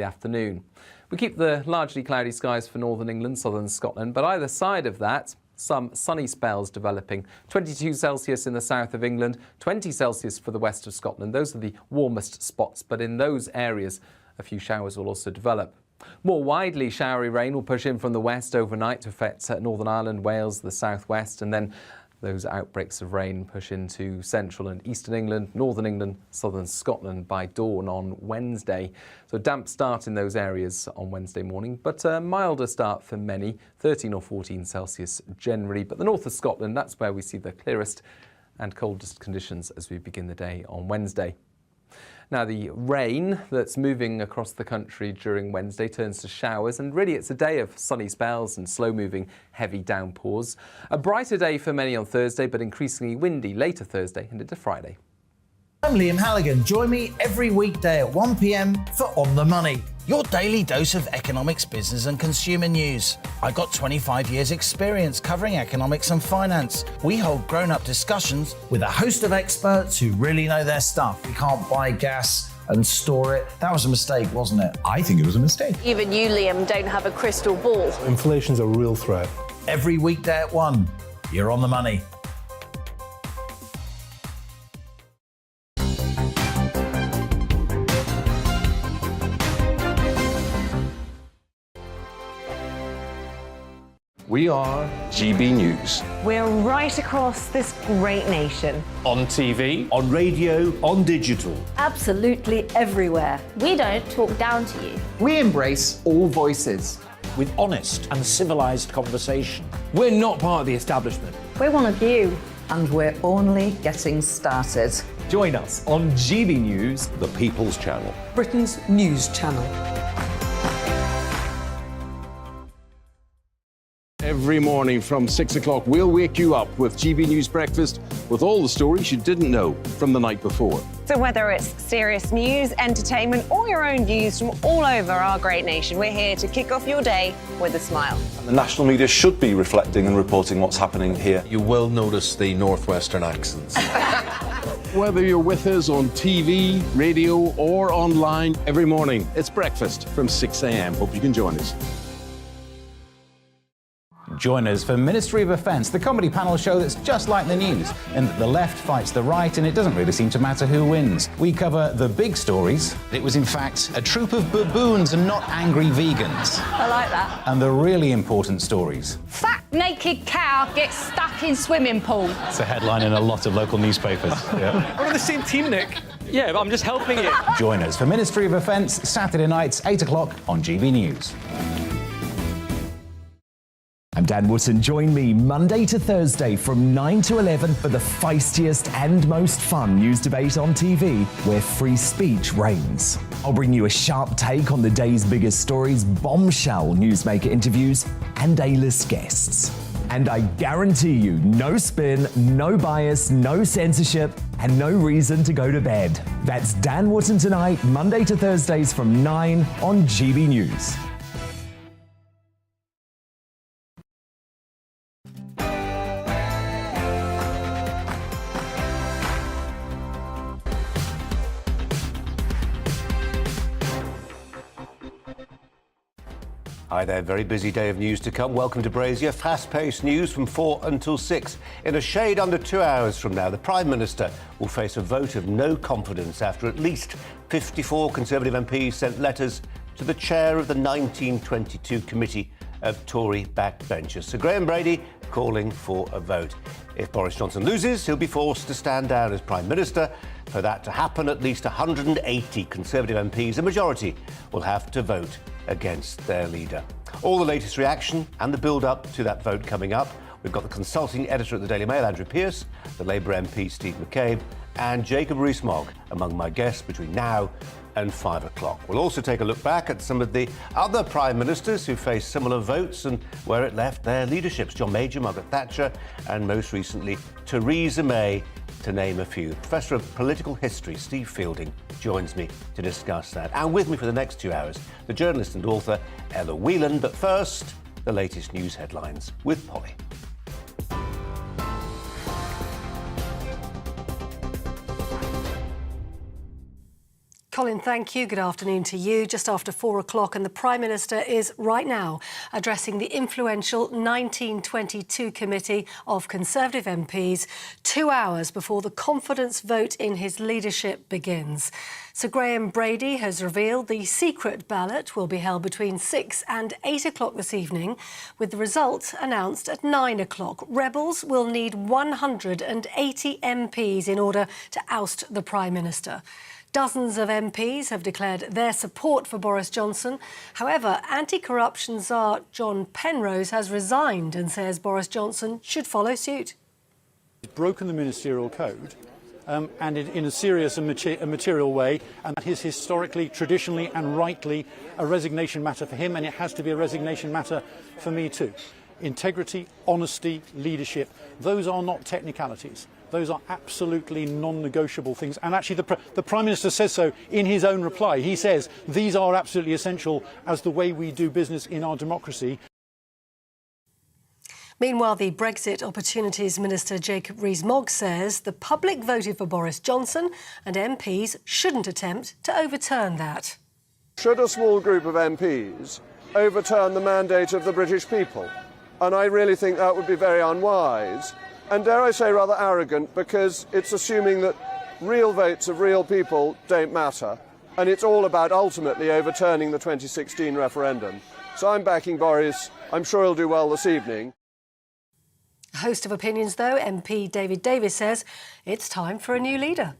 the afternoon. We keep the largely cloudy skies for northern England, southern Scotland, but either side of that, some sunny spells developing. 22 Celsius in the south of England, 20 Celsius for the west of Scotland. Those are the warmest spots, but in those areas, a few showers will also develop. More widely, showery rain will push in from the west overnight to affect Northern Ireland, Wales, the southwest, and then those outbreaks of rain push into central and eastern England, northern England, southern Scotland by dawn on Wednesday. So a damp start in those areas on Wednesday morning, but a milder start for many, 13 or 14 Celsius generally. But the north of Scotland, that's where we see the clearest and coldest conditions as we begin the day on Wednesday. Now, the rain that's moving across the country during Wednesday turns to showers, and really it's a day of sunny spells and slow-moving heavy downpours. A brighter day for many on Thursday, but increasingly windy later Thursday and into Friday. I'm Liam Halligan. Join me every weekday at 1 p.m. for On the Money, your daily dose of economics, business and consumer news. I've got 25 years experience covering economics and finance. We hold grown-up discussions with a host of experts who really know their stuff. We can't buy gas and store it. That was a mistake, wasn't it? I think it was a mistake. Even you, Liam, don't have a crystal ball. Inflation's a real threat. Every weekday at 1, you're On the Money. We are GB News. We're right across this great nation. On TV, on radio, on digital. Absolutely everywhere. We don't talk down to you. We embrace all voices. With honest and civilised conversation. We're not part of the establishment. We're one of you. And we're only getting started. Join us on GB News, the People's Channel, Britain's news channel. Every morning from 6 o'clock, we'll wake you up with GB News Breakfast with all the stories you didn't know from the night before. So whether it's serious news, entertainment, or your own views from all over our great nation, we're here to kick off your day with a smile. And the national media should be reflecting and reporting what's happening here. You will notice the northwestern accents. Whether you're with us on TV, radio, or online, every morning, it's breakfast from 6 a.m. Hope you can join us. Join us for Ministry of Defence, the comedy panel show that's just like the news, in that the left fights the right and it doesn't really seem to matter who wins. We cover the big stories. It was in fact a troop of baboons and not angry vegans. I like that. And the really important stories. Fat naked cow gets stuck in swimming pool. It's a headline in a lot of local newspapers. Yeah. We're on the same team, Nick. Yeah, but I'm just helping you. Join us for Ministry of Defence, Saturday nights, 8 o'clock on GB News. I'm Dan Wootton. Join me Monday to Thursday from 9 to 11 for the feistiest and most fun news debate on TV, where free speech reigns. I'll bring you a sharp take on the day's biggest stories, bombshell newsmaker interviews, and A-list guests. And I guarantee you, no spin, no bias, no censorship, and no reason to go to bed. That's Dan Wootton tonight, Monday to Thursdays from 9 on GB News. Hi there, very busy day of news to come. Welcome to Brazier. Fast-paced news from 4 until 6. In a shade under 2 hours from now, the Prime Minister will face a vote of no confidence after at least 54 Conservative MPs sent letters to the chair of the 1922 committee of Tory backbenchers. Sir Graham Brady calling for a vote. If Boris Johnson loses, he'll be forced to stand down as Prime Minister. For that to happen, at least 180 Conservative MPs, a majority, will have to vote against their leader. All the latest reaction and the build-up to that vote coming up. We've got the consulting editor at the Daily Mail, Andrew Pearce, the Labour MP, Steve McCabe, and Jacob Rees-Mogg among my guests between now and 5 o'clock. We'll also take a look back at some of the other Prime Ministers who faced similar votes and where it left their leaderships. John Major, Margaret Thatcher, and most recently, Theresa May, to name a few. Professor of Political History, Steve Fielding, joins me to discuss that. And with me for the next 2 hours, the journalist and author Ella Whelan. But first, the latest news headlines with Polly. Colin, thank you. Good afternoon to you. Just after 4 o'clock, and the Prime Minister is right now addressing the influential 1922 committee of Conservative MPs 2 hours before the confidence vote in his leadership begins. Sir Graham Brady has revealed the secret ballot will be held between 6 and 8 o'clock this evening, with the result announced at 9 o'clock. Rebels will need 180 MPs in order to oust the Prime Minister. Dozens of MPs have declared their support for Boris Johnson. However, anti-corruption czar John Penrose has resigned and says Boris Johnson should follow suit. He's broken the ministerial code, and in a serious and material way, and that is historically, traditionally and rightly a resignation matter for him, and it has to be a resignation matter for me too. Integrity, honesty, leadership, those are not technicalities. Those are absolutely non-negotiable things. And actually the Prime Minister says so in his own reply. He says these are absolutely essential as the way we do business in our democracy. Meanwhile, the Brexit Opportunities Minister Jacob Rees-Mogg says the public voted for Boris Johnson and MPs shouldn't attempt to overturn that. Should a small group of MPs overturn the mandate of the British people? And I really think that would be very unwise. And dare I say rather arrogant, because it's assuming that real votes of real people don't matter, and it's all about ultimately overturning the 2016 referendum. So I'm backing Boris. I'm sure he'll do well this evening. A host of opinions, though. MP David Davis says it's time for a new leader.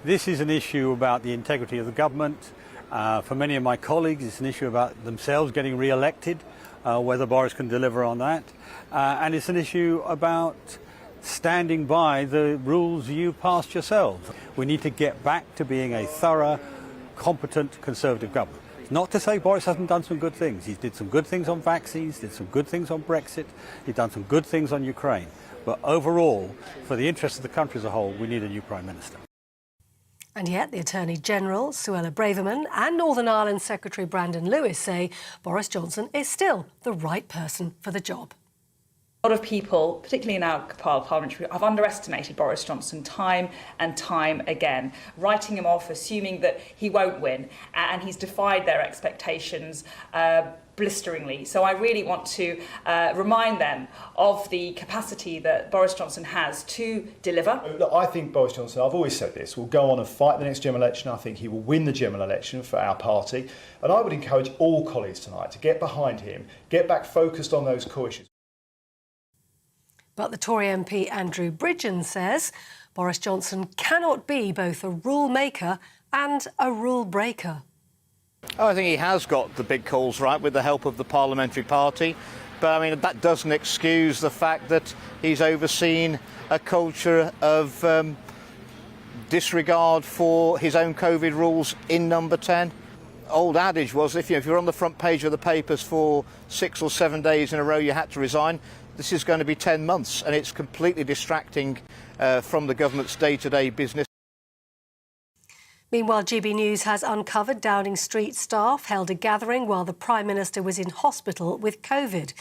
This is an issue about the integrity of the government. For many of my colleagues, it's an issue about themselves getting re-elected, whether Boris can deliver on that. And it's an issue about standing by the rules you passed yourselves. We need to get back to being a thorough, competent Conservative government. Not to say Boris hasn't done some good things. He did some good things on vaccines, did some good things on Brexit, he's done some good things on Ukraine. But overall, for the interest of the country as a whole, we need a new Prime Minister. And yet the Attorney-General, Suella Braverman, and Northern Ireland Secretary Brandon Lewis say Boris Johnson is still the right person for the job. A lot of people, particularly in our parliamentary, have underestimated Boris Johnson time and time again, writing him off, assuming that he won't win, and he's defied their expectations blisteringly. So I really want to remind them of the capacity that Boris Johnson has to deliver. Look, I think Boris Johnson, I've always said this, will go on and fight the next general election. I think he will win the general election for our party. And I would encourage all colleagues tonight to get behind him, get back focused on those core issues. But the Tory MP Andrew Bridgen says Boris Johnson cannot be both a rule maker and a rule breaker. Oh, I think he has got the big calls right with the help of the parliamentary party. But I mean, that doesn't excuse the fact that he's overseen a culture of disregard for his own COVID rules in Number 10. Old adage was if you're on the front page of the papers for 6 or 7 days in a row, you had to resign. This is going to be 10 months, and it's completely distracting from the government's day-to-day business. Meanwhile, GB News has uncovered Downing Street staff held a gathering while the Prime Minister was in hospital with COVID.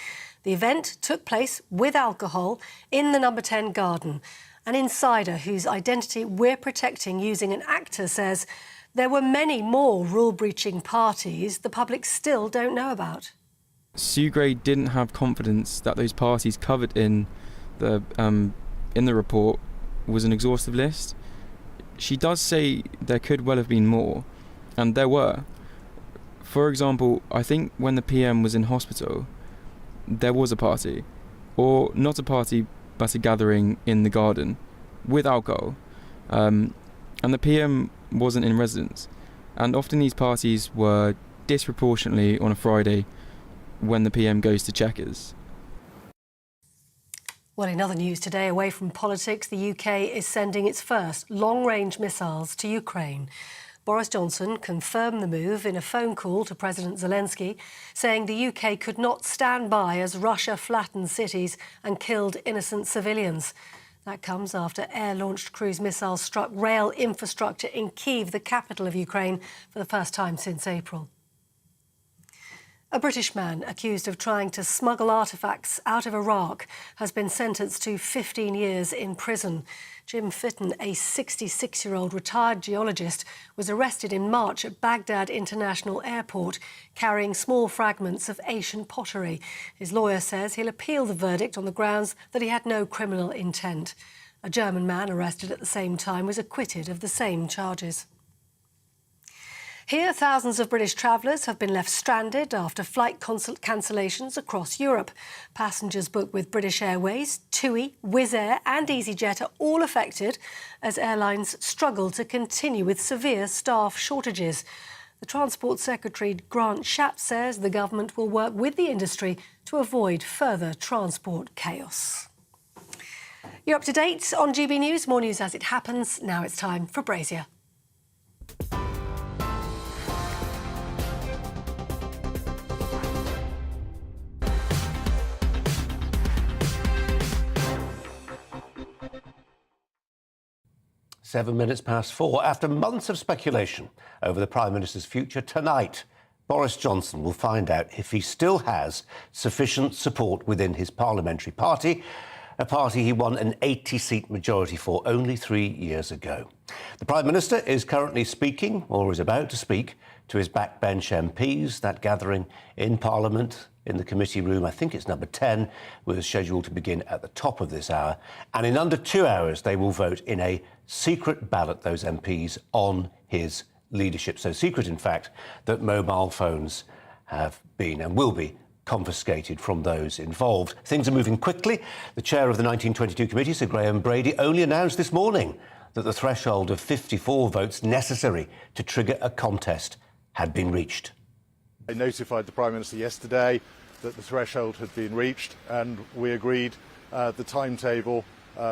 The event took place with alcohol in the Number 10 garden. An insider whose identity we're protecting using an actor says there were many more rule-breaching parties the public still don't know about. Sue Gray didn't have confidence that those parties covered in the report was an exhaustive list. She does say there could well have been more, and there were. For example, I think when the PM was in hospital, there was a party, or not a party, but a gathering in the garden with alcohol, and the PM wasn't in residence. And often these parties were disproportionately on a Friday when the PM goes to Chequers. Well, in other news today, away from politics, the UK is sending its first long-range missiles to Ukraine. Boris Johnson confirmed the move in a phone call to President Zelensky, saying the UK could not stand by as Russia flattened cities and killed innocent civilians. That comes after air-launched cruise missiles struck rail infrastructure in Kyiv, the capital of Ukraine, for the first time since April. A British man accused of trying to smuggle artefacts out of Iraq has been sentenced to 15 years in prison. Jim Fitton, a 66-year-old retired geologist, was arrested in March at Baghdad International Airport, carrying small fragments of ancient pottery. His lawyer says he'll appeal the verdict on the grounds that he had no criminal intent. A German man arrested at the same time was acquitted of the same charges. Here, thousands of British travellers have been left stranded after flight cancellations across Europe. Passengers booked with British Airways, TUI, Wizz Air and EasyJet are all affected as airlines struggle to continue with severe staff shortages. The Transport Secretary Grant Shapps says the government will work with the industry to avoid further transport chaos. You're up to date on GB News. More news as it happens. Now it's time for Brazier. Seven minutes past 4. After months of speculation over the Prime Minister's future, tonight Boris Johnson will find out if he still has sufficient support within his parliamentary party, a party he won an 80-seat majority for only 3 years ago. The Prime Minister is currently speaking, or is about to speak, to his backbench MPs. That gathering in Parliament in the committee room, I think it's number 10, was scheduled to begin at the top of this hour. And in under 2 hours, they will vote in a secret ballot, those MPs, on his leadership. So secret, in fact, that mobile phones have been and will be confiscated from those involved. Things are moving quickly. The chair of the 1922 committee, Sir Graham Brady, only announced this morning that the threshold of 54 votes necessary to trigger a contest had been reached. I notified the Prime Minister yesterday that the threshold had been reached, and we agreed the timetable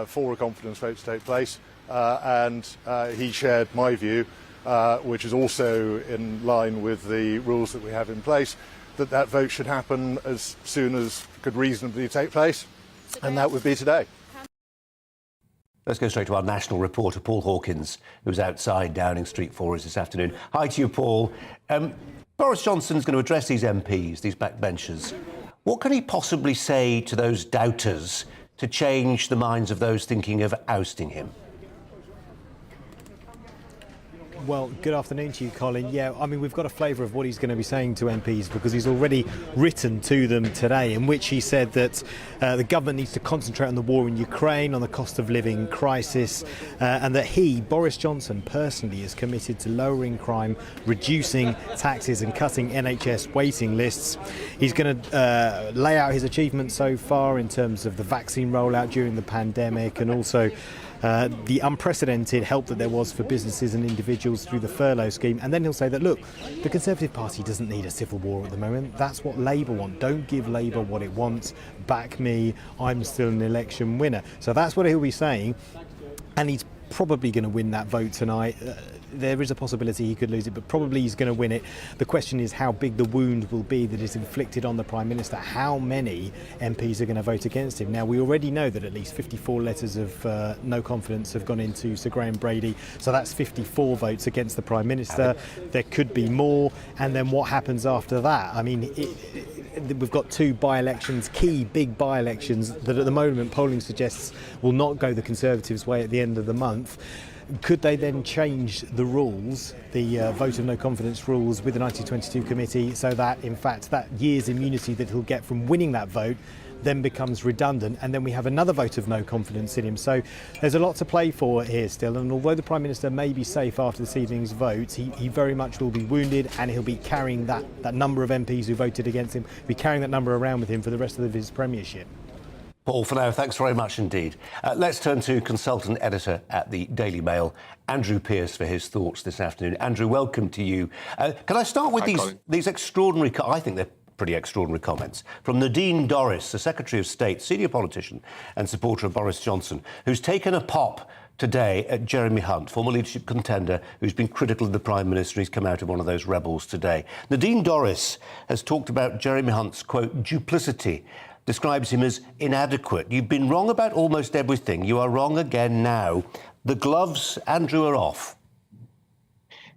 for a confidence vote to take place, and he shared my view, which is also in line with the rules that we have in place, that that vote should happen as soon as could reasonably take place, and that would be today. Let's go straight to our national reporter, Paul Hawkins, who's outside Downing Street for us this afternoon. Hi to you, Paul. Boris Johnson's going to address these MPs, these backbenchers. What can he possibly say to those doubters to change the minds of those thinking of ousting him? Well, good afternoon to you, Colin. Yeah, I mean, we've got a flavour of what he's going to be saying to MPs, because he's already written to them today, in which he said that the government needs to concentrate on the war in Ukraine, on the cost of living crisis, and that he, Boris Johnson, personally is committed to lowering crime, reducing taxes and cutting NHS waiting lists. He's going to lay out his achievements so far in terms of the vaccine rollout during the pandemic, and also the unprecedented help that there was for businesses and individuals through the furlough scheme. And then he'll say that, look, the Conservative Party doesn't need a civil war at the moment. That's what Labour want. Don't give Labour what it wants. Back me. I'm still an election winner. So that's what he'll be saying. And he's probably going to win that vote tonight. There is a possibility he could lose it, but probably he's going to win it. The question is how big the wound will be that is inflicted on the Prime Minister. How many MPs are going to vote against him? Now, we already know that at least 54 letters of no confidence have gone into Sir Graham Brady, so that's 54 votes against the Prime Minister. There could be more, and then what happens after that? I mean, we've got two by-elections, key big by-elections, that at the moment polling suggests will not go the Conservatives' way at the end of the month. Could they then change the rules, the vote of no confidence rules with the 1922 committee, so that in fact that year's immunity that he'll get from winning that vote then becomes redundant, and then we have another vote of no confidence in him? So there's a lot to play for here still, and although the Prime Minister may be safe after this evening's vote, he very much will be wounded, and he'll be carrying that number of MPs who voted against him, be carrying that number around with him for the rest of his premiership. Paul, for now, thanks very much indeed. Let's turn to consultant editor at the Daily Mail, Andrew Pearce, for his thoughts this afternoon. Andrew, welcome to you. Can I start with these extraordinary, I think they're pretty extraordinary comments, from Nadine Dorries, the Secretary of State, senior politician and supporter of Boris Johnson, who's taken a pop today at Jeremy Hunt, former leadership contender who's been critical of the Prime Minister. He's come out of one of those rebels today. Nadine Dorries has talked about Jeremy Hunt's, quote, duplicity, describes him as inadequate. You've been wrong about almost everything. You are wrong again now. The gloves, Andrew, are off.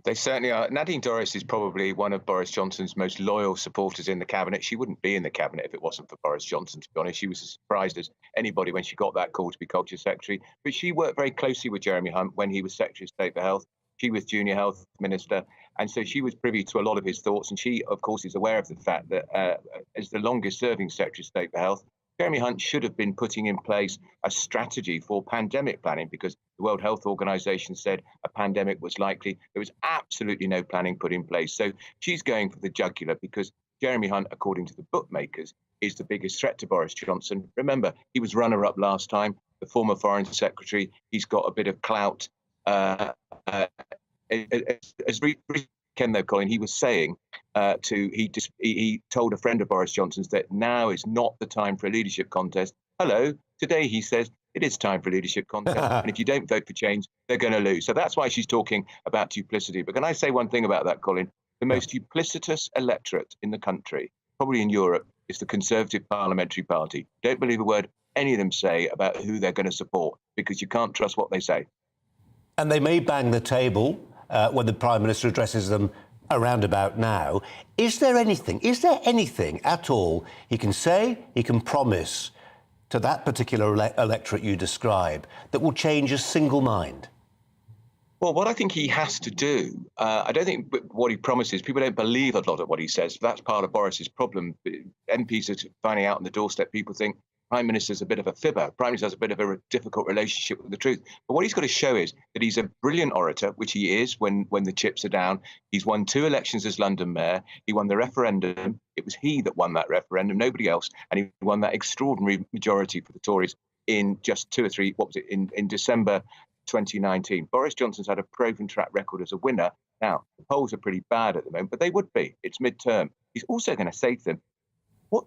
They certainly are. Nadine Dorries is probably one of Boris Johnson's most loyal supporters in the cabinet. She wouldn't be in the cabinet if it wasn't for Boris Johnson, to be honest. She was as surprised as anybody when she got that call to be Culture Secretary. But she worked very closely with Jeremy Hunt when he was Secretary of State for Health. She was Junior Health Minister. And so she was privy to a lot of his thoughts. And she, of course, is aware of the fact that as the longest serving Secretary of State for Health, Jeremy Hunt should have been putting in place a strategy for pandemic planning, because the World Health Organization said a pandemic was likely. There was absolutely no planning put in place. So she's going for the jugular because Jeremy Hunt, according to the bookmakers, is the biggest threat to Boris Johnson. Remember, he was runner-up last time, the former Foreign Secretary. He's got a bit of clout. As Ken, though, Colin, he was saying he told a friend of Boris Johnson's that now is not the time for a leadership contest. Hello, today he says it is time for a leadership contest, and if you don't vote for change, they're going to lose. So that's why she's talking about duplicity. But can I say one thing about that, Colin? The most duplicitous electorate in the country, probably in Europe, is the Conservative Parliamentary Party. Don't believe a word any of them say about who they're going to support, because you can't trust what they say. And they may bang the table when the Prime Minister addresses them around about now. Is there anything at all he can say, he can promise to that particular electorate you describe that will change a single mind? Well, what I think he has to do, I don't think what he promises, people don't believe a lot of what he says. That's part of Boris's problem. MPs are finding out on the doorstep, people think Prime Minister's a bit of a fibber. Prime Minister has a bit of a difficult relationship with the truth. But what he's got to show is that he's a brilliant orator, which he is when the chips are down. He's won 2 elections as London Mayor. He won the referendum. It was he that won that referendum, nobody else. And he won that extraordinary majority for the Tories in just 2 or 3, in December 2019. Boris Johnson's had a proven track record as a winner. Now, the polls are pretty bad at the moment, but they would be. It's midterm. He's also going to say to them,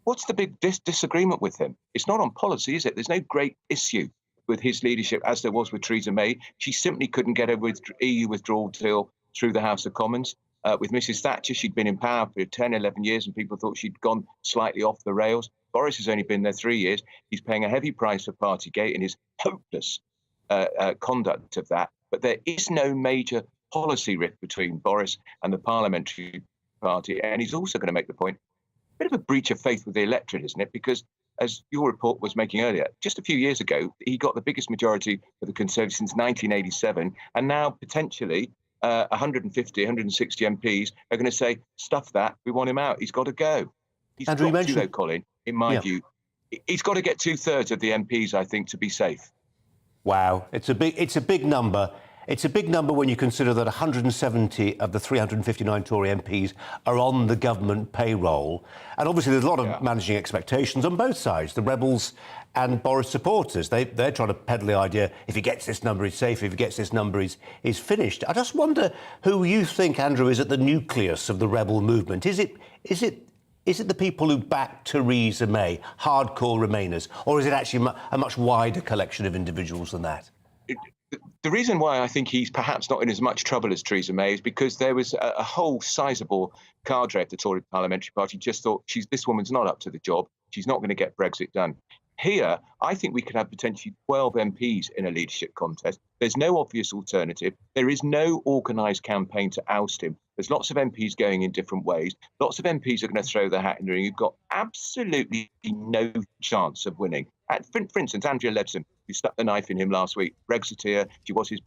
what's the big disagreement with him? It's not on policy, is it? There's no great issue with his leadership, as there was with Theresa May. She simply couldn't get a EU withdrawal deal through the House of Commons. With Mrs Thatcher, she'd been in power for 10, 11 years, and people thought she'd gone slightly off the rails. Boris has only been there 3 years. He's paying a heavy price for Partygate and his hopeless conduct of that. But there is no major policy rift between Boris and the Parliamentary Party. And he's also going to make the point, bit of a breach of faith with the electorate, isn't it? Because, as your report was making earlier, just a few years ago, he got the biggest majority for the Conservatives since 1987. And now, potentially, 150, 160 MPs are going to say, stuff that, we want him out. Though, Colin, in my view, he's got to get 2/3 of the MPs, I think, to be safe. Wow, it's a big number. It's a big number when you consider that 170 of the 359 Tory MPs are on the government payroll. And obviously there's a lot of managing expectations on both sides, the rebels and Boris supporters. They're trying to peddle the idea, if he gets this number, he's safe. If he gets this number, he's finished. I just wonder who you think, Andrew, is at the nucleus of the rebel movement. Is it the people who back Theresa May, hardcore Remainers, or is it actually a much wider collection of individuals than that? The reason why I think he's perhaps not in as much trouble as Theresa May is because there was a whole sizable cadre of the Tory Parliamentary Party just thought, this woman's not up to the job. She's not going to get Brexit done. Here, I think we could have potentially 12 MPs in a leadership contest. There's no obvious alternative. There is no organised campaign to oust him. There's lots of MPs going in different ways. Lots of MPs are going to throw their hat in the ring. You've got absolutely no chance of winning. For instance, Andrea Leadsom, who stuck the knife in him last week, Brexiteer, she was his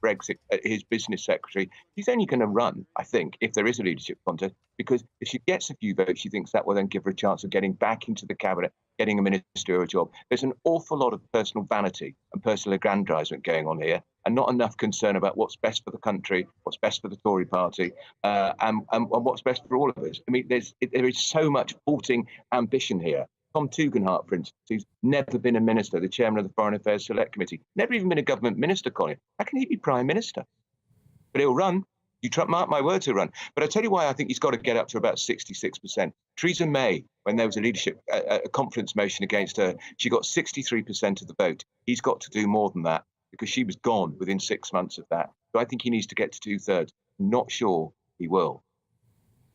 business secretary. She's only going to run, I think, if there is a leadership contest, because if she gets a few votes, she thinks that will then give her a chance of getting back into the cabinet, getting a ministerial job. There's an awful lot of personal vanity and personal aggrandisement going on here, and not enough concern about what's best for the country, what's best for the Tory party, and what's best for all of us. I mean, there is so much vaulting ambition here. Tom Tugendhat, for instance, who's never been a minister, the chairman of the Foreign Affairs Select Committee, never even been a government minister, Colin. How can he be prime minister? But he'll run. Mark my words, he'll run. But I tell you why I think he's got to get up to about 66%. Theresa May, when there was a confidence motion against her, she got 63% of the vote. He's got to do more than that because she was gone within 6 months of that. So I think he needs to get to 2/3. Not sure he will.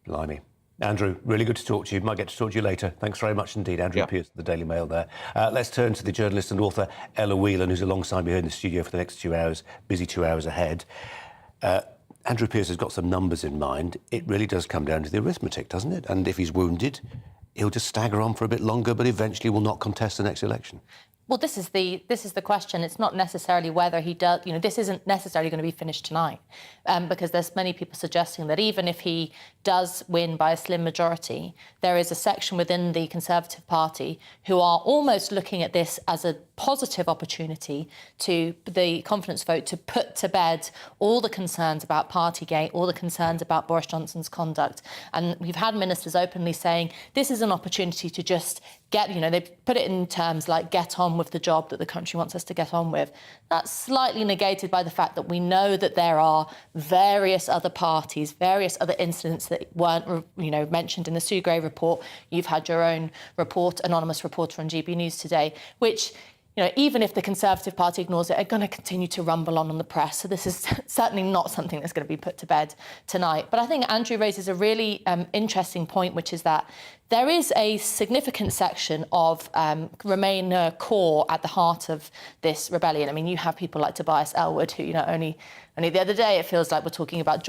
Blimey. Andrew, really good to talk to you. Might get to talk to you later. Thanks very much indeed. Andrew Pearce of the Daily Mail there. Let's turn to the journalist and author Ella Whelan, who's alongside me here in the studio for the next 2 hours. Busy 2 hours ahead. Andrew Pearce has got some numbers in mind. It really does come down to the arithmetic, doesn't it? And if he's wounded, he'll just stagger on for a bit longer, but eventually will not contest the next election. Well, this is the question. It's not necessarily whether he does. This isn't necessarily going to be finished tonight, because there's many people suggesting that even if he does win by a slim majority, there is a section within the Conservative Party who are almost looking at this as a positive opportunity to the confidence vote to put to bed all the concerns about Partygate, all the concerns about Boris Johnson's conduct. And we've had ministers openly saying this is an opportunity to just get, they put it in terms like get on with the job that the country wants us to get on with. That's slightly negated by the fact that we know that there are various other parties, various other incidents that weren't, mentioned in the Sue Gray report. You've had your own report, anonymous reporter on GB News today, which, even if the Conservative Party ignores it, are going to continue to rumble on the press. So this is certainly not something that's going to be put to bed tonight. But I think Andrew raises a really interesting point, which is that there is a significant section of Remainer core at the heart of this rebellion. I mean, you have people like Tobias Ellwood, who, only the other day it feels like we're talking about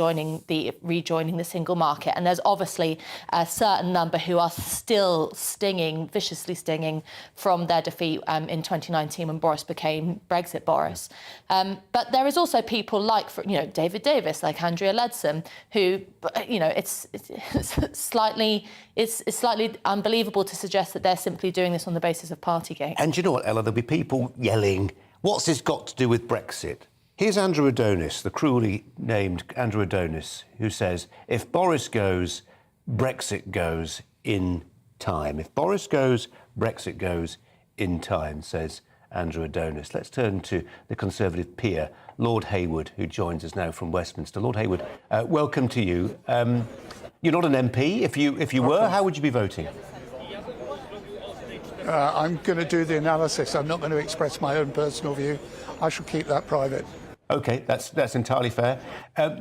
rejoining the single market. And there's obviously a certain number who are still viciously stinging from their defeat in 2019 when Boris became Brexit Boris. But there is also people like, David Davis, like Andrea Leadsom, who, it's slightly unbelievable to suggest that they're simply doing this on the basis of Partygate. And you know what, Ella? There'll be people yelling, what's this got to do with Brexit? Here's Andrew Adonis, the cruelly named Andrew Adonis, who says, if Boris goes, Brexit goes in time. If Boris goes, Brexit goes in time, says Andrew Adonis. Let's turn to the Conservative peer, Lord Hayward, who joins us now from Westminster. Lord Hayward, welcome to you. You're not an MP. If you were, how would you be voting? I'm going to do the analysis. I'm not going to express my own personal view. I shall keep that private. OK, that's entirely fair.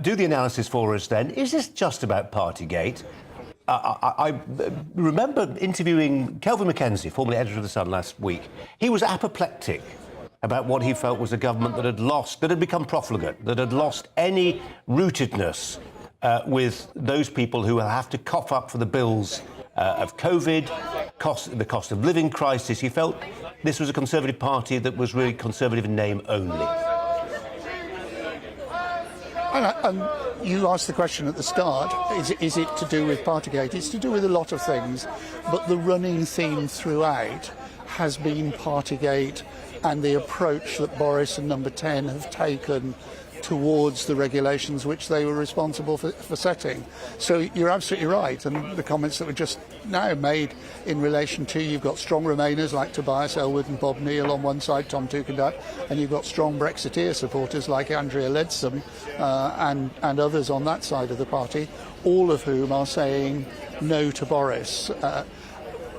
Do the analysis for us then. Is this just about Partygate? I remember interviewing Kelvin Mackenzie, formerly editor of The Sun, last week. He was apoplectic about what he felt was a government that had become profligate, that had lost any rootedness with those people who will have to cough up for the bills of COVID, the cost of living crisis. He felt this was a Conservative Party that was really Conservative in name only. And you asked the question at the start, is it to do with Partygate? It's to do with a lot of things, but the running theme throughout has been Partygate and the approach that Boris and Number 10 have taken towards the regulations which they were responsible for setting. So you're absolutely right, and the comments that were just now made in relation to, you've got strong Remainers like Tobias Ellwood and Bob Neill on one side, Tom Tugendhat, and you've got strong Brexiteer supporters like Andrea Leadsom and others on that side of the party, all of whom are saying no to Boris.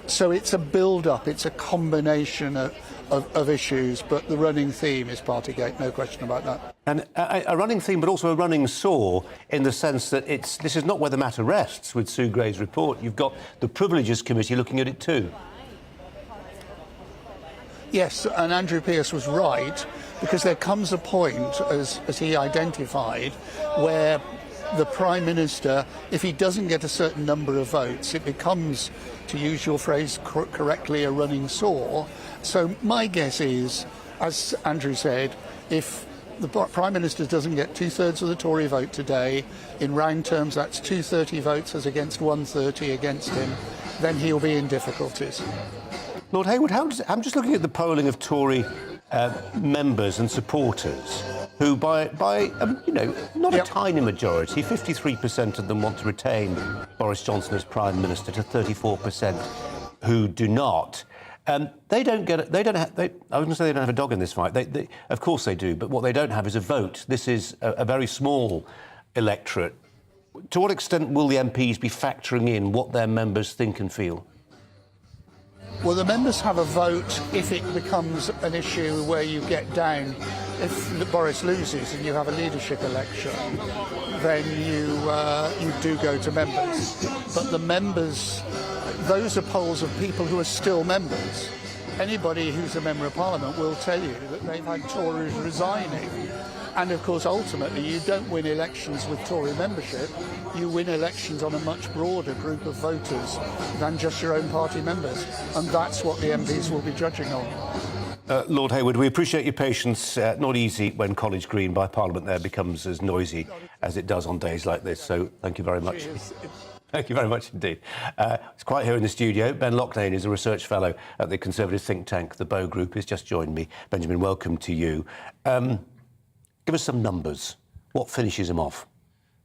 So it's a build-up, it's a combination of issues, but the running theme is Partygate, no question about that. And a running theme, but also a running sore, in the sense that this is not where the matter rests with Sue Gray's report. You've got the Privileges Committee looking at it too. Yes, and Andrew Pearce was right, because there comes a point, as he identified, where the Prime Minister, if he doesn't get a certain number of votes, it becomes, to use your phrase correctly, a running sore. So my guess is, as Andrew said, if the Prime Minister doesn't get 2/3 of the Tory vote today, in round terms that's 230 votes as against 130 against him, then he'll be in difficulties. Lord Hayward, I'm just looking at the polling of Tory members and supporters who, by not a tiny majority, 53% of them want to retain Boris Johnson as Prime Minister to 34% who do not. They don't get. I was going to say they don't have a dog in this fight. They, of course they do, but what they don't have is a vote. This is a very small electorate. To what extent will the MPs be factoring in what their members think and feel? Well, the members have a vote if it becomes an issue where you get down. If Boris loses and you have a leadership election, then you do go to members. But the members, those are polls of people who are still members. Anybody who's a member of Parliament will tell you that they've had Tories resigning. And of course, ultimately, you don't win elections with Tory membership. You win elections on a much broader group of voters than just your own party members. And that's what the MPs will be judging on. Lord Hayward, we appreciate your patience. Not easy when College Green by Parliament there becomes as noisy as it does on days like this. So thank you very much. Cheers. Thank you very much indeed. It's quiet here in the studio. Ben Loughnane is a research fellow at the Conservative think tank, the Bow Group, has just joined me. Benjamin, welcome to you. Give us some numbers. What finishes him off?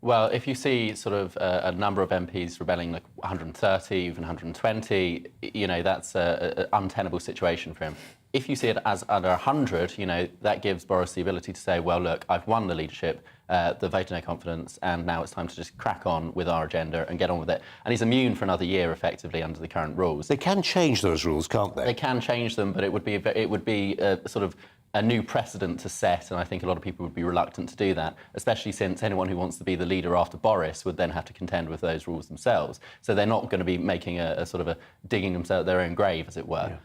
Well, if you see sort of a number of MPs rebelling, like 130, even 120, you know, that's an untenable situation for him. If you see it as under 100, you know, that gives Boris the ability to say, well, look, I've won the leadership, the vote of no confidence, and now it's time to just crack on with our agenda and get on with it. And he's immune for another year, effectively, under the current rules. They can change those rules, can't they? They can change them, but it would be sort of a new precedent to set, and I think a lot of people would be reluctant to do that, especially since anyone who wants to be the leader after Boris would then have to contend with those rules themselves. So they're not going to be making a sort of a digging themselves their own grave, as it were.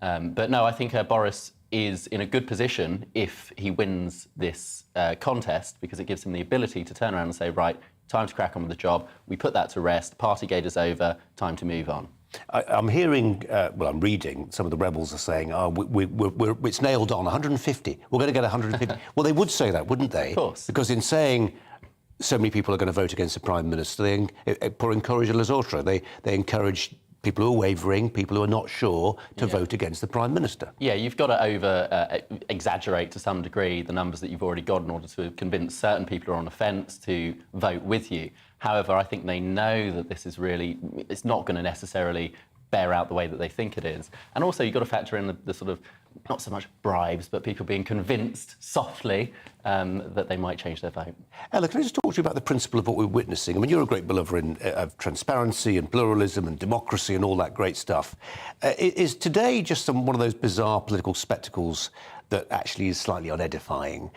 Yeah. But no, I think Boris is in a good position if he wins this contest, because it gives him the ability to turn around and say, right, time to crack on with the job. We put that to rest. Partygate is over. Time to move on. I'm hearing, I'm reading, some of the rebels are saying, it's nailed on, 150. We're going to get 150. Well, they would say that, wouldn't they? Of course. Because in saying so many people are going to vote against the Prime Minister, they encourage les autres. They encourage people who are wavering, people who are not sure, to vote against the Prime Minister. Yeah, you've got to exaggerate to some degree the numbers that you've already got in order to convince certain people who are on the fence to vote with you. However, I think they know that this is really, it's not going to necessarily bear out the way that they think it is. And also, you've got to factor in the sort of, not so much bribes, but people being convinced softly that they might change their vote. Ella, can I just talk to you about the principle of what we're witnessing? I mean, you're a great believer of transparency and pluralism and democracy and all that great stuff. Is today just one of those bizarre political spectacles that actually is slightly unedifying?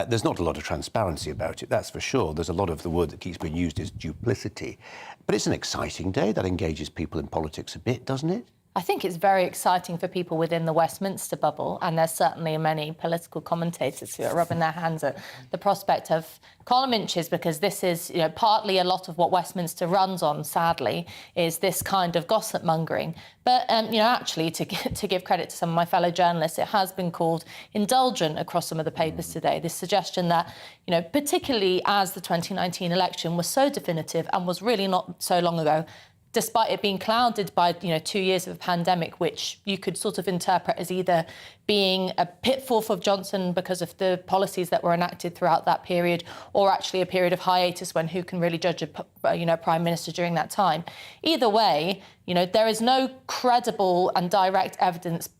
There's not a lot of transparency about it, that's for sure. There's a lot of the word that keeps being used is duplicity. But it's an exciting day that engages people in politics a bit, doesn't it? I think it's very exciting for people within the Westminster bubble, and there's certainly many political commentators who are rubbing their hands at the prospect of column inches, because this is, you know, partly a lot of what Westminster runs on, sadly, is this kind of gossip mongering. But, you know, actually, to give credit to some of my fellow journalists, it has been called indulgent across some of the papers today. This suggestion that, you know, particularly as the 2019 election was so definitive and was really not so long ago, despite it being clouded by, you know, 2 years of a pandemic, which you could sort of interpret as either being a pitfall for Johnson because of the policies that were enacted throughout that period, or actually a period of hiatus when who can really judge a Prime Minister during that time. Either way, you know, there is no credible and direct evidence,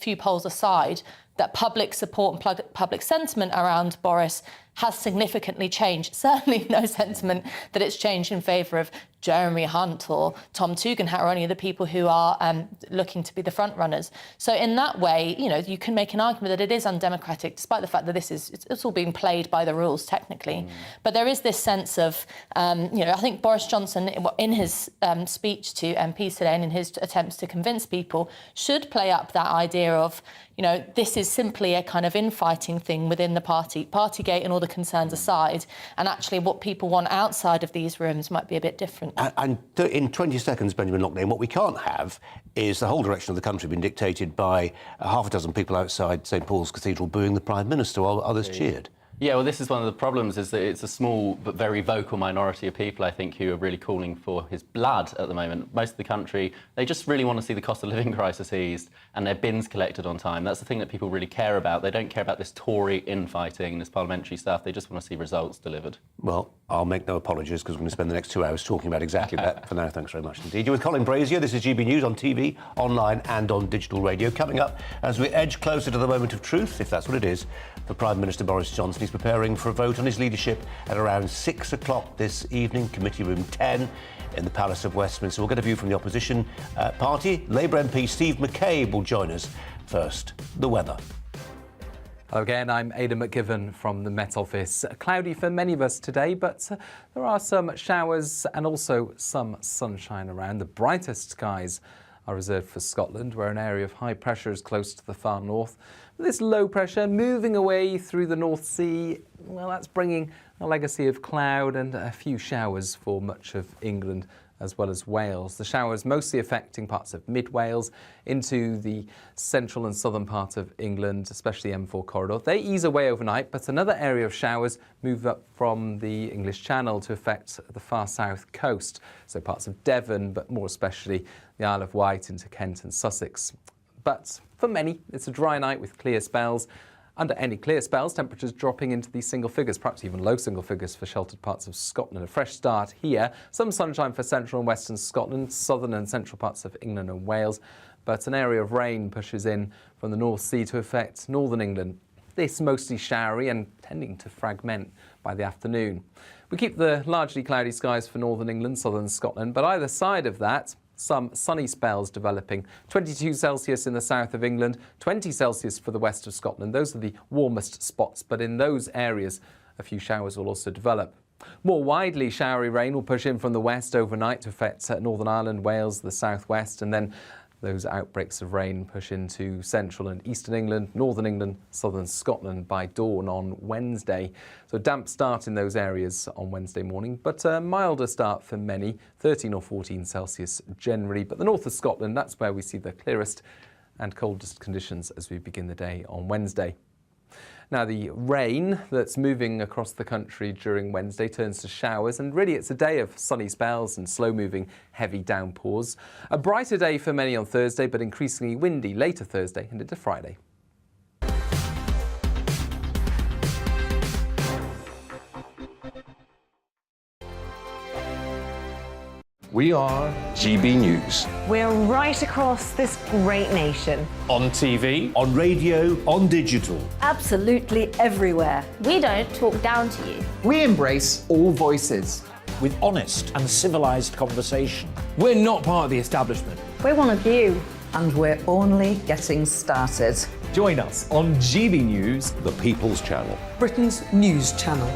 few polls aside, that public support and public sentiment around Boris has significantly changed. Certainly no sentiment that it's changed in favour of Jeremy Hunt or Tom Tugendhat or any of the people who are looking to be the front runners. So in that way, you know, you can make an argument that it is undemocratic, despite the fact that it's all being played by the rules technically. But there is this sense of, you know, I think Boris Johnson, in his speech to MPs today and in his attempts to convince people, should play up that idea of, you know, this is simply a kind of infighting thing within the party, Partygate and all the concerns aside, and actually what people want outside of these rooms might be a bit different. And in 20 seconds, Benjamin Loughnane, what we can't have is the whole direction of the country being dictated by half a dozen people outside St Paul's Cathedral booing the Prime Minister while others cheered. Yeah, well, this is one of the problems, is that it's a small but very vocal minority of people, I think, who are really calling for his blood at the moment. Most of the country, they just really want to see the cost of living crisis eased and their bins collected on time. That's the thing that people really care about. They don't care about this Tory infighting, this parliamentary stuff. They just want to see results delivered. Well, I'll make no apologies, because we're going to spend the next 2 hours talking about exactly that. For now, thanks very much indeed. You're with Colin Brazier. This is GB News on TV, online and on digital radio. Coming up, as we edge closer to the moment of truth, if that's what it is, for Prime Minister Boris Johnson. He's preparing for a vote on his leadership at around 6 o'clock this evening, Committee Room 10 in the Palace of Westminster. We'll get a view from the opposition party. Labour MP Steve McCabe will join us. First, the weather. Hello again, I'm Aidan McGiven from the Met Office. Cloudy for many of us today, but there are some showers and also some sunshine around. The brightest skies are reserved for Scotland, where an area of high pressure is close to the far north. This low pressure moving away through the North Sea, well, that's bringing a legacy of cloud and a few showers for much of England as well as Wales. The showers mostly affecting parts of mid-Wales into the central and southern part of England, especially the M4 corridor. They ease away overnight, but another area of showers move up from the English Channel to affect the far south coast, so parts of Devon, but more especially the Isle of Wight into Kent and Sussex. But for many, it's a dry night with clear spells. Under any clear spells, temperatures dropping into these single figures, perhaps even low single figures for sheltered parts of Scotland. A fresh start here. Some sunshine for central and western Scotland, southern and central parts of England and Wales, but an area of rain pushes in from the North Sea to affect northern England. This mostly showery and tending to fragment by the afternoon. We keep the largely cloudy skies for northern England, southern Scotland, but either side of that, some sunny spells developing. 22 Celsius in the south of England, 20 Celsius for the west of Scotland. Those are the warmest spots, but in those areas, a few showers will also develop. More widely, showery rain will push in from the west overnight to affect Northern Ireland, Wales, the southwest, and then those outbreaks of rain push into central and eastern England, northern England, southern Scotland by dawn on Wednesday. So a damp start in those areas on Wednesday morning, but a milder start for many, 13 or 14 Celsius generally. But the north of Scotland, that's where we see the clearest and coldest conditions as we begin the day on Wednesday. Now, the rain that's moving across the country during Wednesday turns to showers, and really it's a day of sunny spells and slow-moving heavy downpours. A brighter day for many on Thursday, but increasingly windy later Thursday and into Friday. We are GB News. We're right across this great nation. On TV, on radio, on digital. Absolutely everywhere. We don't talk down to you. We embrace all voices. With honest and civilised conversation. we're not part of the establishment. We're one of you. And we're only getting started. Join us on GB News, The People's Channel. Britain's news channel.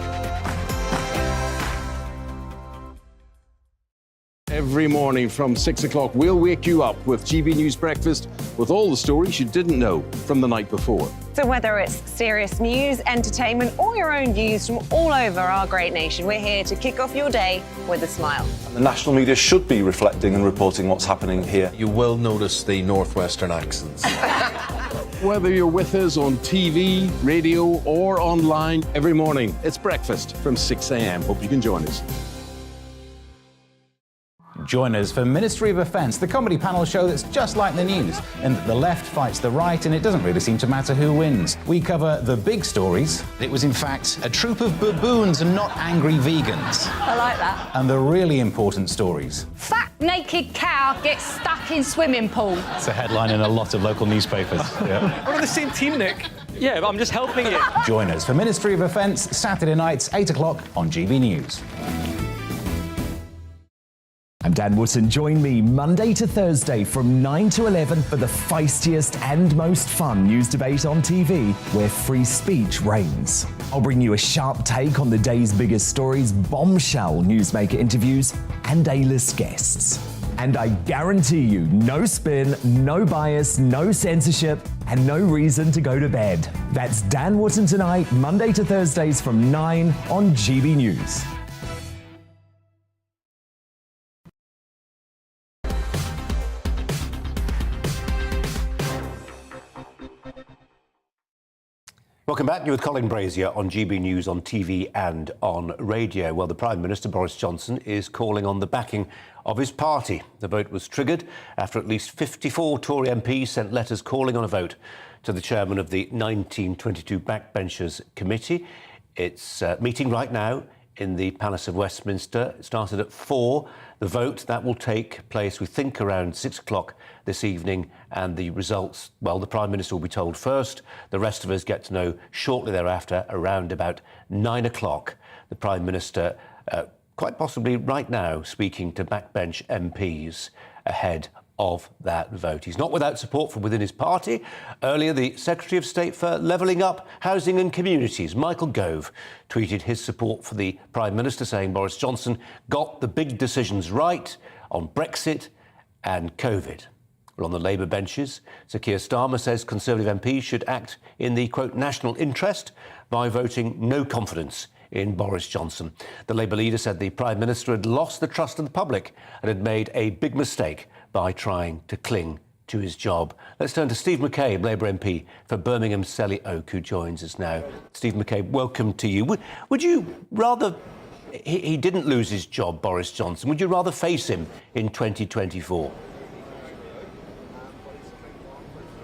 Every morning from 6 o'clock, we'll wake you up with GB News Breakfast with all the stories you didn't know from the night before. So whether it's serious news, entertainment, or your own views from all over our great nation, we're here to kick off your day with a smile. The national media should be reflecting and reporting what's happening here. You will notice the northwestern accents. Whether you're with us on TV, radio, or online, every morning, it's breakfast from 6 a.m. Hope you can join us. Join us for Ministry of Offence, the comedy panel show that's just like the news, in that the left fights the right and it doesn't really seem to matter who wins. We cover the big stories. It was in fact a troop of baboons and not angry vegans. I like that. And the really important stories. Fat naked cow gets stuck in swimming pool. It's a headline in a lot of local newspapers. Yeah. We're on the same team, Nick. Yeah, but I'm just helping you. Join us for Ministry of Offence, Saturday nights, 8 o'clock on GB News. I'm Dan Wootton. Join me Monday to Thursday from 9 to 11 for the feistiest and most fun news debate on TV, where free speech reigns. I'll bring you a sharp take on the day's biggest stories, bombshell newsmaker interviews, and A-list guests. And I guarantee you, no spin, no bias, no censorship, and no reason to go to bed. That's Dan Wootton tonight, Monday to Thursdays from 9 on GB News. Welcome back. You're with Colin Brazier on GB News on TV and on radio. Well, the Prime Minister, Boris Johnson, is calling on the backing of his party. The vote was triggered after at least 54 Tory MPs sent letters calling on a vote to the chairman of the 1922 Backbenchers Committee. It's meeting right now in the Palace of Westminster. It started at 4. The vote, that will take place, we think, around 6 o'clock this evening, and the results, well, the Prime Minister will be told first. The rest of us get to know shortly thereafter, around about 9 o'clock. The Prime Minister, quite possibly right now, speaking to backbench MPs ahead of that vote. He's not without support from within his party. Earlier, the Secretary of State for Levelling Up, Housing and Communities, Michael Gove, tweeted his support for the Prime Minister, saying Boris Johnson got the big decisions right on Brexit and COVID. Well, on the Labour benches, Sir Keir Starmer says Conservative MPs should act in the, quote, national interest by voting no confidence in Boris Johnson. The Labour leader said the Prime Minister had lost the trust of the public and had made a big mistake by trying to cling to his job. Let's turn to Steve McCabe, Labour MP for Birmingham Selly Oak, who joins us now. Steve McCabe, welcome to you. Would you rather... He didn't lose his job, Boris Johnson. Would you rather face him in 2024?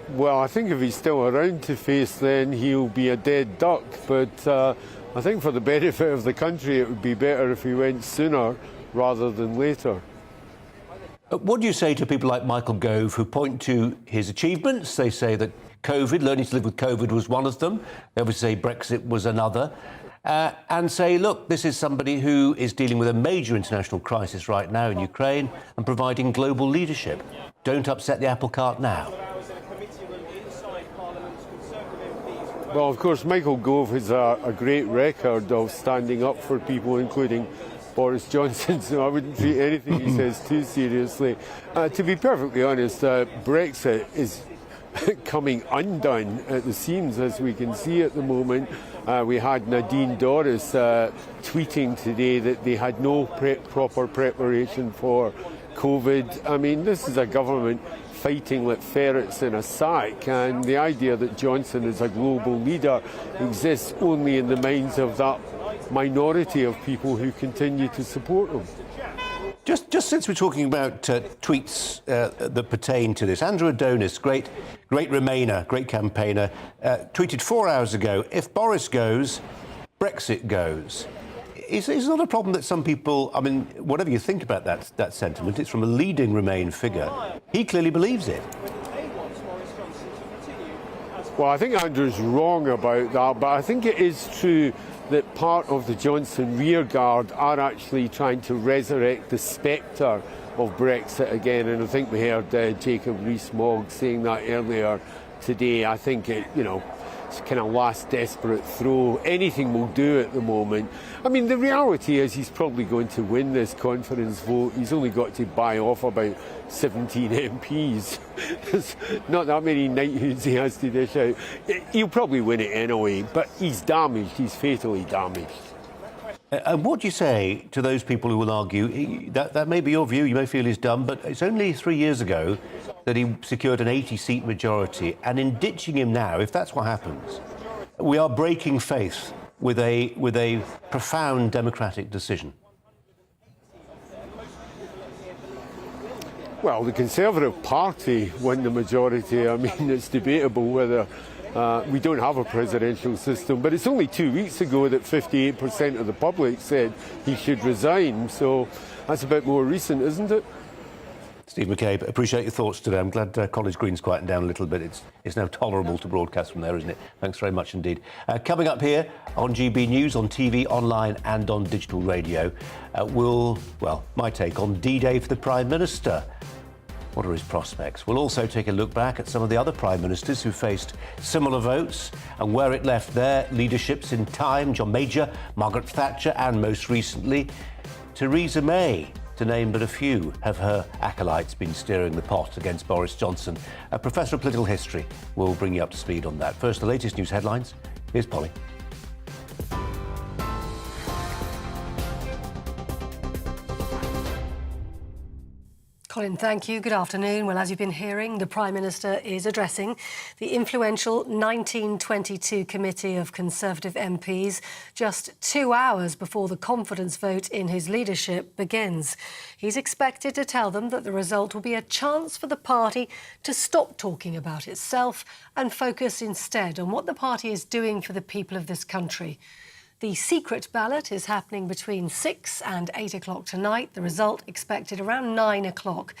Well, I think if he's still around to face, then he'll be a dead duck. But I think for the benefit of the country, it would be better if he went sooner rather than later. What do you say to people like Michael Gove who point to his achievements? They say that COVID, learning to live with COVID was one of them. They obviously say Brexit was another. And say, look, this is somebody who is dealing with a major international crisis right now in Ukraine and providing global leadership. Don't upset the apple cart now. Well, of course, Michael Gove has a great record of standing up for people, including Boris Johnson, so I wouldn't treat anything he says too seriously. To be perfectly honest, Brexit is coming undone at the seams, as we can see at the moment. We had Nadine Dorris tweeting today that they had no proper preparation for COVID. I mean, this is a government fighting like ferrets in a sack, and the idea that Johnson is a global leader exists only in the minds of that minority of people who continue to support him. Just since we're talking about tweets that pertain to this, Andrew Adonis, great Remainer, great campaigner, tweeted 4 hours ago, if Boris goes, Brexit goes. It's not a problem that some people, I mean, whatever you think about that sentiment, it's from a leading Remain figure. He clearly believes it. Well, I think Andrew's wrong about that, but I think it is true that part of the Johnson rearguard are actually trying to resurrect the spectre of Brexit again, and I think we heard Jacob Rees-Mogg saying that earlier today. I think it's kind of last desperate throw. Anything will do at the moment. I mean, the reality is he's probably going to win this confidence vote. He's only got to buy off about 17 MPs. There's not that many knighthoods he has to dish out. He'll probably win it anyway, but he's damaged. He's fatally damaged. And what do you say to those people who will argue, that may be your view, you may feel he's done, but it's only 3 years ago that he secured an 80-seat majority, and in ditching him now, if that's what happens, we are breaking faith with a profound democratic decision? Well, the Conservative Party won the majority. I mean, it's debatable whether we don't have a presidential system, but it's only 2 weeks ago that 58% of the public said he should resign, so that's a bit more recent, isn't it? Steve McCabe, appreciate your thoughts today. I'm glad College Green's quieting down a little bit. It's now tolerable to broadcast from there, isn't it? Thanks very much indeed. Coming up here on GB News, on TV, online and on digital radio, my take on D-Day for the Prime Minister. What are his prospects? We'll also take a look back at some of the other Prime Ministers who faced similar votes and where it left their leaderships in time. John Major, Margaret Thatcher and most recently Theresa May. To name but a few, have her acolytes been steering the pot against Boris Johnson? A professor of political history will bring you up to speed on that. First, the latest news headlines. Here's Polly. Colin, thank you. Good afternoon. Well, as you've been hearing, the Prime Minister is addressing the influential 1922 Committee of Conservative MPs just 2 hours before the confidence vote in his leadership begins. He's expected to tell them that the result will be a chance for the party to stop talking about itself and focus instead on what the party is doing for the people of this country. The secret ballot is happening between 6 and 8 o'clock tonight. The result expected around 9 o'clock.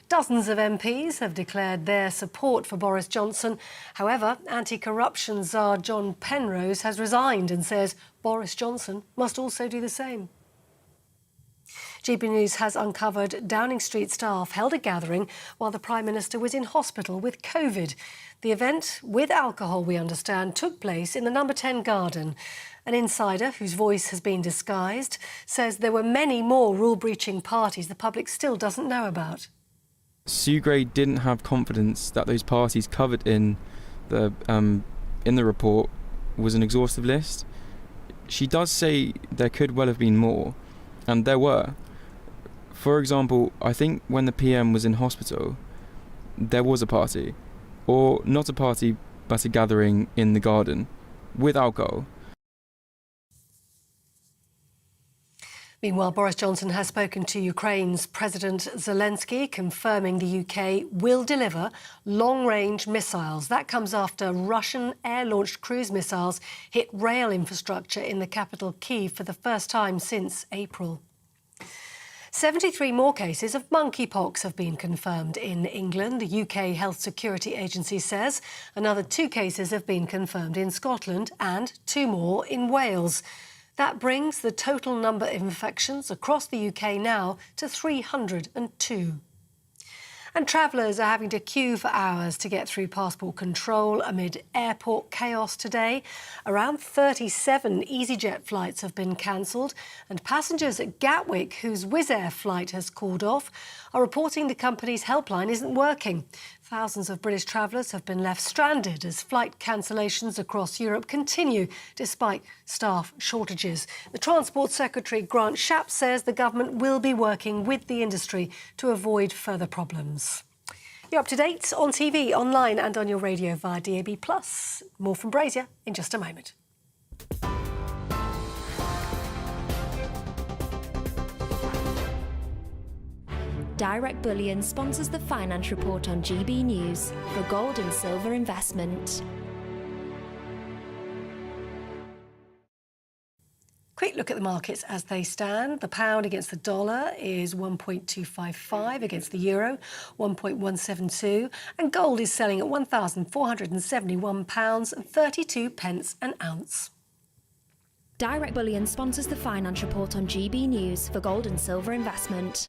Dozens of MPs have declared their support for Boris Johnson. However, anti-corruption czar John Penrose has resigned and says Boris Johnson must also do the same. GB News has uncovered Downing Street staff held a gathering while the Prime Minister was in hospital with COVID. The event, with alcohol, we understand, took place in the No. 10 garden. An insider, whose voice has been disguised, says there were many more rule-breaching parties the public still doesn't know about. Sue Gray didn't have confidence that those parties covered in the report was an exhaustive list. She does say there could well have been more, and there were. For example, I think when the PM was in hospital, there was a party, or not a party, but a gathering in the garden with alcohol. Meanwhile, Boris Johnson has spoken to Ukraine's President Zelensky, confirming the UK will deliver long-range missiles. That comes after Russian air-launched cruise missiles hit rail infrastructure in the capital Kyiv for the first time since April. 73 more cases of monkeypox have been confirmed in England. The UK Health Security Agency says another 2 cases have been confirmed in Scotland and 2 more in Wales. That brings the total number of infections across the UK now to 302. And travellers are having to queue for hours to get through passport control amid airport chaos today. Around 37 EasyJet flights have been cancelled, and passengers at Gatwick, whose Wizz Air flight has called off, are reporting the company's helpline isn't working. Thousands of British travellers have been left stranded as flight cancellations across Europe continue despite staff shortages. The Transport Secretary Grant Shapps says the government will be working with the industry to avoid further problems. You're up to date on TV, online and on your radio via DAB+. More from Brazier in just a moment. Direct Bullion sponsors the Finance Report on GB News for gold and silver investment. Quick look at the markets as they stand. The pound against the dollar is 1.255, against the euro 1.172, and gold is selling at £1,471.32 an ounce. Direct Bullion sponsors the Finance Report on GB News for gold and silver investment.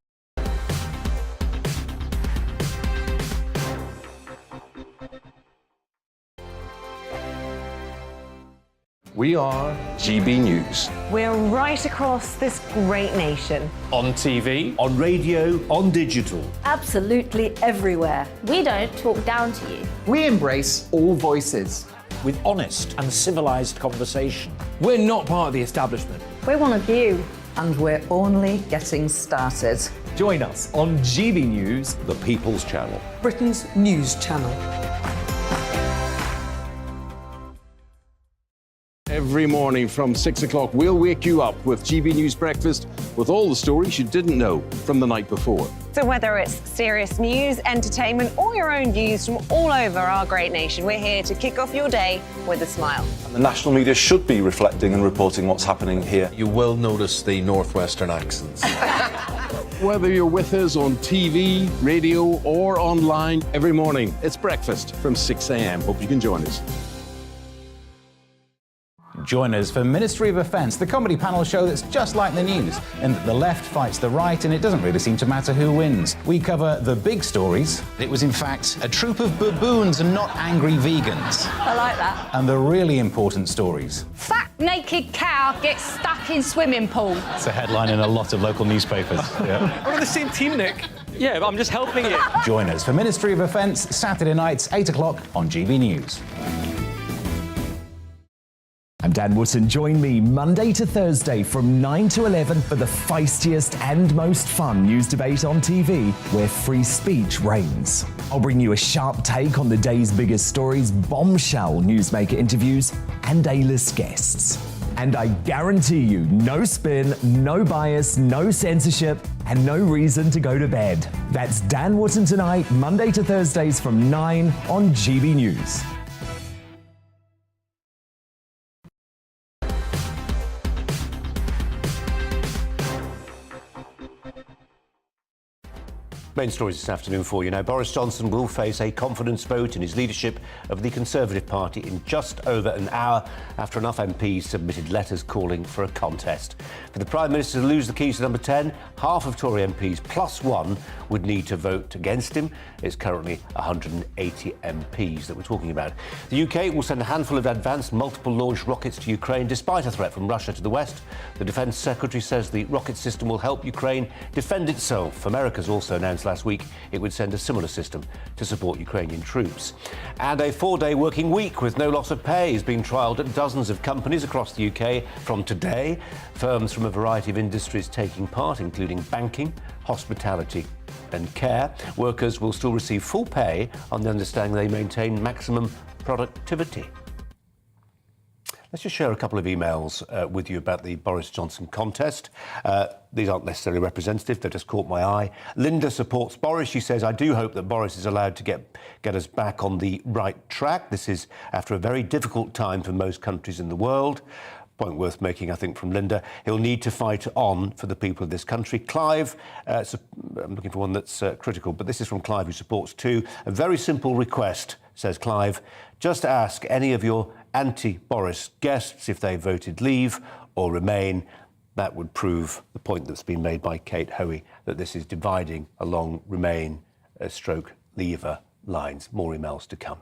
We are GB News. We're right across this great nation. On TV, on radio, on digital. Absolutely everywhere. We don't talk down to you. We embrace all voices. With honest and civilised conversation. We're not part of the establishment. We're one of you. And we're only getting started. Join us on GB News, The People's Channel. Britain's news channel. Every morning from 6 o'clock, we'll wake you up with GB News Breakfast with all the stories you didn't know from the night before. So whether it's serious news, entertainment, or your own views from all over our great nation, we're here to kick off your day with a smile. And the national media should be reflecting and reporting what's happening here. You will notice the northwestern accents. Whether you're with us on TV, radio, or online, every morning, it's breakfast from 6 a.m. Hope you can join us. Join us for Ministry of Offence, the comedy panel show that's just like the news, in that the left fights the right and it doesn't really seem to matter who wins. We cover the big stories. It was in fact a troop of baboons and not angry vegans. I like that. And the really important stories. Fat naked cow gets stuck in swimming pool. It's a headline in a lot of local newspapers. Yeah. We're on the same team, Nick. Yeah, but I'm just helping you. Join us for Ministry of Offence, Saturday nights, 8 o'clock on GB News. I'm Dan Wootton. Join me Monday to Thursday from 9 to 11 for the feistiest and most fun news debate on TV, where free speech reigns. I'll bring you a sharp take on the day's biggest stories, bombshell newsmaker interviews, and A-list guests. And I guarantee you, no spin, no bias, no censorship, and no reason to go to bed. That's Dan Wootton tonight, Monday to Thursdays from 9 on GB News. Main stories this afternoon for you. Now, Boris Johnson will face a confidence vote in his leadership of the Conservative Party in just over an hour after enough MPs submitted letters calling for a contest. For the Prime Minister to lose the keys to number 10, half of Tory MPs plus one would need to vote against him. It's currently 180 MPs that we're talking about. The UK will send a handful of advanced multiple-launch rockets to Ukraine despite a threat from Russia to the west. The Defence Secretary says the rocket system will help Ukraine defend itself. America's also announced announced last week it would send a similar system to support Ukrainian troops. And a 4-day working week with no loss of pay is being trialled at dozens of companies across the UK from today. Firms from a variety of industries taking part, including banking, hospitality and care. Workers will still receive full pay on the understanding they maintain maximum productivity. Let's just share a couple of emails with you about the Boris Johnson contest. These aren't necessarily representative, they just caught my eye. Linda supports Boris. She says, I do hope that Boris is allowed to get us back on the right track. This is after a very difficult time for most countries in the world. Point worth making, I think, from Linda. He'll need to fight on for the people of this country. Clive, I'm looking for one that's critical, but this is from Clive, who supports too. A very simple request, says Clive. Just ask any of your anti-Boris guests if they voted leave or remain. That would prove the point that's been made by Kate Hoey, that this is dividing along remain stroke leaver lines. More emails to come.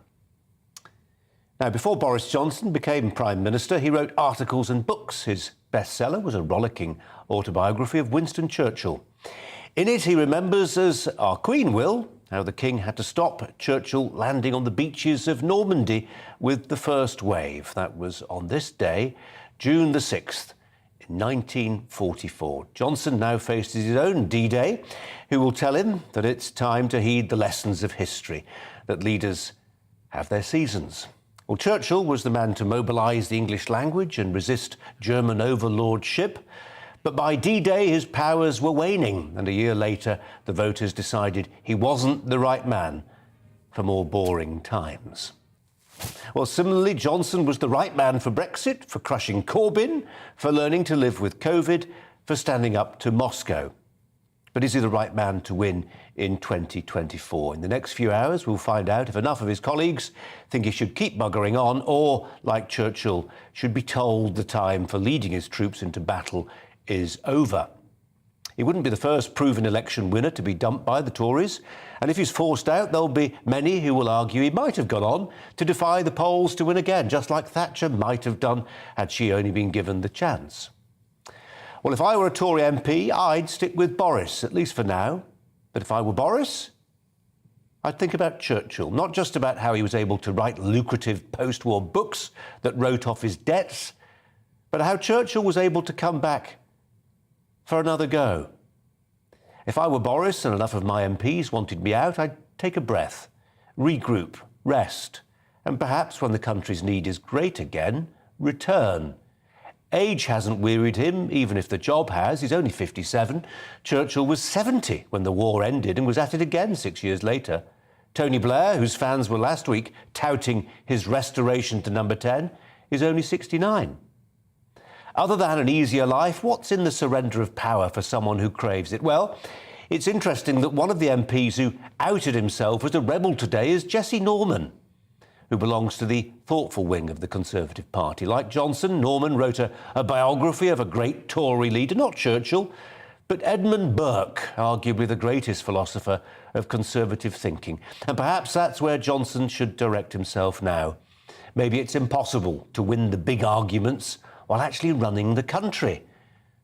Now, before Boris Johnson became Prime Minister, he wrote articles and books. His bestseller was a rollicking autobiography of Winston Churchill. In it, he remembers, as our Queen will, how the King had to stop Churchill landing on the beaches of Normandy with the first wave. That was on this day, June the 6th, in 1944. Johnson now faces his own D-Day, who will tell him that it's time to heed the lessons of history, that leaders have their seasons. Well, Churchill was the man to mobilise the English language and resist German overlordship. But by D-Day, his powers were waning, and a year later, the voters decided he wasn't the right man for more boring times. Well, similarly, Johnson was the right man for Brexit, for crushing Corbyn, for learning to live with COVID, for standing up to Moscow. But is he the right man to win in 2024? In the next few hours, we'll find out if enough of his colleagues think he should keep buggering on or, like Churchill, should be told the time for leading his troops into battle is over. He wouldn't be the first proven election winner to be dumped by the Tories, and if he's forced out, there'll be many who will argue he might have gone on to defy the polls to win again, just like Thatcher might have done had she only been given the chance. Well, if I were a Tory MP, I'd stick with Boris, at least for now. But if I were Boris, I'd think about Churchill, not just about how he was able to write lucrative post-war books that wrote off his debts, but how Churchill was able to come back for another go. If I were Boris and enough of my MPs wanted me out, I'd take a breath, regroup, rest, and perhaps when the country's need is great again, return. Age hasn't wearied him, even if the job has. He's only 57. Churchill was 70 when the war ended and was at it again 6 years later. Tony Blair, whose fans were last week touting his restoration to number 10, is only 69. Other than an easier life, what's in the surrender of power for someone who craves it? Well, it's interesting that one of the MPs who outed himself as a rebel today is Jesse Norman, who belongs to the thoughtful wing of the Conservative Party. Like Johnson, Norman wrote a biography of a great Tory leader, not Churchill, but Edmund Burke, arguably the greatest philosopher of Conservative thinking. And perhaps that's where Johnson should direct himself now. Maybe it's impossible to win the big arguments while actually running the country.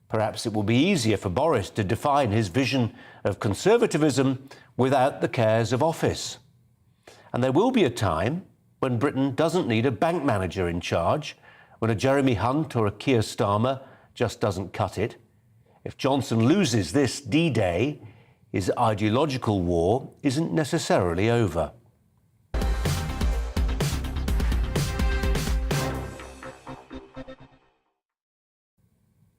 Perhaps it will be easier for Boris to define his vision of conservatism without the cares of office. And there will be a time when Britain doesn't need a bank manager in charge, when a Jeremy Hunt or a Keir Starmer just doesn't cut it. If Johnson loses this D-Day, his ideological war isn't necessarily over.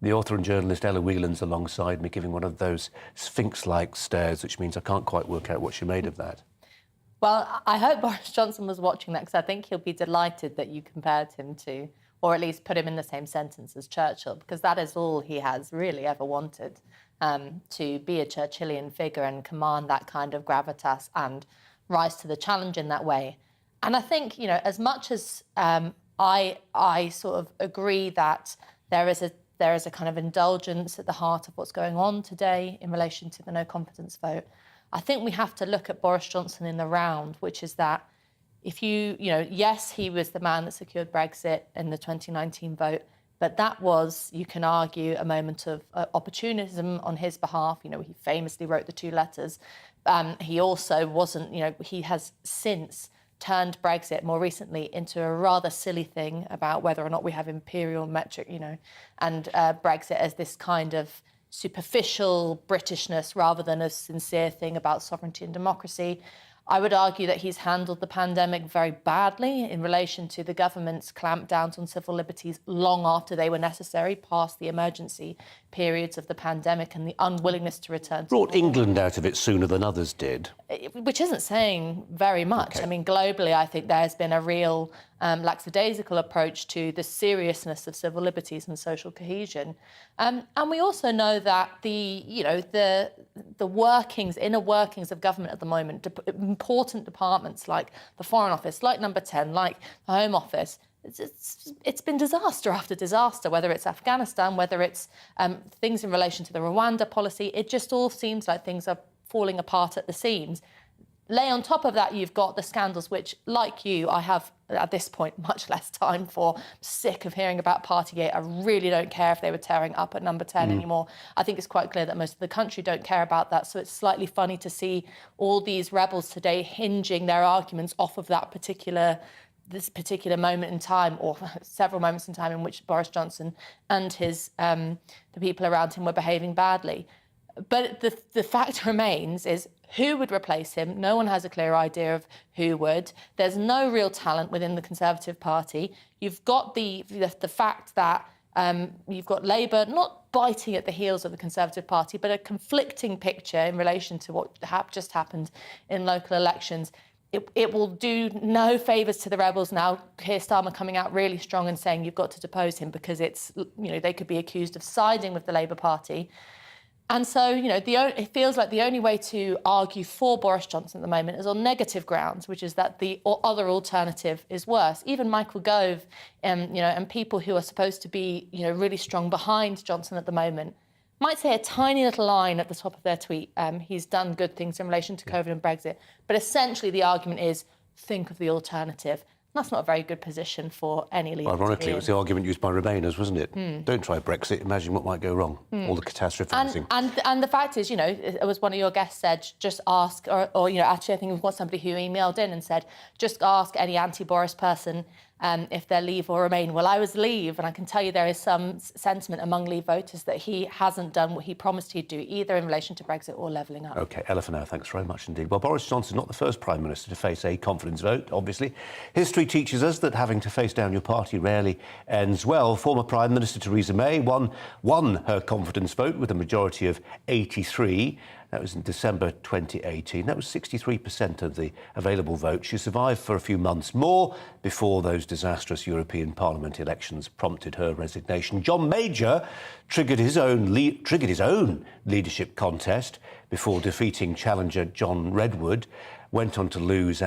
The author and journalist Ella Whelan's alongside me, giving one of those sphinx-like stares, which means I can't quite work out what she made of that. Well, I hope Boris Johnson was watching that, because I think he'll be delighted that you compared him to, or at least put him in the same sentence as Churchill, because that is all he has really ever wanted, to be a Churchillian figure and command that kind of gravitas and rise to the challenge in that way. And I think, you know, as much as I sort of agree that there is a kind of indulgence at the heart of what's going on today in relation to the no confidence vote, I think we have to look at Boris Johnson in the round, which is that if yes, he was the man that secured Brexit in the 2019 vote, but that was, you can argue, a moment of opportunism on his behalf. You know, he famously wrote the 2 letters He also wasn't, he has since turned Brexit more recently into a rather silly thing about whether or not we have imperial metric, and Brexit as this kind of superficial Britishness rather than a sincere thing about sovereignty and democracy. I would argue that he's handled the pandemic very badly in relation to the government's clampdowns on civil liberties long after they were necessary, past the emergency periods of the pandemic and the unwillingness to return to Brought England out of it sooner than others did. Which isn't saying very much. Okay. I mean, globally, I think there's been a real lackadaisical approach to the seriousness of civil liberties and social cohesion. And we also know that the inner workings of government at the moment, important departments like the Foreign Office, like Number 10, like the Home Office, it's been disaster after disaster, whether it's Afghanistan, whether it's things in relation to the Rwanda policy. It just all seems like things are falling apart at the seams. Lay on top of that, you've got the scandals, which, like you, I have, at this point, much less time for. I'm sick of hearing about Partygate. I really don't care if they were tearing up at Number 10 anymore. I think it's quite clear that most of the country don't care about that. So it's slightly funny to see all these rebels today hinging their arguments off of this particular moment in time, or several moments in time in which Boris Johnson and the people around him were behaving badly. But the fact remains is who would replace him? No one has a clear idea of who would. There's no real talent within the Conservative Party. You've got the fact that you've got Labour not biting at the heels of the Conservative Party, but a conflicting picture in relation to what just happened in local elections. It will do no favours to the rebels now. Keir Starmer coming out really strong and saying you've got to depose him because they could be accused of siding with the Labour Party. And so, it feels like the only way to argue for Boris Johnson at the moment is on negative grounds, which is that the other alternative is worse. Even Michael Gove, and people who are supposed to be, really strong behind Johnson at the moment, might say a tiny little line at the top of their tweet. He's done good things in relation to COVID and Brexit. But essentially, the argument is think of the alternative. That's not a very good position for any leader. Ironically, it was the argument used by Remainers, wasn't it? Don't try Brexit, imagine what might go wrong. All the catastrophising. And the fact is, it was one of your guests said, just ask, or actually I think we've got somebody who emailed in and said, just ask any anti-Boris person if they're Leave or Remain. Well, I was Leave, and I can tell you there is some sentiment among Leave voters that he hasn't done what he promised he'd do, either in relation to Brexit or levelling up. OK, Ella for now, thanks very much indeed. Well, Boris Johnson's not the first Prime Minister to face a confidence vote, obviously. History teaches us that having to face down your party rarely ends well. Former Prime Minister Theresa May won her confidence vote with a majority of 83. That was in December 2018. That was 63% of the available vote. She survived for a few months more before those disastrous European Parliament elections prompted her resignation. John Major triggered his own leadership contest before defeating challenger John Redwood, went on to lose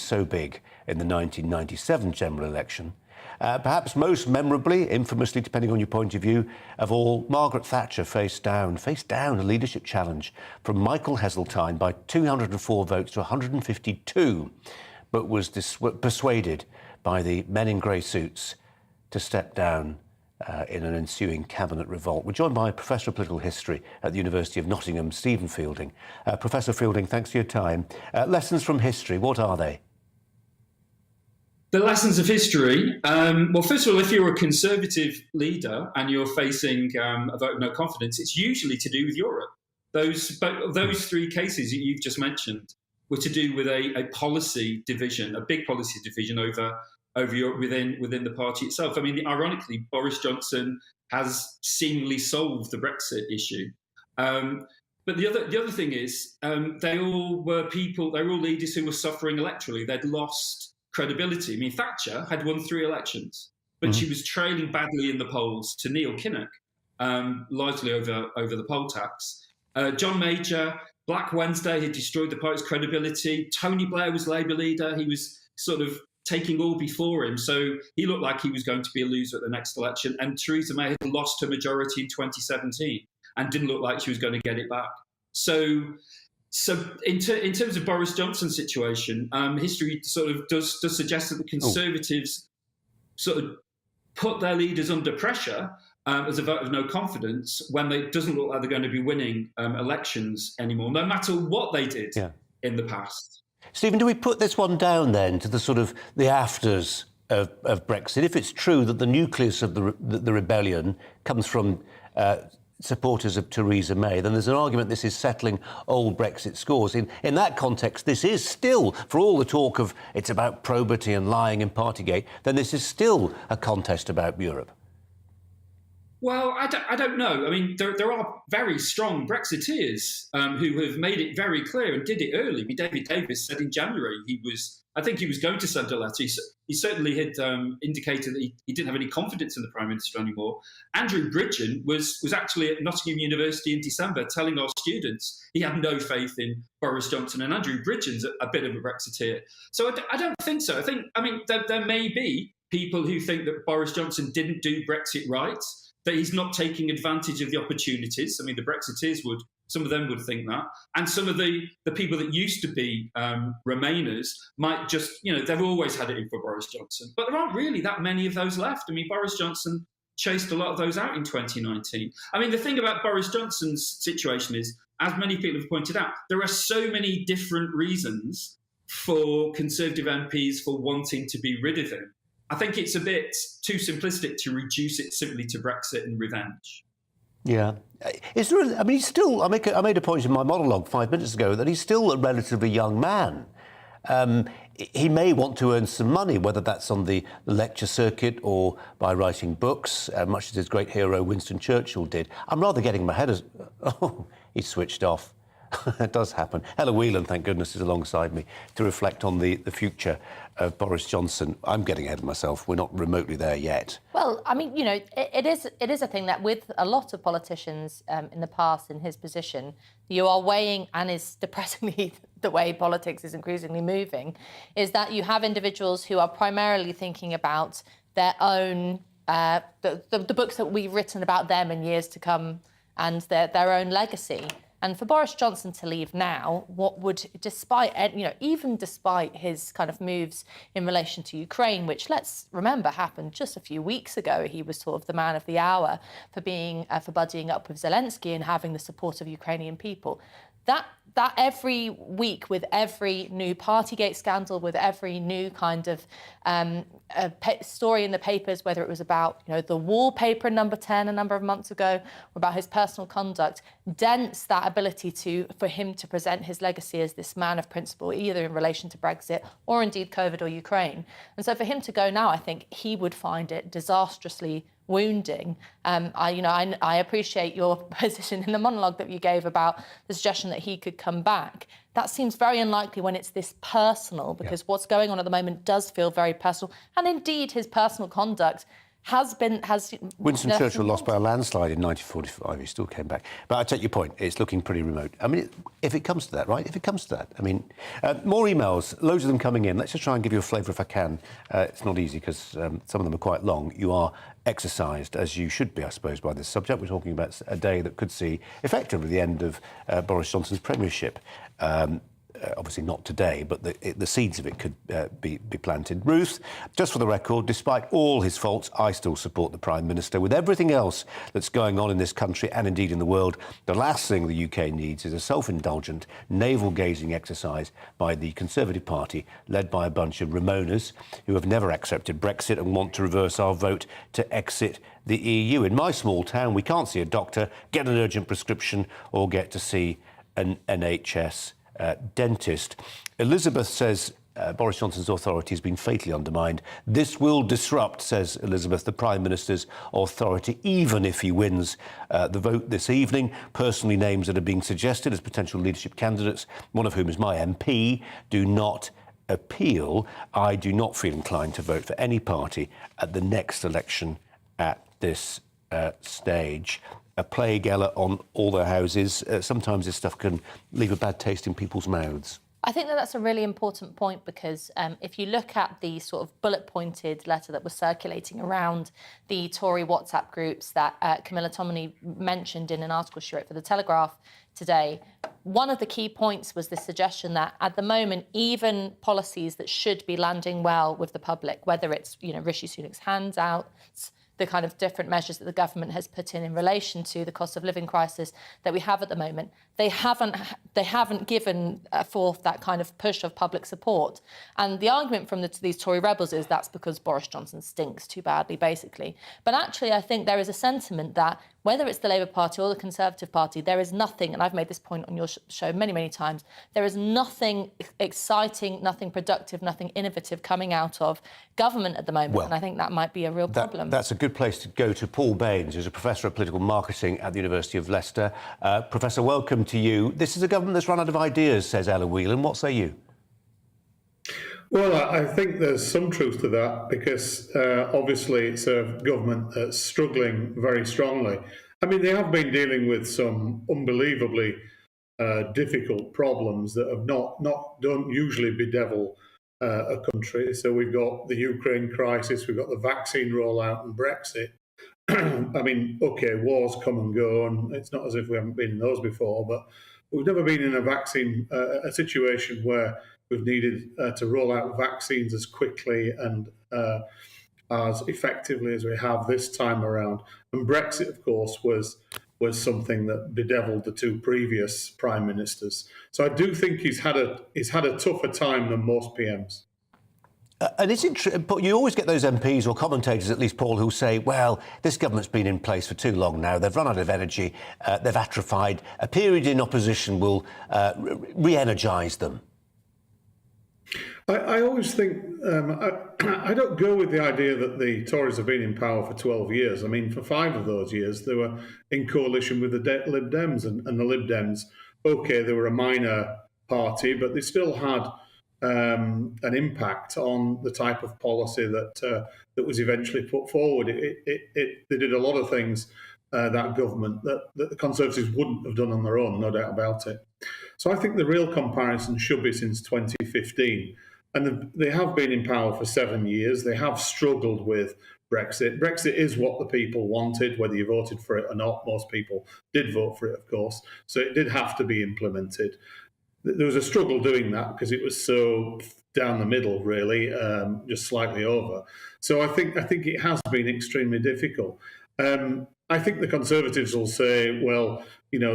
so big in the 1997 general election. Perhaps most memorably, infamously, depending on your point of view, of all, Margaret Thatcher faced down a leadership challenge from Michael Heseltine by 204 votes to 152, but was persuaded by the men in grey suits to step down in an ensuing cabinet revolt. We're joined by a Professor of Political History at the University of Nottingham, Stephen Fielding. Professor Fielding, thanks for your time. Lessons from history, what are they? The lessons of history. Well, first of all, if you're a Conservative leader and you're facing a vote of no confidence, it's usually to do with Europe. Those three cases that you've just mentioned were to do with a policy division, a big policy division over Europe within the party itself. I mean, ironically, Boris Johnson has seemingly solved the Brexit issue. But the other thing is, they all were leaders who were suffering electorally. They'd lost credibility. I mean, Thatcher had won 3 elections, but she was trailing badly in the polls to Neil Kinnock, largely over the poll tax. John Major, Black Wednesday had destroyed the party's credibility. Tony Blair was Labour leader. He was sort of taking all before him, so he looked like he was going to be a loser at the next election. And Theresa May had lost her majority in 2017 and didn't look like she was going to get it back. So in terms of Boris Johnson's situation, history sort of does suggest that the Conservatives sort of put their leaders under pressure as a vote of no confidence when it doesn't look like they're going to be winning elections anymore, no matter what they did in the past. Stephen, do we put this one down then to the sort of the afters of Brexit? If it's true that the nucleus of the rebellion comes from supporters of Theresa May, then there's an argument this is settling old Brexit scores. In that context, this is still, for all the talk of it's about probity and lying and Partygate, then this is still a contest about Europe. Well, I don't know. I mean, there are very strong Brexiteers who have made it very clear and did it early. David Davis said in January I think he was going to send a letter. He certainly had indicated that he didn't have any confidence in the Prime Minister anymore. Andrew Bridgen was actually at Nottingham University in December telling our students he had no faith in Boris Johnson. And Andrew Bridgen's a bit of a Brexiteer. So I don't think so. I mean, there may be people who think that Boris Johnson didn't do Brexit right, that he's not taking advantage of the opportunities. I mean, the Brexiteers some of them would think that. And some of the people that used to be Remainers might just, they've always had it in for Boris Johnson. But there aren't really that many of those left. I mean, Boris Johnson chased a lot of those out in 2019. I mean, the thing about Boris Johnson's situation is, as many people have pointed out, there are so many different reasons for Conservative MPs for wanting to be rid of him. I think it's a bit too simplistic to reduce it simply to Brexit and revenge. Yeah. Is there, I mean, he's still, I made a point in my monologue 5 minutes ago that he's still a relatively young man. He may want to earn some money, whether that's on the lecture circuit or by writing books, much as his great hero Winston Churchill did. I'm rather getting my head as... Oh, he switched off. It does happen. Ella Whelan, thank goodness, is alongside me to reflect on the future of Boris Johnson. I'm getting ahead of myself. We're not remotely there yet. Well, I mean, it is a thing that with a lot of politicians in the past in his position, you are weighing, and is depressingly the way politics is increasingly moving, is that you have individuals who are primarily thinking about their own, the books that we've written about them in years to come and their own legacy. And for Boris Johnson to leave now, even despite his kind of moves in relation to Ukraine, which let's remember happened just a few weeks ago, he was sort of the man of the hour for buddying up with Zelensky and having the support of Ukrainian people. That every week, with every new Partygate scandal, with every new kind of story in the papers, whether it was about the wallpaper in Number 10 a number of months ago, or about his personal conduct, dents that ability for him to present his legacy as this man of principle, either in relation to Brexit or indeed COVID or Ukraine. And so for him to go now, I think he would find it disastrously wounding. I appreciate your position in the monologue that you gave about the suggestion that he could come back. That seems very unlikely when it's this personal, because what's going on at the moment does feel very personal. And indeed, his personal conduct has... Winston Churchill lost by a landslide in 1945. He still came back. But I take your point. It's looking pretty remote. I mean, if it comes to that, right? If it comes to that. I mean, more emails, loads of them coming in. Let's just try and give you a flavour if I can. It's not easy because some of them are quite long. You are exercised, as you should be, I suppose, by this subject. We're talking about a day that could see effectively the end of Boris Johnson's premiership. Obviously not today, but the seeds of it could be planted. Ruth, just for the record, despite all his faults, I still support the Prime Minister. With everything else that's going on in this country and indeed in the world, the last thing the UK needs is a self-indulgent, navel-gazing exercise by the Conservative Party, led by a bunch of Remoaners who have never accepted Brexit and want to reverse our vote to exit the EU. In my small town, we can't see a doctor, get an urgent prescription or get to see an NHS dentist. Elizabeth says Boris Johnson's authority has been fatally undermined. This will disrupt, says Elizabeth, the Prime Minister's authority, even if he wins the vote this evening. Personally, names that are being suggested as potential leadership candidates, one of whom is my MP, do not appeal. I do not feel inclined to vote for any party at the next election at this stage. A plague, Ella, on all their houses. Sometimes this stuff can leave a bad taste in people's mouths. I think that's a really important point, because if you look at the sort of bullet-pointed letter that was circulating around the Tory WhatsApp groups that Camilla Tominey mentioned in an article she wrote for The Telegraph today, one of the key points was the suggestion that at the moment, even policies that should be landing well with the public, whether it's Rishi Sunak's handouts, the kind of different measures that the government has put in relation to the cost of living crisis that we have at the moment, they haven't given forth that kind of push of public support. And the argument from these Tory rebels is that's because Boris Johnson stinks too badly, basically. But actually, I think there is a sentiment that whether it's the Labour Party or the Conservative Party, there is nothing, and I've made this point on your show many, many times, there is nothing exciting, nothing productive, nothing innovative coming out of government at the moment, and I think that might be a real problem. That's a good place to go to Paul Baines, who's a professor of political marketing at the University of Leicester. Professor, welcome to you. This is a government that's run out of ideas, says Ella Whelan. What say you? Well, I think there's some truth to that because obviously it's a government that's struggling very strongly. I mean, they have been dealing with some unbelievably difficult problems that have don't usually bedevil a country. So we've got the Ukraine crisis, we've got the vaccine rollout and Brexit. I mean, OK, wars come and go, and it's not as if we haven't been in those before, but we've never been in a situation where we've needed to roll out vaccines as quickly and as effectively as we have this time around. And Brexit, of course, was something that bedeviled the two previous prime ministers. So I do think he's had a tougher time than most PMs. And is it true, but you always get those MPs or commentators, at least, Paul, who say, well, this government's been in place for too long now, they've run out of energy, they've atrophied, a period in opposition will re-energise them. I always think, I don't go with the idea that the Tories have been in power for 12 years. I mean, for 5 of those years, they were in coalition with the Lib Dems, and the Lib Dems, OK, they were a minor party, but they still had an impact on the type of policy that was eventually put forward. They did a lot of things, that government, that the Conservatives wouldn't have done on their own, no doubt about it. So I think the real comparison should be since 2015. And they have been in power for 7 years. They have struggled with Brexit. Brexit is what the people wanted, whether you voted for it or not. Most people did vote for it, of course. So it did have to be implemented. There was a struggle doing that because it was so down the middle, really, just slightly over. So I think it has been extremely difficult. I think the Conservatives will say, well, you know,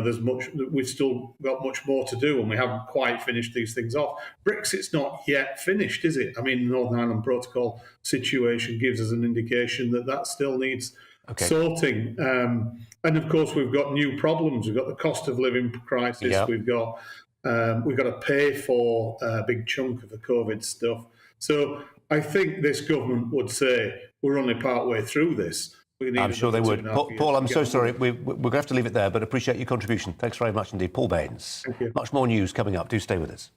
we've still got much more to do and we haven't quite finished these things off. Brexit's not yet finished, is it? I mean, the Northern Ireland Protocol situation gives us an indication that still needs sorting. And of course, we've got new problems. We've got the cost of living crisis. Yep. We've got to pay for a big chunk of the COVID stuff. So I think this government would say, we're only part way through this. I'm sure they would. Paul, I'm so sorry. We're going to have to leave it there, but appreciate your contribution. Thanks very much indeed. Paul Baines. Thank you. Much more news coming up. Do stay with us.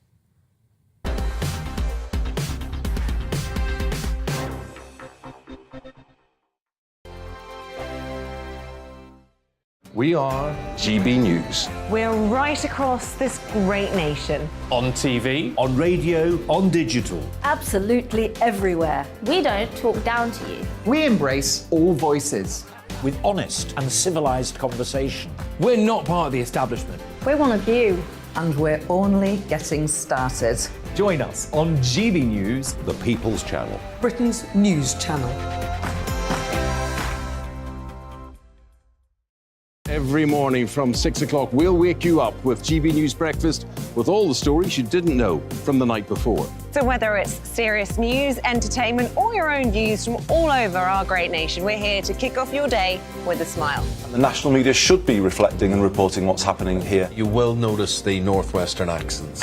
We are GB News. We're right across this great nation. On TV, on radio, on digital. Absolutely everywhere. We don't talk down to you. We embrace all voices. With honest and civilised conversation. we're not part of the establishment. We're one of you. And we're only getting started. Join us on GB News, the People's Channel. Britain's news channel. Every morning from 6 o'clock, we'll wake you up with GB News Breakfast with all the stories you didn't know from the night before. So whether it's serious news, entertainment, or your own views from all over our great nation, we're here to kick off your day with a smile. And the national media should be reflecting and reporting what's happening here. You will notice the northwestern accents.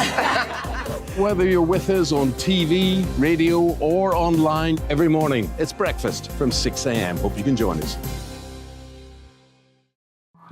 Whether you're with us on TV, radio, or online, every morning, it's breakfast from 6 a.m. Hope you can join us.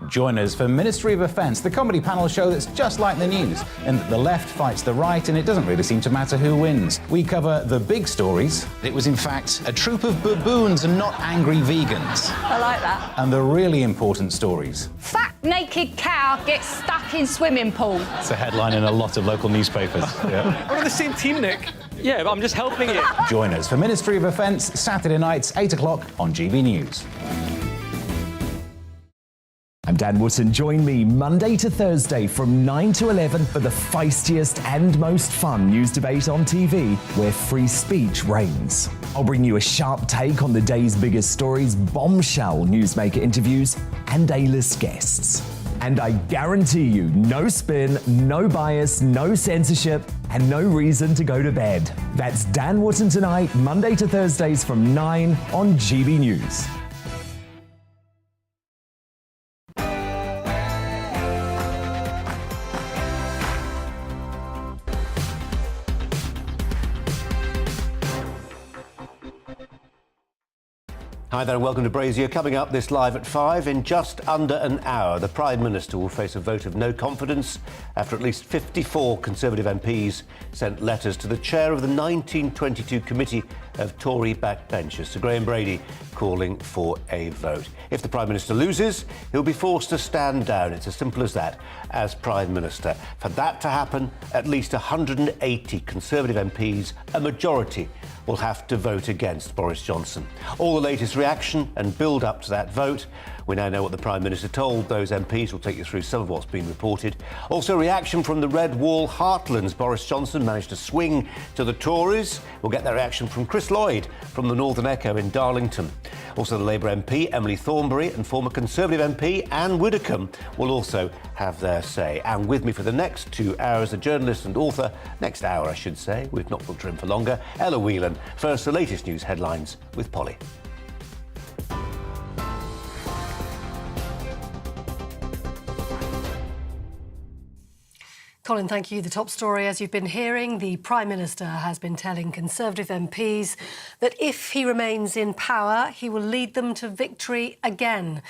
Join us for Ministry of Offence, the comedy panel show that's just like the news, in that the left fights the right and it doesn't really seem to matter who wins. We cover the big stories. It was in fact a troop of baboons and not angry vegans. I like that. And the really important stories. Fat naked cow gets stuck in swimming pool. It's a headline in a lot of local newspapers. Yeah. We're on the same team, Nick. Yeah, but I'm just helping you. Join us for Ministry of Offence, Saturday nights, 8 o'clock on GB News. I'm Dan Wootton. Join me Monday to Thursday from 9 to 11 for the feistiest and most fun news debate on TV, where free speech reigns. I'll bring you a sharp take on the day's biggest stories, bombshell newsmaker interviews, and A-list guests. And I guarantee you, no spin, no bias, no censorship, and no reason to go to bed. That's Dan Wootton Tonight, Monday to Thursdays from 9 on GB News. Hi there and welcome to Brazier. Coming up this live at 5 in just under an hour. The Prime Minister will face a vote of no confidence after at least 54 Conservative MPs sent letters to the chair of the 1922 committee of Tory backbenchers, Sir Graham Brady, calling for a vote. If the Prime Minister loses, he'll be forced to stand down. It's as simple as that, as Prime Minister. For that to happen, at least 180 Conservative MPs, a majority, will have to vote against Boris Johnson. All the latest reaction and build up to that vote. We now know what the Prime Minister told those MPs. We'll take you through some of what's been reported. Also, reaction from the Red Wall heartlands. Boris Johnson managed to swing to the Tories. We'll get their reaction from Chris Lloyd from the Northern Echo in Darlington. Also, the Labour MP, Emily Thornberry, and former Conservative MP, Anne Widdecombe, will also have their say. And with me for the next 2 hours, the journalist and author, next hour, I should say, we've not booked her in for longer, Ella Whelan. First, the latest news headlines with Polly. Colin, thank you. The top story, as you've been hearing, the Prime Minister has been telling Conservative MPs that if he remains in power, he will lead them to victory again.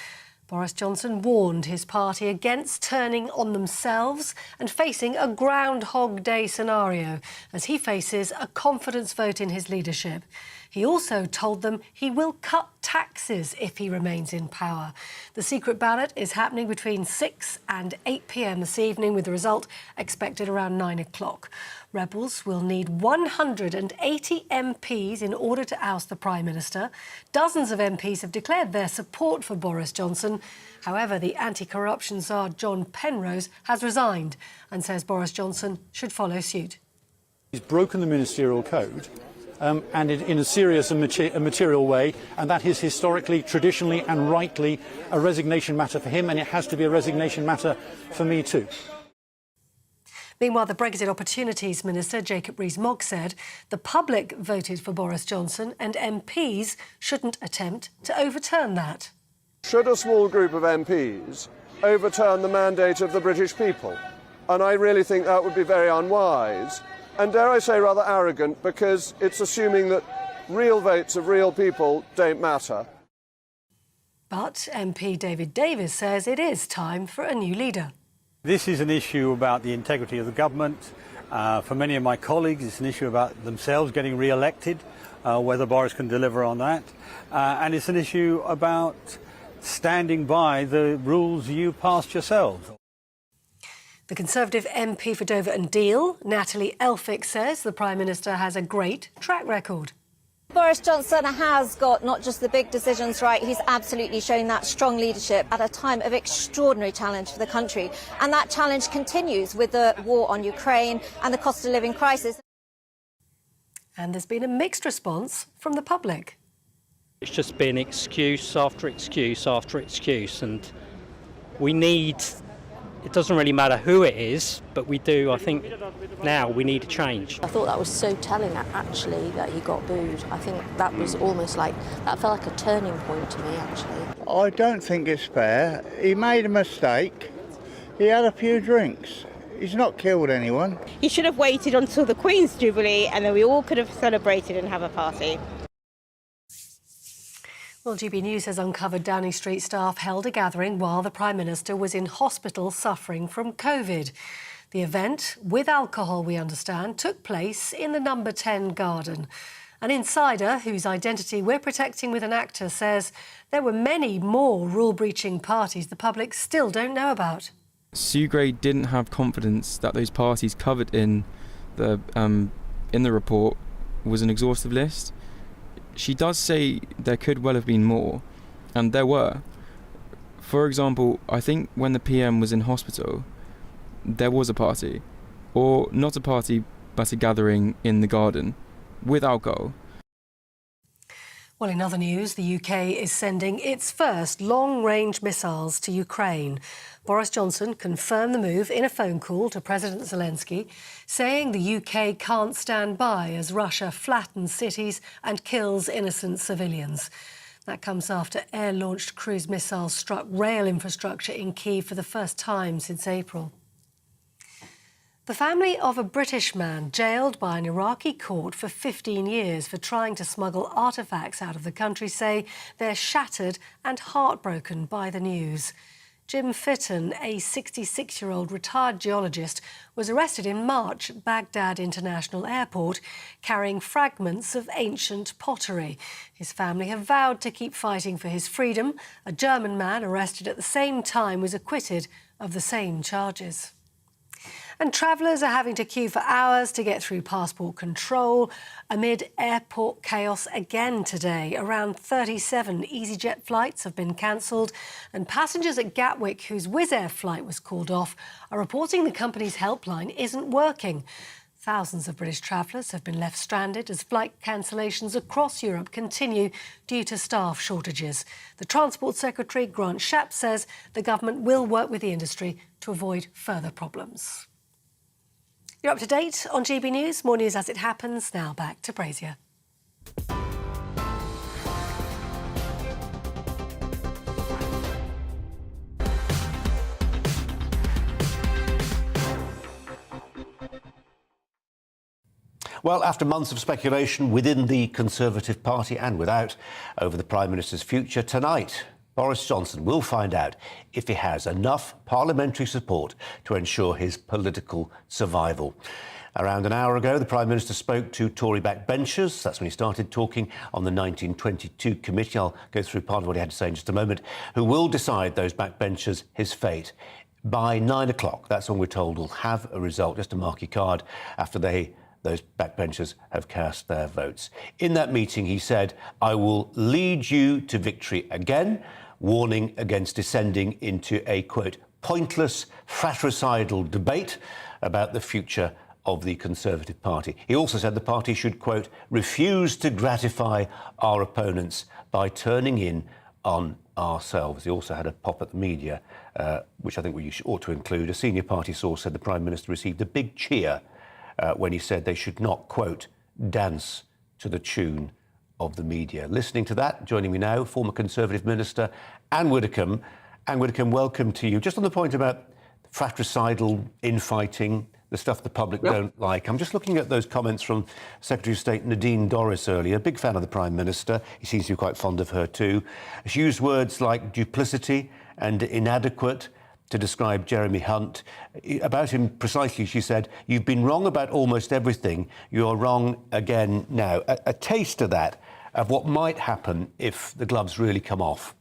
Boris Johnson warned his party against turning on themselves and facing a Groundhog Day scenario as he faces a confidence vote in his leadership. He also told them he will cut taxes if he remains in power. The secret ballot is happening between 6 and 8 p.m. this evening, with the result expected around 9 o'clock. Rebels will need 180 MPs in order to oust the Prime Minister. Dozens of MPs have declared their support for Boris Johnson. However, the anti-corruption czar John Penrose has resigned and says Boris Johnson should follow suit. He's broken the ministerial code. And in a serious and material way, and that is historically, traditionally and rightly a resignation matter for him, and it has to be a resignation matter for me too. Meanwhile, the Brexit Opportunities Minister, Jacob Rees-Mogg, said the public voted for Boris Johnson and MPs shouldn't attempt to overturn that. Should a small group of MPs overturn the mandate of the British people? And I really think that would be very unwise. And dare I say rather arrogant, because it's assuming that real votes of real people don't matter. But MP David Davis says it is time for a new leader. This is an issue about the integrity of the government. For many of my colleagues, it's an issue about themselves getting re-elected, whether Boris can deliver on that. And it's an issue about standing by the rules you passed yourselves. The Conservative MP for Dover and Deal, Natalie Elphicke, says the Prime Minister has a great track record. Boris Johnson has got not just the big decisions right, he's absolutely shown that strong leadership at a time of extraordinary challenge for the country. And that challenge continues with the war on Ukraine and the cost of living crisis. And there's been a mixed response from the public. It's just been excuse after excuse after excuse, and we need... It doesn't really matter who it is, but we do, I think, now we need a change. I thought that was so telling, actually, that he got booed. I think that was almost like, that felt like a turning point to me, actually. I don't think it's fair. He made a mistake. He had a few drinks. He's not killed anyone. He should have waited until the Queen's Jubilee, and then we all could have celebrated and have a party. Well, GB News has uncovered Downing Street staff held a gathering while the Prime Minister was in hospital suffering from COVID. The event, with alcohol we understand, took place in the number 10 garden. An insider, whose identity we're protecting with an actor, says there were many more rule-breaching parties the public still don't know about. Sue Gray didn't have confidence that those parties covered in the report was an exhaustive list. She does say there could well have been more, and there were. For example, I think when the PM was in hospital, there was a party. Or not a party, but a gathering in the garden, with alcohol. Well, in other news, the UK is sending its first long-range missiles to Ukraine. Boris Johnson confirmed the move in a phone call to President Zelensky, saying the UK can't stand by as Russia flattens cities and kills innocent civilians. That comes after air-launched cruise missiles struck rail infrastructure in Kyiv for the first time since April. The family of a British man jailed by an Iraqi court for 15 years for trying to smuggle artefacts out of the country say they're shattered and heartbroken by the news. Jim Fitton, a 66-year-old retired geologist, was arrested in March at Baghdad International Airport carrying fragments of ancient pottery. His family have vowed to keep fighting for his freedom. A German man arrested at the same time was acquitted of the same charges. And travellers are having to queue for hours to get through passport control amid airport chaos again today. Around 37 EasyJet flights have been cancelled, and passengers at Gatwick, whose Wizz Air flight was called off, are reporting the company's helpline isn't working. Thousands of British travellers have been left stranded as flight cancellations across Europe continue due to staff shortages. The Transport Secretary, Grant Shapps, says the government will work with the industry to avoid further problems. You're up to date on GB News. More news as it happens. Now back to Brazier. Well, after months of speculation within the Conservative Party and without over the Prime Minister's future, tonight Boris Johnson will find out if he has enough parliamentary support to ensure his political survival. Around an hour ago, the Prime Minister spoke to Tory backbenchers. That's when he started talking on the 1922 committee. I'll go through part of what he had to say in just a moment, who will decide, those backbenchers, his fate. By 9 o'clock, that's when we're told we'll have a result, just a marquee card, after those backbenchers have cast their votes. In that meeting, he said, "I will lead you to victory again," warning against descending into a, quote, pointless, fratricidal debate about the future of the Conservative Party. He also said the party should, quote, refuse to gratify our opponents by turning in on ourselves. He also had a pop at the media, which I think we ought to include. A senior party source said the Prime Minister received a big cheer when he said they should not, quote, dance to the tune of the media. Listening to that, joining me now, former Conservative Minister Anne Widdecombe. Anne Widdecombe, welcome to you. Just on the point about fratricidal infighting, the stuff the public don't like. I'm just looking at those comments from Secretary of State Nadine Dorries earlier, a big fan of the Prime Minister. He seems to be quite fond of her too. She used words like duplicity and inadequate to describe Jeremy Hunt. About him precisely, she said, "You've been wrong about almost everything. You're wrong again now." A taste of that, of what might happen if the gloves really come off.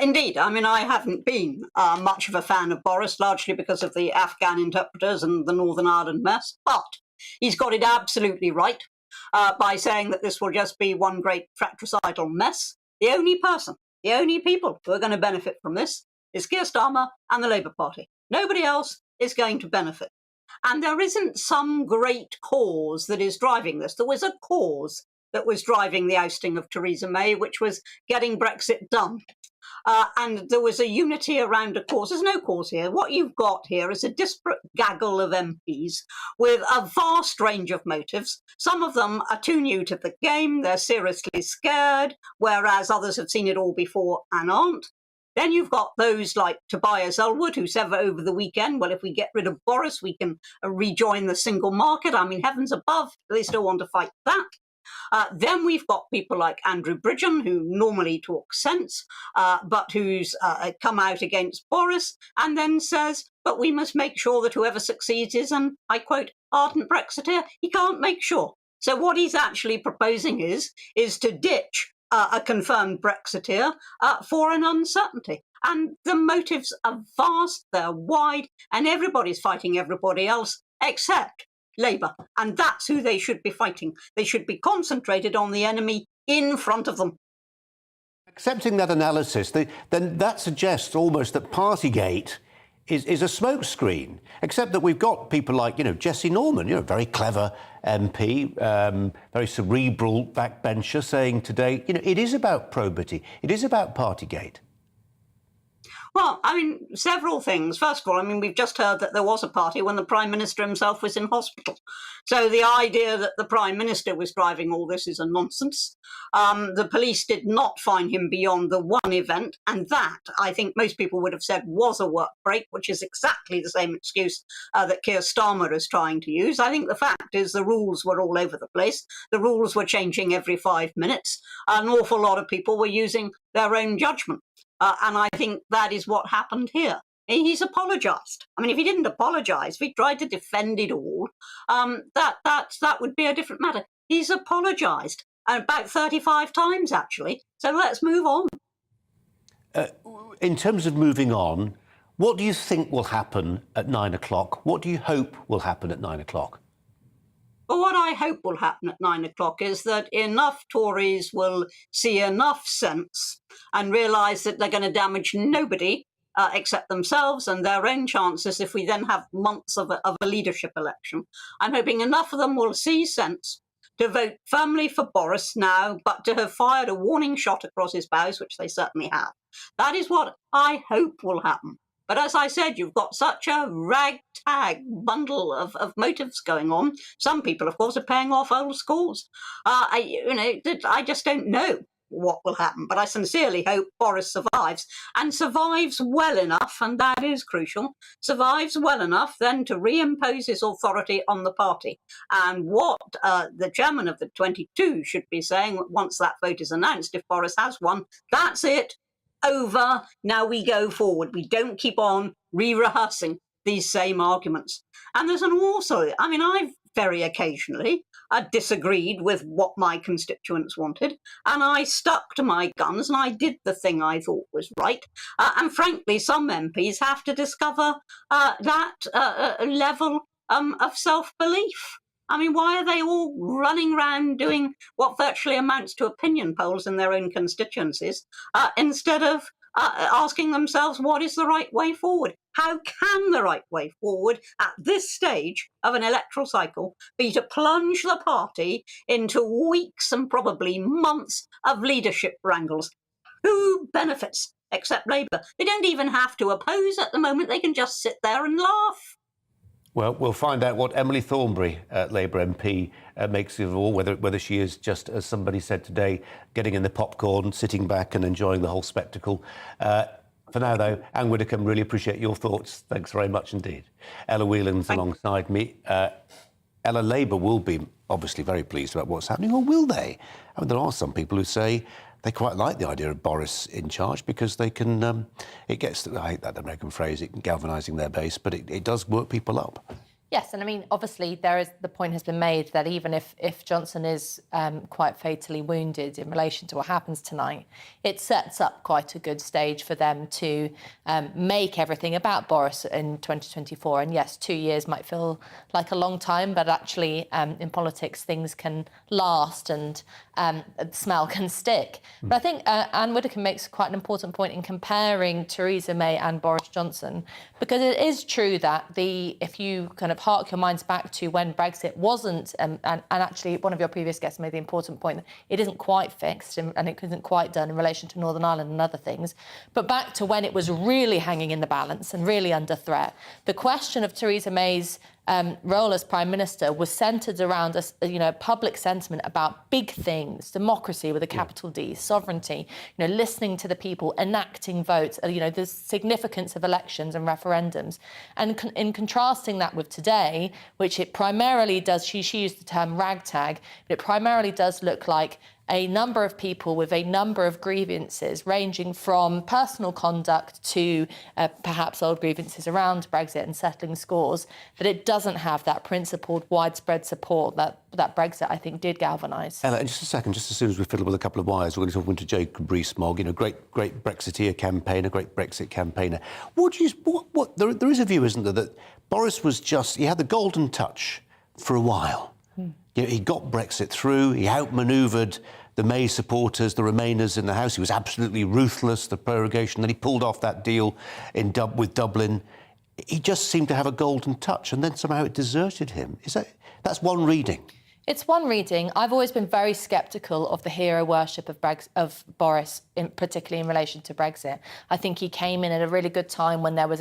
Indeed. I mean, I haven't been much of a fan of Boris, largely because of the Afghan interpreters and the Northern Ireland mess. But he's got it absolutely right by saying that this will just be one great fratricidal mess. The only people who are going to benefit from this is Keir Starmer and the Labour Party. Nobody else is going to benefit. And there isn't some great cause that is driving this. There was a cause that was driving the ousting of Theresa May, which was getting Brexit done. And there was a unity around a cause. There's no cause here. What you've got here is a disparate gaggle of MPs with a vast range of motives. Some of them are too new to the game. They're seriously scared, whereas others have seen it all before and aren't. Then you've got those like Tobias Ellwood, who said over the weekend, well, if we get rid of Boris, we can rejoin the single market. I mean, heavens above, they still want to fight that. Then we've got people like Andrew Bridgen, who normally talk sense, but who's come out against Boris and then says, but we must make sure that whoever succeeds is an, I quote, ardent Brexiteer. He can't make sure. So what he's actually proposing is to ditch a confirmed Brexiteer for an uncertainty. And the motives are vast, they're wide, and everybody's fighting everybody else except Labour. And that's who they should be fighting. They should be concentrated on the enemy in front of them. accepting that analysis, then that suggests almost that Partygate is a smokescreen, except that we've got people like, Jessie Norman, very clever MP, very cerebral backbencher, saying today, it is about probity, it is about Partygate. Well, several things. First of all, we've just heard that there was a party when the Prime Minister himself was in hospital. So the idea that the Prime Minister was driving all this is a nonsense. The police did not find him beyond the one event, and that, I think most people would have said, was a work break, which is exactly the same excuse that Keir Starmer is trying to use. I think the fact is the rules were all over the place. The rules were changing every 5 minutes. An awful lot of people were using their own judgment. And I think that is what happened here. He's apologised. If he didn't apologise, if he tried to defend it all, that would be a different matter. He's apologised, about 35 times, actually. So let's move on. In terms of moving on, what do you think will happen at 9 o'clock? What do you hope will happen at 9 o'clock? Well, what I hope will happen at 9 o'clock is that enough Tories will see enough sense and realise that they're going to damage nobody except themselves and their own chances if we then have months of a leadership election. I'm hoping enough of them will see sense to vote firmly for Boris now, but to have fired a warning shot across his bows, which they certainly have. That is what I hope will happen. But as I said, you've got such a ragtag bundle of motives going on. Some people, of course, are paying off old scores. I just don't know what will happen. But I sincerely hope Boris survives, and survives well enough, and that is crucial, survives well enough then to reimpose his authority on the party. And what the chairman of the 22 should be saying once that vote is announced, if Boris has won, that's it. Over, now we go forward. We don't keep on re-rehearsing these same arguments. And there's I've very occasionally disagreed with what my constituents wanted, and I stuck to my guns and I did the thing I thought was right. And frankly, some MPs have to discover that level of self-belief. Why are they all running around doing what virtually amounts to opinion polls in their own constituencies instead of asking themselves what is the right way forward? How can the right way forward at this stage of an electoral cycle be to plunge the party into weeks and probably months of leadership wrangles? Who benefits except Labour? They don't even have to oppose at the moment. They can just sit there and laugh. Well, we'll find out what Emily Thornberry, Labour MP, makes of it all, whether she is just, as somebody said today, getting in the popcorn, sitting back and enjoying the whole spectacle. For now, though, Anne Widdecombe, really appreciate your thoughts. Thanks very much indeed. Ella Whelan's alongside me. Ella, Labour will be obviously very pleased about what's happening, or will they? There are some people who say they quite like the idea of Boris in charge because they can, it gets, I hate that American phrase, it galvanising their base, but it does work people up. Yes, and obviously the point has been made that even if Johnson is quite fatally wounded in relation to what happens tonight, it sets up quite a good stage for them to make everything about Boris in 2024. And yes, 2 years might feel like a long time, but actually in politics things can last and smell can stick. But I think Anne Widdecombe makes quite an important point in comparing Theresa May and Boris Johnson, because it is true that if you kind of hark your minds back to when Brexit wasn't, and actually one of your previous guests made the important point that it isn't quite fixed and it isn't quite done in relation to Northern Ireland and other things, but back to when it was really hanging in the balance and really under threat. The question of Theresa May's role as Prime Minister was centred around public sentiment about big things, democracy with a capital D, sovereignty, listening to the people, enacting votes, the significance of elections and referendums. And in contrasting that with today, which it primarily does, she used the term ragtag, but it primarily does look like a number of people with a number of grievances, ranging from personal conduct to perhaps old grievances around Brexit and settling scores, that it doesn't have that principled, widespread support that Brexit, I think, did galvanise. Ella, in just a second, just as soon as we fiddle with a couple of wires, we're going to talk to Jacob Rees-Mogg, great Brexiteer campaigner, great Brexit campaigner. There is a view, isn't there, that Boris was he had the golden touch for a while. He got Brexit through, he outmanoeuvred the May supporters, the Remainers in the House. He was absolutely ruthless, the prorogation. Then he pulled off that deal with Dublin. He just seemed to have a golden touch, and then somehow it deserted him. That's one reading? It's one reading. I've always been very sceptical of the hero worship of Boris, particularly in relation to Brexit. I think he came in at a really good time when there was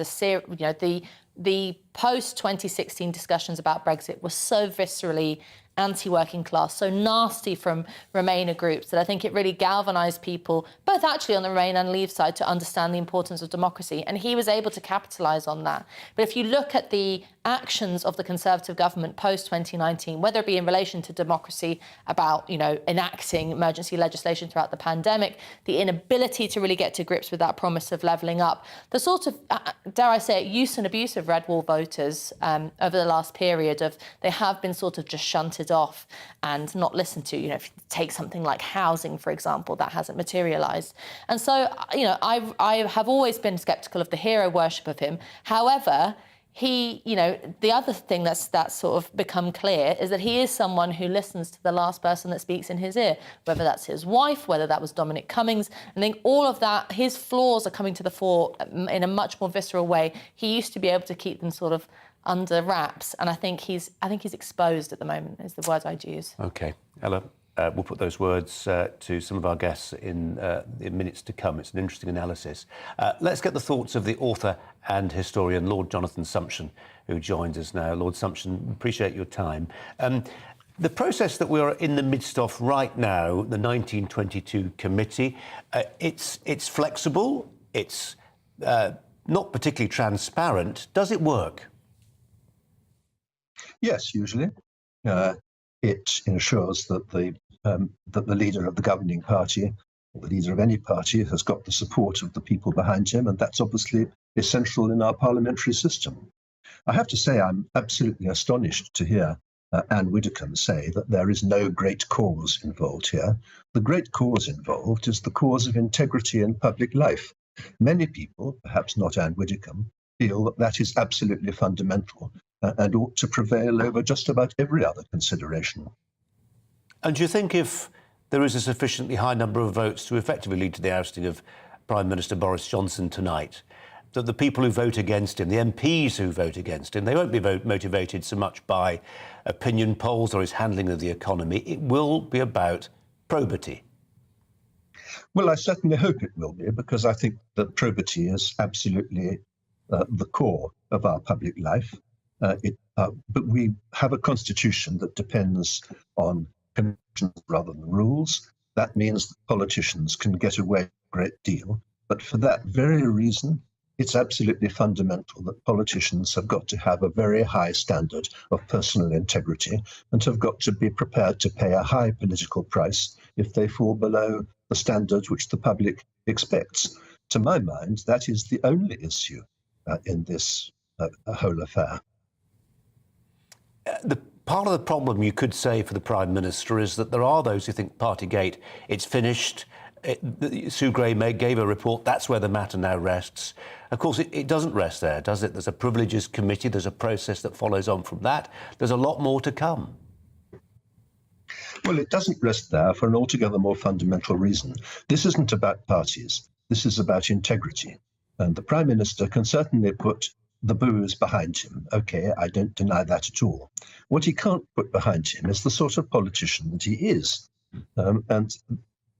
the post-2016 discussions about Brexit were so viscerally anti-working class, so nasty from Remainer groups, that I think it really galvanised people, both actually on the Remain and Leave side, to understand the importance of democracy. And he was able to capitalise on that. But if you look at the actions of the Conservative government post-2019, whether it be in relation to democracy, about, enacting emergency legislation throughout the pandemic, the inability to really get to grips with that promise of levelling up, the sort of, dare I say it, use and abuse of red wall voters over the last period of, they have been sort of just shunted off and not listened to. If you take something like housing, for example, that hasn't materialised. And so, I have always been sceptical of the hero worship of him. However, he, the other thing that's sort of become clear is that he is someone who listens to the last person that speaks in his ear, whether that's his wife, whether that was Dominic Cummings. I think all of that, his flaws are coming to the fore in a much more visceral way. He used to be able to keep them sort of under wraps, and I think he's exposed at the moment, is the word I'd use. OK. Ella, we'll put those words to some of our guests in minutes to come. It's an interesting analysis. Let's get the thoughts of the author and historian, Lord Jonathan Sumption, who joins us now. Lord Sumption, appreciate your time. The process that we're in the midst of right now, the 1922 committee, it's flexible, it's not particularly transparent. Does it work? Yes, usually. It ensures that the leader of the governing party, or the leader of any party, has got the support of the people behind him, and that's obviously essential in our parliamentary system. I have to say I'm absolutely astonished to hear Anne Widdecombe say that there is no great cause involved here. The great cause involved is the cause of integrity in public life. Many people, perhaps not Anne Widdecombe, feel that that is absolutely fundamental and ought to prevail over just about every other consideration. And do you think if there is a sufficiently high number of votes to effectively lead to the ousting of Prime Minister Boris Johnson tonight, that the people who vote against him, the MPs who vote against him, they won't be motivated so much by opinion polls or his handling of the economy? It will be about probity. Well, I certainly hope it will be, because I think that probity is absolutely the core of our public life. But we have a constitution that depends on conventions rather than rules. That means that politicians can get away with a great deal. But for that very reason, it's absolutely fundamental that politicians have got to have a very high standard of personal integrity and have got to be prepared to pay a high political price if they fall below the standard which the public expects. To my mind, that is the only issue in this whole affair. The part of the problem, you could say, for the Prime Minister is that there are those who think Partygate, it's finished. Sue Gray gave a report, that's where the matter now rests. Of course, it doesn't rest there, does it? There's a Privileges Committee, there's a process that follows on from that. There's a lot more to come. Well, it doesn't rest there for an altogether more fundamental reason. This isn't about parties. This is about integrity. And the Prime Minister can certainly put the booze behind him. OK, I don't deny that at all. What he can't put behind him is the sort of politician that he is. And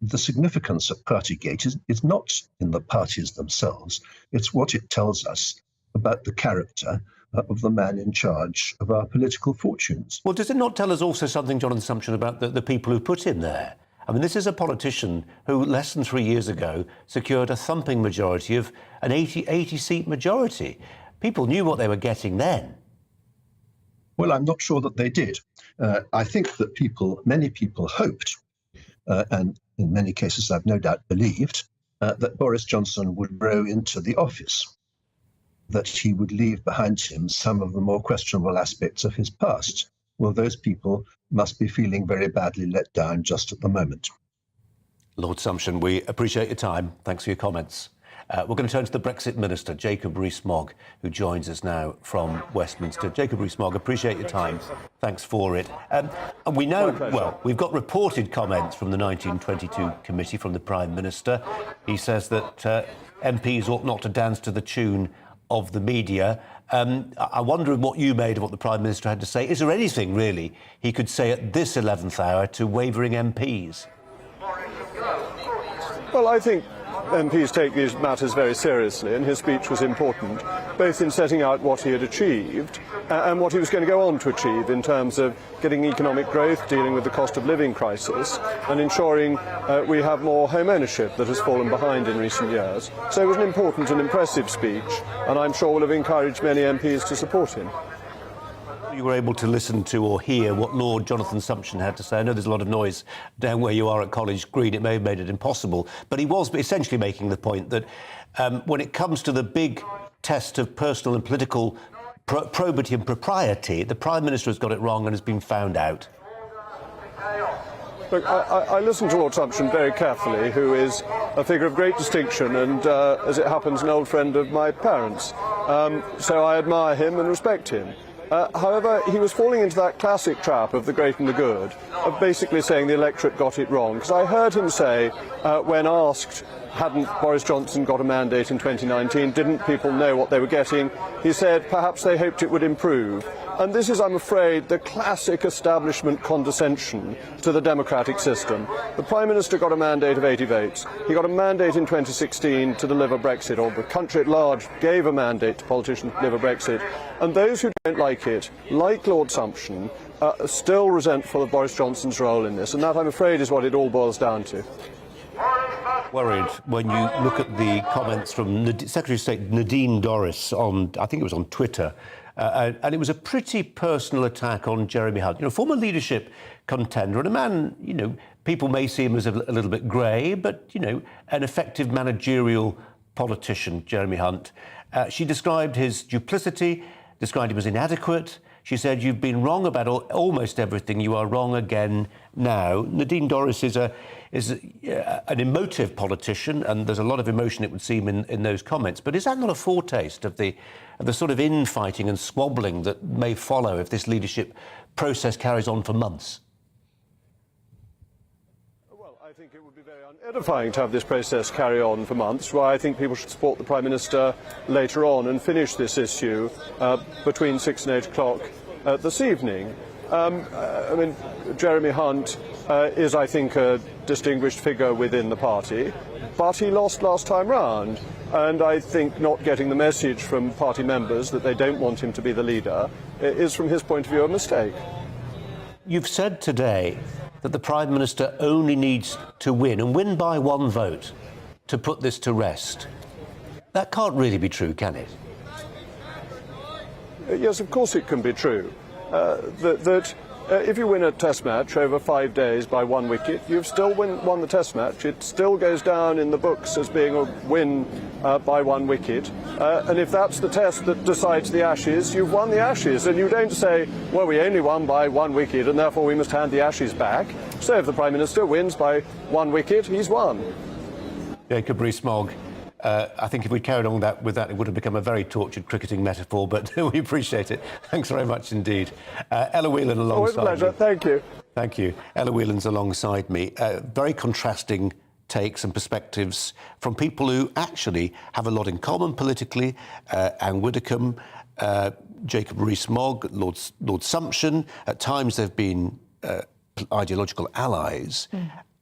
the significance of Partygate is not in the parties themselves. It's what it tells us about the character of the man in charge of our political fortunes. Well, does it not tell us also something, Jonathan Sumption, about the people who put him there? I mean, this is a politician who, less than 3 years ago, secured a thumping majority of an 80-seat majority. People knew what they were getting then. Well, I'm not sure that they did. I think that many people hoped, and in many cases I've no doubt believed, that Boris Johnson would grow into the office, that he would leave behind him some of the more questionable aspects of his past. Well, those people must be feeling very badly let down just at the moment. Lord Sumption, we appreciate your time. Thanks for your comments. We're going to turn to the Brexit Minister, Jacob Rees-Mogg, who joins us now from Westminster. Jacob Rees-Mogg, appreciate your time. Thanks for it. And we know, well, we've got reported comments from the 1922 committee from the Prime Minister. He says that MPs ought not to dance to the tune of the media. I wonder what you made of what the Prime Minister had to say. Is there anything, really, he could say at this 11th hour to wavering MPs? Well, I think MPs take these matters very seriously, and his speech was important, both in setting out what he had achieved and what he was going to go on to achieve in terms of getting economic growth, dealing with the cost of living crisis, and ensuring we have more home ownership that has fallen behind in recent years. So it was an important and impressive speech, and I'm sure will have encouraged many MPs to support him. You were able to listen to or hear what Lord Jonathan Sumption had to say. I know there's a lot of noise down where you are at College Green. It may have made it impossible. But he was essentially making the point that when it comes to the big test of personal and political probity and propriety, the Prime Minister has got it wrong and has been found out. Look, I listened to Lord Sumption very carefully, who is a figure of great distinction and, as it happens, an old friend of my parents. So I admire him and respect him. However, he was falling into that classic trap of the great and the good, of basically saying the electorate got it wrong. Because I heard him say, when asked, hadn't Boris Johnson got a mandate in 2019, didn't people know what they were getting? He said perhaps they hoped it would improve. And this is, I'm afraid, the classic establishment condescension to the democratic system. The Prime Minister got a mandate of 80 votes. He got a mandate in 2016 to deliver Brexit, or the country at large gave a mandate to politicians to deliver Brexit. And those who don't like it, like Lord Sumption, are still resentful of Boris Johnson's role in this. And that, I'm afraid, is what it all boils down to. Worried when you look at the comments from Secretary of State Nadine Dorries on, I think it was on Twitter, and it was a pretty personal attack on Jeremy Hunt, former leadership contender, and a man, people may see him as a little bit grey, but, an effective managerial politician, Jeremy Hunt. She described his duplicity, described him as inadequate. She said, "You've been wrong about almost everything. You are wrong again now." Nadine Dorries is an emotive politician, and there's a lot of emotion, it would seem, in those comments. But is that not a foretaste of the sort of infighting and squabbling that may follow if this leadership process carries on for months? Well, I think it would be very unedifying to have this process carry on for months. Why I think people should support the Prime Minister later on and finish this issue between 6 and 8 o'clock this evening. Jeremy Hunt is, I think, a distinguished figure within the party, but he lost last time round. And I think not getting the message from party members that they don't want him to be the leader is, from his point of view, a mistake. You've said today that the Prime Minister only needs to win, and win by one vote, to put this to rest. That can't really be true, can it? Yes, of course it can be true. If you win a test match over 5 days by one wicket, you've still won the test match. It still goes down in the books as being a win by one wicket. And if that's the test that decides the Ashes, you've won the Ashes. And you don't say, well, we only won by one wicket and therefore we must hand the Ashes back. So if the Prime Minister wins by one wicket, he's won. Jacob Rees-Mogg. I think if we carried on with that, it would have become a very tortured cricketing metaphor, but we appreciate it. Thanks very much indeed. Ella Whelan alongside Always a pleasure. me. Thank you. Thank you. Ella Whelan's alongside me. Very contrasting takes and perspectives from people who actually have a lot in common politically. Anne Widdecombe, Jacob Rees-Mogg, Lord Sumption. At times they've been ideological allies.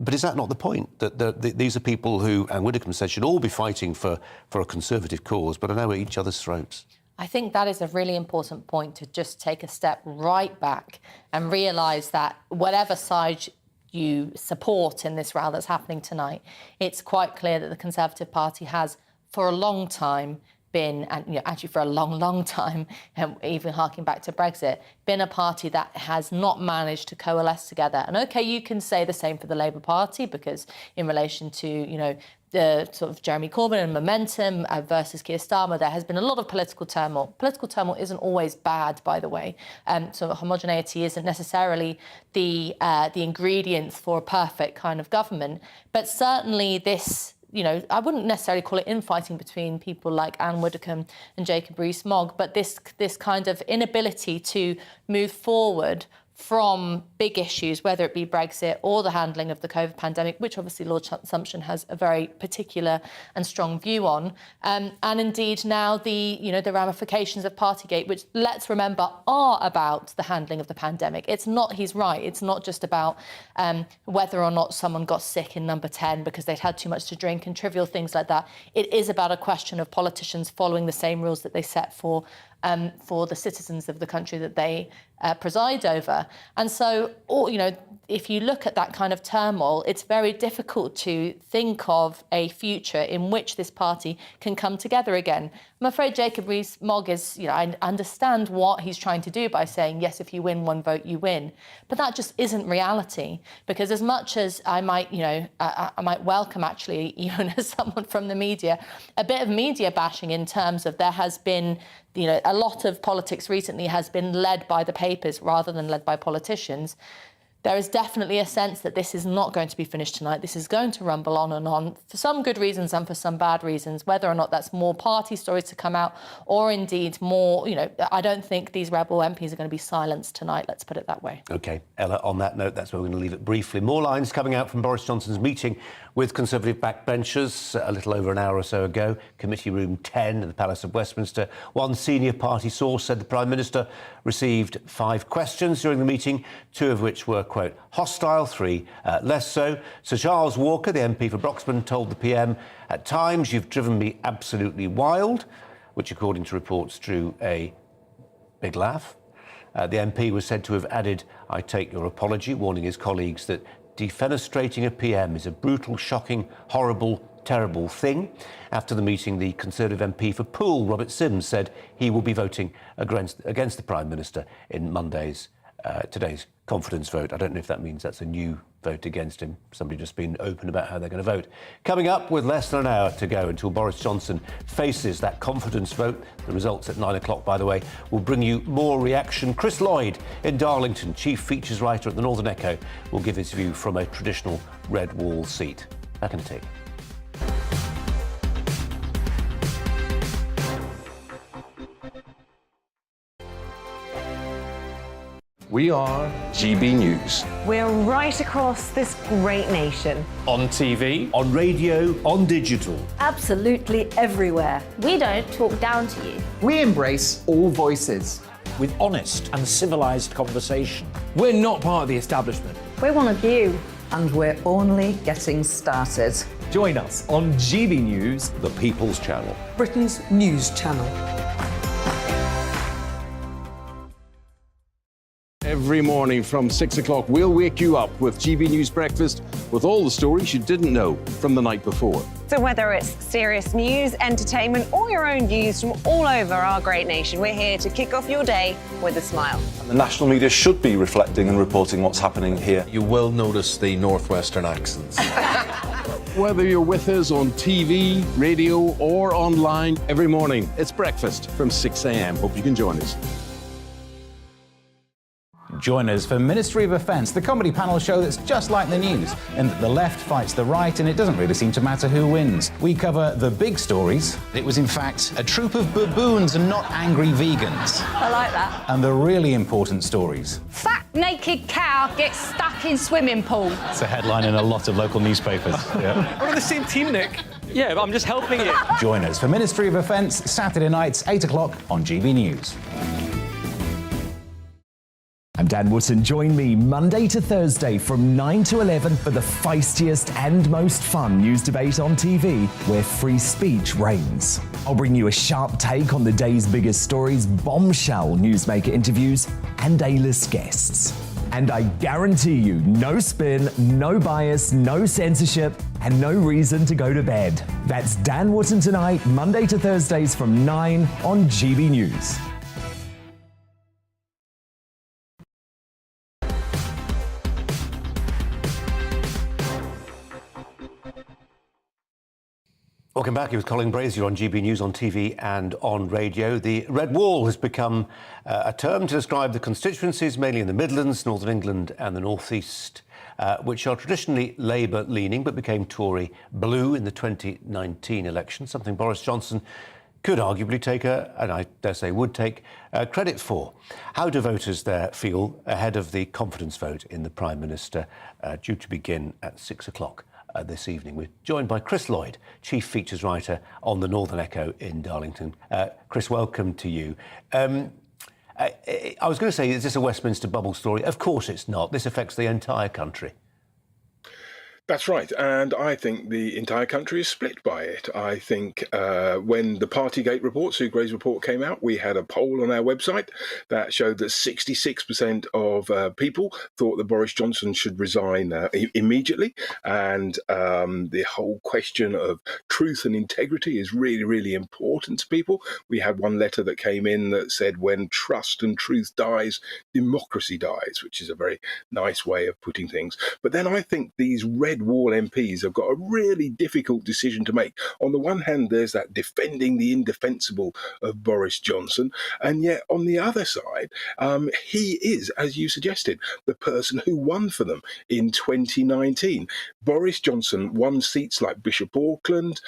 But is that not the point? That these are people who, Anne Widdecombe said, should all be fighting for a Conservative cause, but are now at each other's throats? I think that is a really important point, to just take a step right back and realise that whatever side you support in this row that's happening tonight, it's quite clear that the Conservative Party has, for a long time, been, and actually for a long time, even harking back to Brexit, been a party that has not managed to coalesce together. And OK, you can say the same for the Labour Party, because in relation to, the sort of Jeremy Corbyn and momentum versus Keir Starmer, there has been a lot of political turmoil. Political turmoil isn't always bad, by the way. So homogeneity isn't necessarily the ingredients for a perfect kind of government. But certainly this I wouldn't necessarily call it infighting between people like Anne Widdecombe and Jacob Rees-Mogg, but this kind of inability to move forward from big issues, whether it be Brexit or the handling of the COVID pandemic, which obviously Lord Sumption has a very particular and strong view on, and indeed now the ramifications of Partygate, which, let's remember, are about the handling of the pandemic. It's not, he's right, it's not just about whether or not someone got sick in number 10 because they'd had too much to drink and trivial things like that. It is about a question of politicians following the same rules that they set for the citizens of the country that they preside over. And so, if you look at that kind of turmoil, it's very difficult to think of a future in which this party can come together again. I'm afraid Jacob Rees-Mogg is, I understand what he's trying to do by saying, yes, if you win one vote, you win. But that just isn't reality. Because as much as I might, I might welcome, actually, even as someone from the media, a bit of media bashing in terms of there has been, a lot of politics recently has been led by the papers rather than led by politicians. There is definitely a sense that this is not going to be finished tonight. This is going to rumble on and on for some good reasons and for some bad reasons, whether or not that's more party stories to come out or indeed more, I don't think these rebel MPs are going to be silenced tonight, let's put it that way. OK, Ella, on that note, that's where we're going to leave it briefly. More lines coming out from Boris Johnson's meeting with Conservative backbenchers a little over an hour or so ago. Committee Room 10 at the Palace of Westminster. One senior party source said the Prime Minister received 5 questions during the meeting, 2 of which were, quote, hostile, 3 less so. Sir Charles Walker, the MP for Broxton, told the PM, at times you've driven me absolutely wild, which, according to reports, drew a big laugh. The MP was said to have added, I take your apology, warning his colleagues that defenestrating a PM is a brutal, shocking, horrible, terrible thing. After the meeting, the Conservative MP for Poole, Robert Sims, said he will be voting against the Prime Minister in today's confidence vote. I don't know if that means that's a new vote against him. Somebody just been open about how they're going to vote. Coming up, with less than an hour to go until Boris Johnson faces that confidence vote, the results at 9 o'clock, by the way, will bring you more reaction. Chris Lloyd in Darlington, chief features writer at the Northern Echo, will give his view from a traditional red wall seat. Back in a tick. We are GB News. We're right across this great nation. On TV, on radio, on digital. Absolutely everywhere. We don't talk down to you. We embrace all voices. With honest and civilised conversation. We're not part of the establishment. We're one of you. And we're only getting started. Join us on GB News, the People's Channel, Britain's news channel. Every morning from 6 o'clock, we'll wake you up with GB News Breakfast with all the stories you didn't know from the night before. So whether it's serious news, entertainment, or your own views from all over our great nation, we're here to kick off your day with a smile. And the national media should be reflecting and reporting what's happening here. You will notice the northwestern accents. Whether you're with us on TV, radio, or online, every morning, it's breakfast from 6 a.m. Hope you can join us. Join us for Ministry of Offence, the comedy panel show that's just like the news, in that the left fights the right and it doesn't really seem to matter who wins. We cover the big stories. It was in fact a troop of baboons and not angry vegans. I like that. And the really important stories. Fat naked cow gets stuck in swimming pool. It's a headline in a lot of local newspapers. Yeah. We're on the same team, Nick. Yeah, but I'm just helping you. Join us for Ministry of Offence, Saturday nights, 8 o'clock on GB News. I'm Dan Wootton. Join me Monday to Thursday from 9 to 11 for the feistiest and most fun news debate on TV, where free speech reigns. I'll bring you a sharp take on the day's biggest stories, bombshell newsmaker interviews, and A-list guests. And I guarantee you, no spin, no bias, no censorship, and no reason to go to bed. That's Dan Wootton tonight, Monday to Thursdays from 9 on GB News. Welcome back. It was Colin Brazier on GB News on TV and on radio. The Red Wall has become a term to describe the constituencies, mainly in the Midlands, Northern England and the North East, which are traditionally Labour-leaning but became Tory blue in the 2019 election, something Boris Johnson could arguably take, and I dare say would take, credit for. How do voters there feel ahead of the confidence vote in the Prime Minister, due to begin at 6 o'clock this evening? We're joined by Chris Lloyd, Chief Features Writer on the Northern Echo in Darlington. Chris, welcome to you. I was going to say, is this a Westminster bubble story? Of course it's not. This affects the entire country. That's right, and I think the entire country is split by it. I think when the Partygate report, Sue Gray's report, came out, we had a poll on our website that showed that 66% of people thought that Boris Johnson should resign immediately, and the whole question of truth and integrity is really, really important to people. We had one letter that came in that said, when trust and truth dies, democracy dies, which is a very nice way of putting things. But then I think these red wall MPs have got a really difficult decision to make. On the one hand, there's that defending the indefensible of Boris Johnson, and yet on the other side, he is, as you suggested, the person who won for them in 2019. Boris Johnson won seats like Bishop Auckland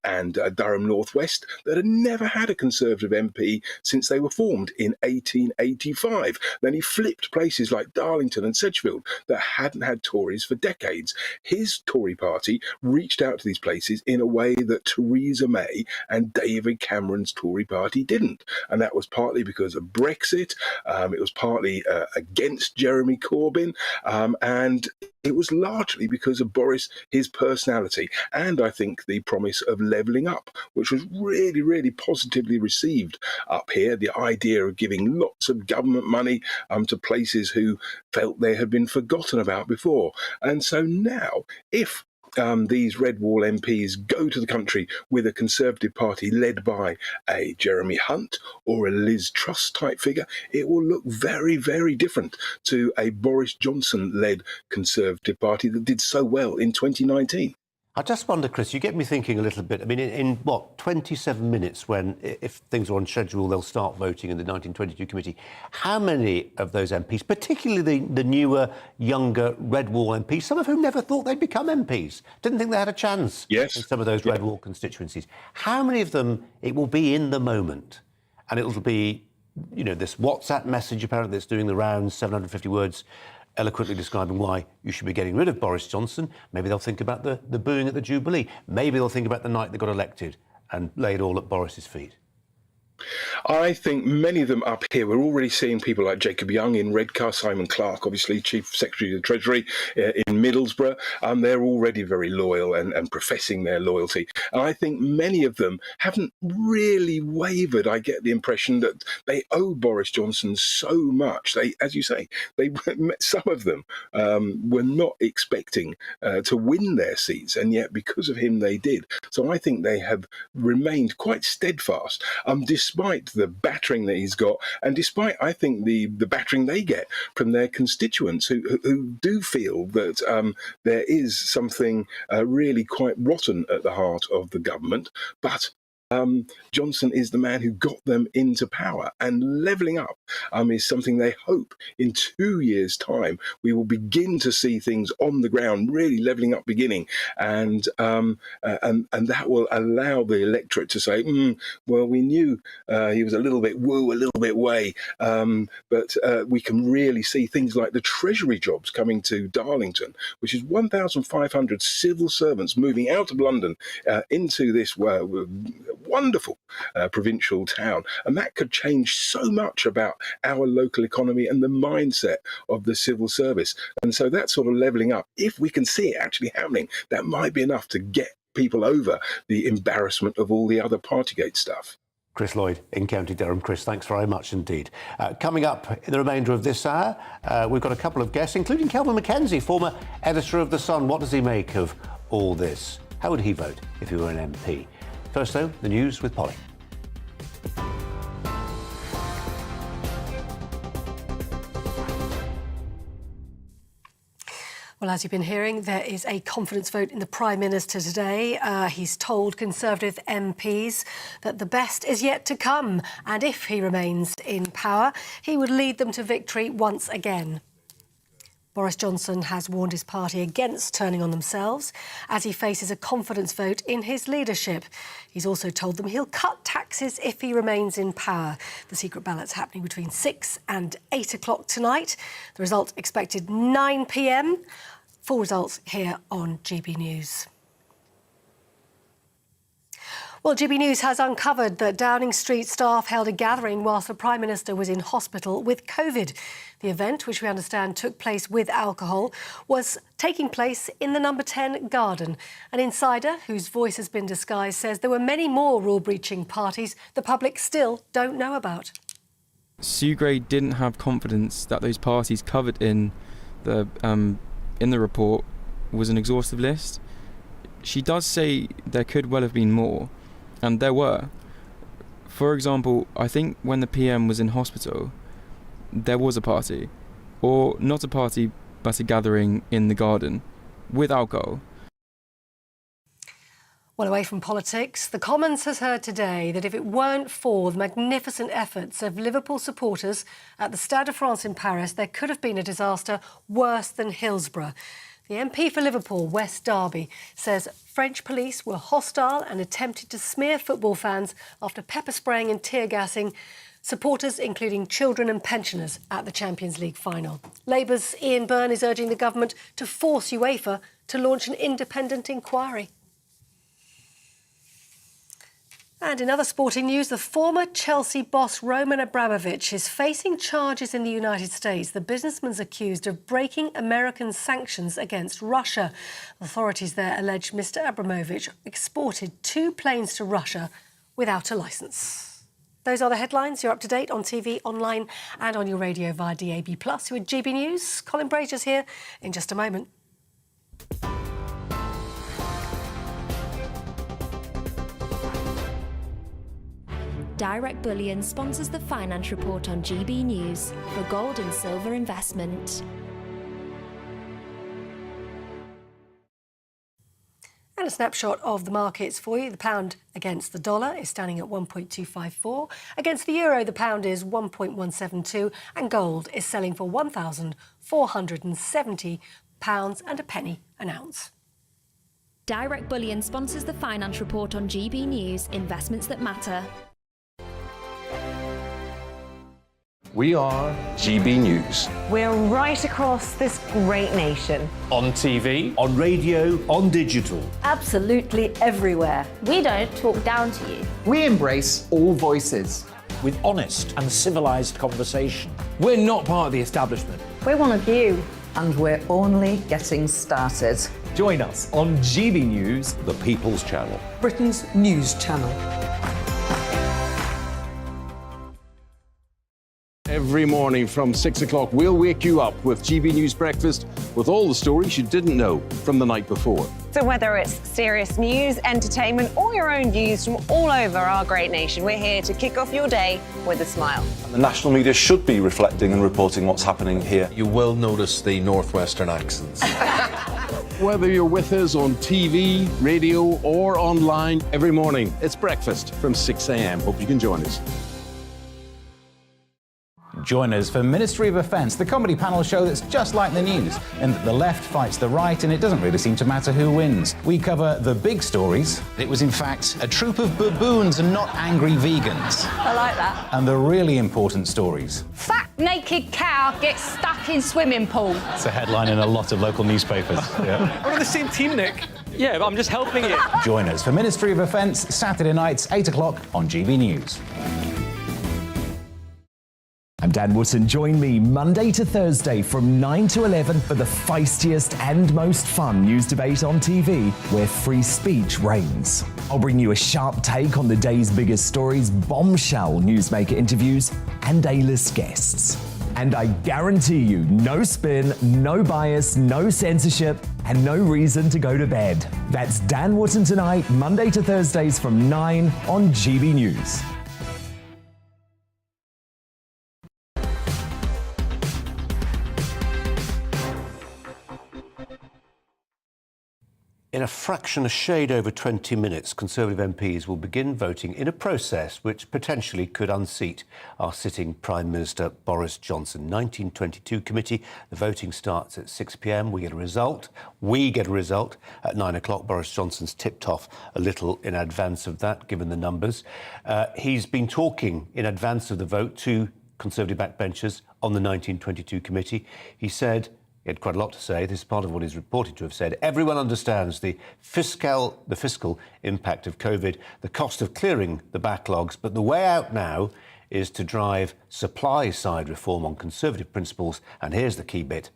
and Durham North West that had never had a Conservative MP since they were formed in 1885. Then he flipped places like Darlington and Sedgefield that hadn't had Tories for decades. His Tory party reached out to these places in a way that Theresa May and David Cameron's Tory party didn't. And that was partly because of Brexit. It was partly against Jeremy Corbyn. And it was largely because of Boris, his personality, and I think the promise of levelling up, which was really, really positively received up here. The idea of giving lots of government money to places who felt they had been forgotten about before. And so now, if these Red Wall MPs go to the country with a Conservative Party led by a Jeremy Hunt or a Liz Truss type figure, it will look very, very different to a Boris Johnson-led Conservative Party that did so well in 2019. I just wonder, Chris, you get me thinking a little bit. I mean, in what, 27 minutes, when, if things are on schedule, they'll start voting in the 1922 committee. How many of those MPs, particularly the newer, younger Red Wall MPs, some of whom never thought they'd become MPs, didn't think they had a chance in some of those Red Wall constituencies, how many of them it will be in the moment? And it'll be, you know, this WhatsApp message apparently that's doing the rounds, 750 words, eloquently describing why you should be getting rid of Boris Johnson. Maybe they'll think about the booing at the Jubilee. Maybe they'll think about the night they got elected and lay it all at Boris's feet. I think many of them up here, we're already seeing people like Jacob Young in Redcar, Simon Clarke, obviously Chief Secretary of the Treasury in Middlesbrough. They're already very loyal and professing their loyalty. And I think many of them haven't really wavered. I get the impression that they owe Boris Johnson so much. They, as you say, some of them were not expecting to win their seats, and yet because of him they did. So I think they have remained quite steadfast, despite the battering that he's got, and despite, I think, the battering they get from their constituents who do feel that there is something really quite rotten at the heart of the government. But Johnson is the man who got them into power, and levelling up is something they hope in 2 years' time we will begin to see things on the ground really levelling up beginning, and that will allow the electorate to say, well, we knew he was a little bit woo, a little bit way, but we can really see things like the Treasury jobs coming to Darlington, which is 1,500 civil servants moving out of London into this wonderful provincial town, and that could change so much about our local economy and the mindset of the civil service. And so that sort of levelling up, if we can see it actually happening, that might be enough to get people over the embarrassment of all the other Partygate stuff. Chris Lloyd in County Durham. Chris, thanks very much indeed. Coming up in the remainder of this hour, we've got a couple of guests, including Kelvin Mackenzie, former editor of The Sun. What does he make of all this? How would he vote if he were an MP? First, though, the news with Polly. Well, as you've been hearing, there is a confidence vote in the Prime Minister today. He's told Conservative MPs that the best is yet to come, and if he remains in power, he would lead them to victory once again. Boris Johnson has warned his party against turning on themselves as he faces a confidence vote in his leadership. He's also told them he'll cut taxes if he remains in power. The secret ballot's happening between 6 and 8 o'clock tonight. The result expected 9 p.m. Full results here on GB News. Well, GB News has uncovered that Downing Street staff held a gathering whilst the Prime Minister was in hospital with COVID. The event, which we understand took place with alcohol, was taking place in the number 10 garden. An insider, whose voice has been disguised, says there were many more rule-breaching parties the public still don't know about. Sue Gray didn't have confidence that those parties covered in the report was an exhaustive list. She does say there could well have been more. And there were. For example, I think when the PM was in hospital, there was a party. Or not a party, but a gathering in the garden with alcohol. Well, away from politics, the Commons has heard today that if it weren't for the magnificent efforts of Liverpool supporters at the Stade de France in Paris, there could have been a disaster worse than Hillsborough. The MP for Liverpool, West Derby, says French police were hostile and attempted to smear football fans after pepper spraying and tear gassing supporters, including children and pensioners, at the Champions League final. Labour's Ian Byrne is urging the government to force UEFA to launch an independent inquiry. And in other sporting news, the former Chelsea boss Roman Abramovich is facing charges in the United States. The businessman's accused of breaking American sanctions against Russia. Authorities there allege Mr. Abramovich exported 2 planes to Russia without a licence. Those are the headlines. You're up to date on TV, online and on your radio via DAB+. You're with GB News. Colin Brazier's here in just a moment. Direct Bullion sponsors the Finance Report on GB News for gold and silver investment. And a snapshot of the markets for you. The pound against the dollar is standing at 1.254. Against the euro, the pound is 1.172 and gold is selling for £1,470 and a penny an ounce. Direct Bullion sponsors the Finance Report on GB News, investments that matter. We are GB News. We're right across this great nation. On TV, on radio, on digital. Absolutely everywhere. We don't talk down to you. We embrace all voices. With honest and civilised conversation. we're not part of the establishment. We're one of you. And we're only getting started. Join us on GB News, The People's Channel. Britain's news channel. Every morning from 6 o'clock, we'll wake you up with GB News Breakfast with all the stories you didn't know from the night before. So whether it's serious news, entertainment, or your own views from all over our great nation, we're here to kick off your day with a smile. And the national media should be reflecting and reporting what's happening here. You will notice the northwestern accents. Whether you're with us on TV, radio, or online, every morning, it's breakfast from 6 a.m. Hope you can join us. Join us for Ministry of Defence, the comedy panel show that's just like the news, in that the left fights the right and it doesn't really seem to matter who wins. We cover the big stories. It was in fact a troop of baboons and not angry vegans. I like that. And the really important stories. Fat naked cow gets stuck in swimming pool. It's a headline in a lot of local newspapers. Yeah. We're on the same team, Nick. Yeah, but I'm just helping you. Join us for Ministry of Defence, Saturday nights, 8 o'clock on GB News. I'm Dan Wootton. Join me Monday to Thursday from 9 to 11 for the feistiest and most fun news debate on TV, where free speech reigns. I'll bring you a sharp take on the day's biggest stories, bombshell newsmaker interviews, and A-list guests. And I guarantee you, no spin, no bias, no censorship, and no reason to go to bed. That's Dan Wootton tonight, Monday to Thursdays from 9 on GB News. In a a shade over 20 minutes, Conservative MPs will begin voting in a process which potentially could unseat our sitting Prime Minister Boris Johnson. 1922 committee. The voting starts at 6 p.m. We get a result at 9 o'clock. Boris Johnson's tipped off a little in advance of that, given the numbers. He's been talking in advance of the vote to Conservative backbenchers on the 1922 committee. He said he had quite a lot to say. This is part of what he's reported to have said. Everyone understands the fiscal impact of COVID, the cost of clearing the backlogs, but the way out now is to drive supply-side reform on Conservative principles, and here's the key bit,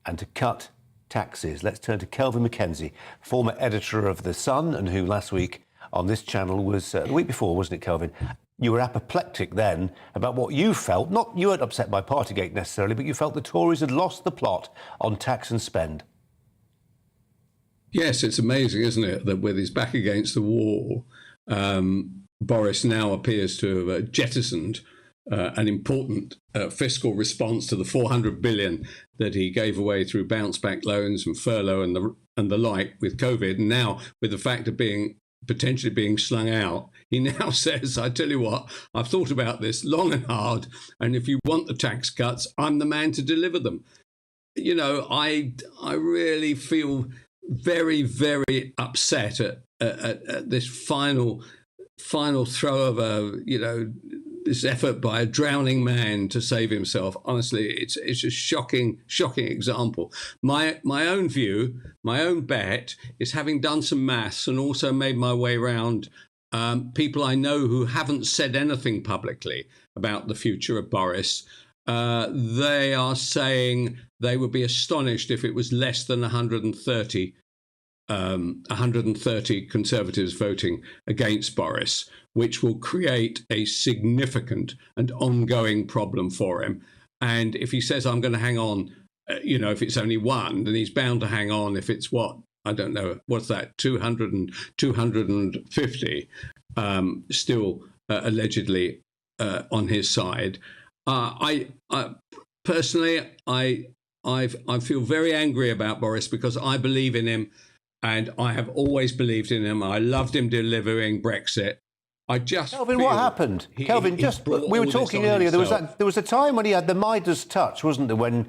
and to cut taxes. Let's turn to Kelvin Mackenzie, former editor of The Sun, and who last week on this channel was, the week before, wasn't it, Kelvin? You were apoplectic then about what you felt. You weren't upset by Partygate necessarily, but you felt the Tories had lost the plot on tax and spend. Yes, it's amazing, isn't it, that with his back against the wall, Boris now appears to have jettisoned an important fiscal response to the 400 billion that he gave away through bounce-back loans and furlough and the like with COVID. And now, with the fact of potentially being slung out, he now says, I tell you what, I've thought about this long and hard, and if you want the tax cuts, I'm the man to deliver them. You know, I really feel very, very upset at this final throw of this effort by a drowning man to save himself. Honestly, it's a shocking example. My own view, my own bet is, having done some maths and also made my way around people I know who haven't said anything publicly about the future of Boris. They are saying they would be astonished if it was less than 130 Conservatives voting against Boris, which will create a significant and ongoing problem for him. And if he says, I'm going to hang on, if it's only one, then he's bound to hang on. If it's I don't know, what's that, 250 still allegedly on his side. I personally feel very angry about Boris because I believe in him. And I have always believed in him. I loved him delivering Brexit. Kelvin, what happened? Kelvin, we were talking earlier. There was a time when he had the Midas touch, wasn't there? When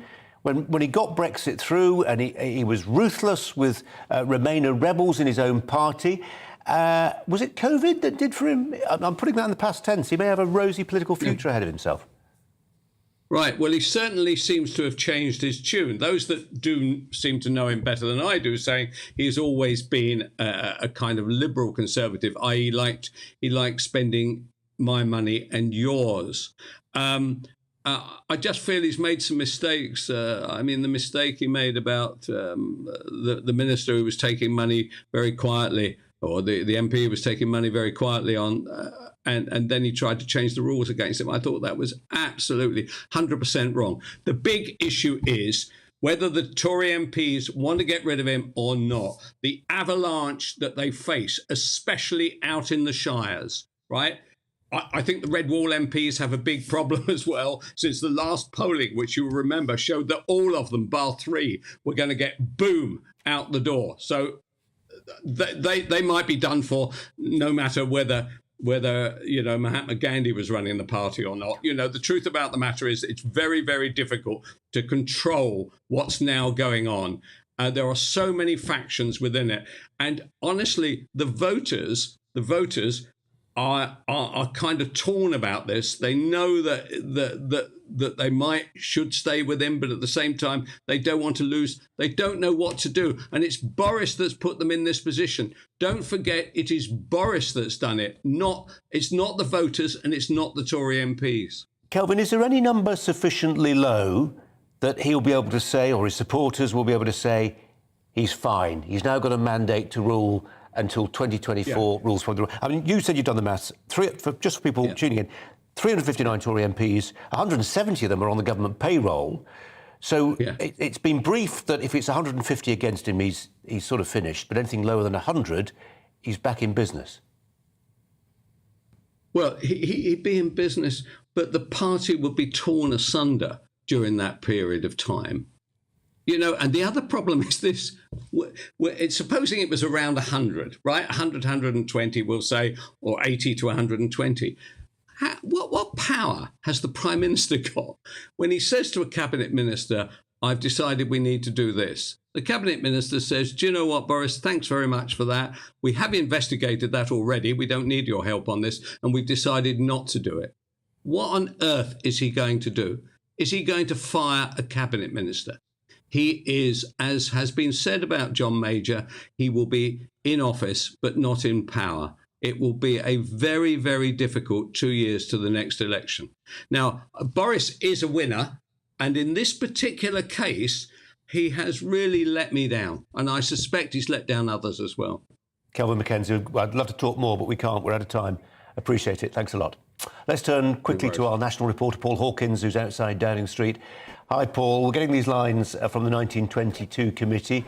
he got Brexit through, and he was ruthless with Remainer rebels in his own party. Was it COVID that did for him? I'm putting that in the past tense. He may have a rosy political future ahead of himself. Right. Well, he certainly seems to have changed his tune. Those that do seem to know him better than I do, saying he's always been a kind of liberal conservative, i.e. he liked spending my money and yours. I just feel he's made some mistakes. The mistake he made about the minister who was taking money very quietly, or the MP who was taking money very quietly on... And then he tried to change the rules against him. I thought that was absolutely 100% wrong. The big issue is whether the Tory MPs want to get rid of him or not. The avalanche that they face, especially out in the shires, right? I think the Red Wall MPs have a big problem as well, since the last polling, which you'll remember, showed that all of them, bar 3, were going to get boom out the door. So they might be done for, no matter whether Mahatma Gandhi was running the party or not. The truth about the matter is it's very, very difficult to control what's now going on. There are so many factions within it. And honestly, the voters are kind of torn about this. They know that they should stay with him, but at the same time, they don't want to lose. They don't know what to do. And it's Boris that's put them in this position. Don't forget, it is Boris that's done it. It's not the voters, and it's not the Tory MPs. Kelvin, is there any number sufficiently low that he'll be able to say, or his supporters will be able to say, he's fine, he's now got a mandate to rule until 2024 rules from the... I mean, you said you've done the maths. Just for people tuning in, 359 Tory MPs, 170 of them are on the government payroll. So it's been briefed that if it's 150 against him, he's sort of finished. But anything lower than 100, he's back in business. Well, he'd be in business, but the party would be torn asunder during that period of time. You know, and the other problem is this. It's supposing it was around 100, right? 100, 120, we'll say, or 80 to 120. What power has the Prime Minister got when he says to a cabinet minister, I've decided we need to do this? The cabinet minister says, do you know what, Boris, thanks very much for that. We have investigated that already. We don't need your help on this. And we've decided not to do it. What on earth is he going to do? Is he going to fire a cabinet minister? He is, as has been said about John Major, he will be in office, but not in power. It will be a very, very difficult 2 years to the next election. Now, Boris is a winner. And in this particular case, he has really let me down. And I suspect he's let down others as well. Kelvin Mackenzie, I'd love to talk more, but we can't. We're out of time. Appreciate it. Thanks a lot. Let's turn quickly to our national reporter, Paul Hawkins, who's outside Downing Street. Hi, Paul. We're getting these lines from the 1922 committee.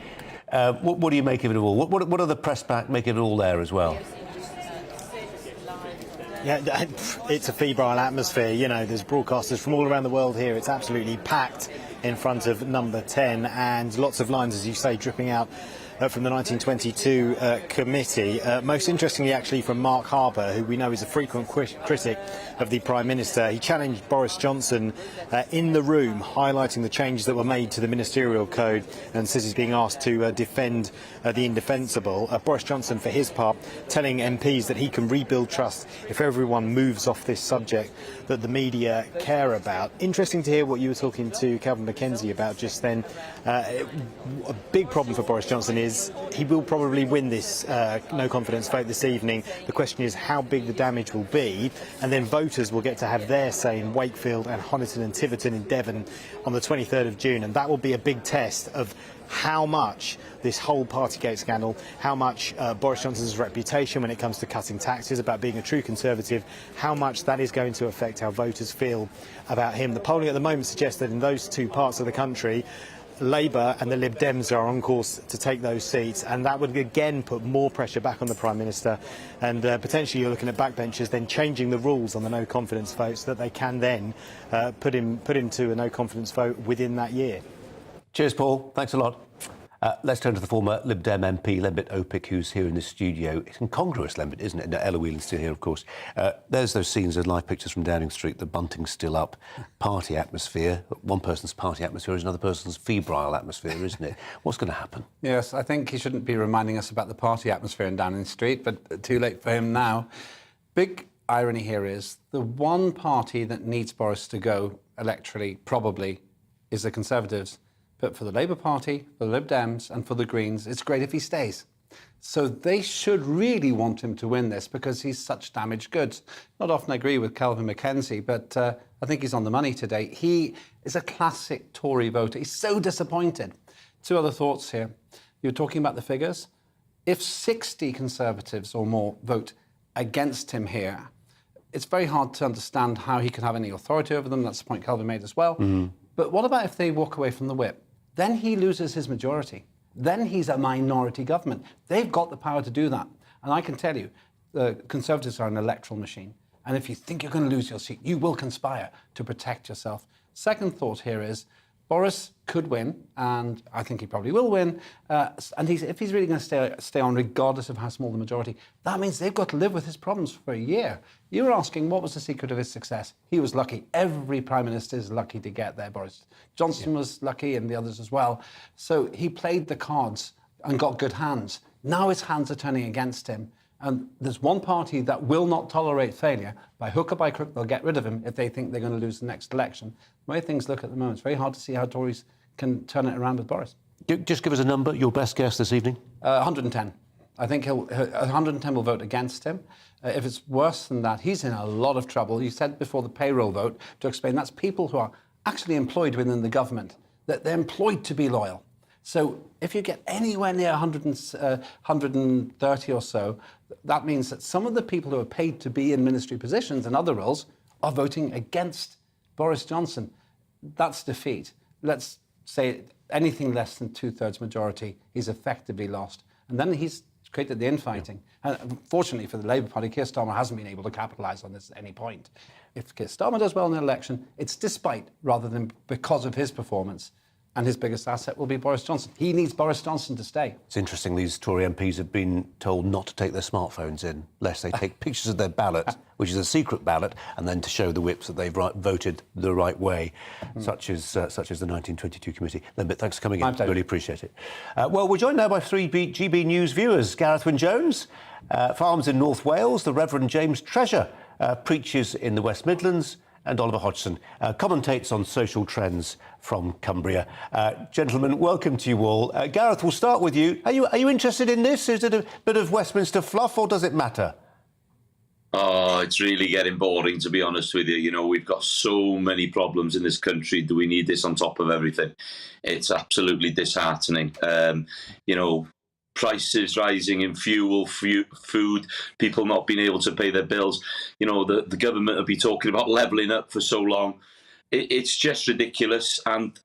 What do you make of it all? What do the press pack make of it all there as well? Yeah, it's a febrile atmosphere. You know, there's broadcasters from all around the world here. It's absolutely packed in front of number 10, and lots of lines, as you say, dripping out from the 1922 committee. Most interestingly, actually, from Mark Harper, who we know is a frequent critic of the Prime Minister. He challenged Boris Johnson in the room, highlighting the changes that were made to the ministerial code, and says he's being asked to defend the indefensible. Boris Johnson, for his part, telling MPs that he can rebuild trust if everyone moves off this subject that the media care about. Interesting to hear what you were talking to Kelvin Mackenzie about just then. A big problem for Boris Johnson is he will probably win this no confidence vote this evening. The question is how big the damage will be, and then voters will get to have their say in Wakefield and Honiton and Tiverton in Devon on the 23rd of June, and that will be a big test of how much this whole Partygate scandal, how much Boris Johnson's reputation when it comes to cutting taxes, about being a true Conservative, how much that is going to affect how voters feel about him. The polling at the moment suggests that in those two parts of the country, Labour and the Lib Dems are on course to take those seats, and that would again put more pressure back on the Prime Minister, and potentially you're looking at backbenchers then changing the rules on the no confidence vote so that they can then put him to a no confidence vote within that year. Cheers, Paul. Thanks a lot. Let's turn to the former Lib Dem MP, Lembit Opik, who's here in the studio. It's incongruous, Lembit, isn't it? No, Ella Whelan's still here, of course. There's those scenes, those live pictures from Downing Street, the bunting's still up, party atmosphere. One person's party atmosphere is another person's febrile atmosphere, isn't it? What's going to happen? Yes, I think he shouldn't be reminding us about the party atmosphere in Downing Street, but too late for him now. Big irony here is the one party that needs Boris to go electorally, probably, is the Conservatives. But for the Labour Party, for the Lib Dems and for the Greens, it's great if he stays. So they should really want him to win this because he's such damaged goods. Not often I agree with Kelvin Mackenzie, but I think he's on the money today. He is a classic Tory voter. He's so disappointed. Two other thoughts here. You're talking about the figures. If 60 Conservatives or more vote against him here, it's very hard to understand how he can have any authority over them. That's the point Kelvin made as well. But what about if they walk away from the whip? Then he loses his majority. Then he's a minority government. They've got the power to do that. And I can tell you, the Conservatives are an electoral machine. And if you think you're going to lose your seat, you will conspire to protect yourself. Second thought here is, Boris could win, and I think he probably will win. And if he's really going to stay on, regardless of how small the majority, that means they've got to live with his problems for a year. You were asking what was the secret of his success. He was lucky. Every Prime Minister is lucky to get there. Boris Johnson was lucky, and the others as well. So he played the cards and got good hands. Now his hands are turning against him. And there's one party that will not tolerate failure. By hook or by crook, they'll get rid of him if they think they're going to lose the next election. The way things look at the moment, it's very hard to see how Tories can turn it around with Boris. Just give us a number, your best guess this evening. 110. I think 110 will vote against him. If it's worse than that, he's in a lot of trouble. You said before the payroll vote, to explain, that's people who are actually employed within the government, that they're employed to be loyal. So if you get anywhere near 130 or so, that means that some of the people who are paid to be in ministry positions and other roles are voting against Boris Johnson. That's defeat. Let's say anything less than two-thirds majority, he's effectively lost. And then he's created the infighting. And fortunately for the Labour Party, Keir Starmer hasn't been able to capitalise on this at any point. If Keir Starmer does well in the election, it's despite rather than because of his performance. and his biggest asset will be Boris Johnson. He needs Boris Johnson to stay. It's interesting, these Tory MPs have been told not to take their smartphones in, lest they take pictures of their ballot, which is a secret ballot, and then to show the whips that they've voted the right way, such as the 1922 committee. Lembit, thanks for coming in. Really appreciate it. Well, we're joined now by three GB News viewers. Gareth Wyn-Jones farms in North Wales, the Reverend James Treasure preaches in the West Midlands, and Oliver Hodgson commentates on social trends from Cumbria. Gentlemen, welcome to you all. Gareth, we'll start with you. Are you interested in this? Is it a bit of Westminster fluff, or does it matter? Oh, it's really getting boring, to be honest with you. You know, we've got so many problems in this country. Do we need this on top of everything? It's absolutely disheartening. You know, prices rising in fuel, food, people not being able to pay their bills. You know, the government have been talking about levelling up for so long. It's just ridiculous. And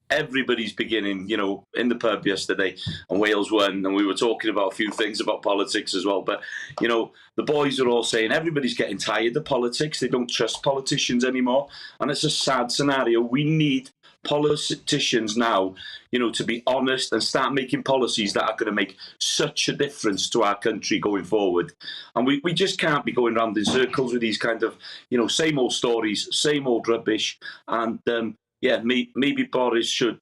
everybody's beginning, you know, in the pub yesterday, and Wales won, and we were talking about a few things about politics as well. But, you know, the boys are all saying everybody's getting tired of politics. They don't trust politicians anymore. And it's a sad scenario. We need politicians now, you know, to be honest and start making policies that are going to make such a difference to our country going forward. And we just can't be going around in circles with these kind of, you know, same old stories, same old rubbish. And yeah, maybe Boris should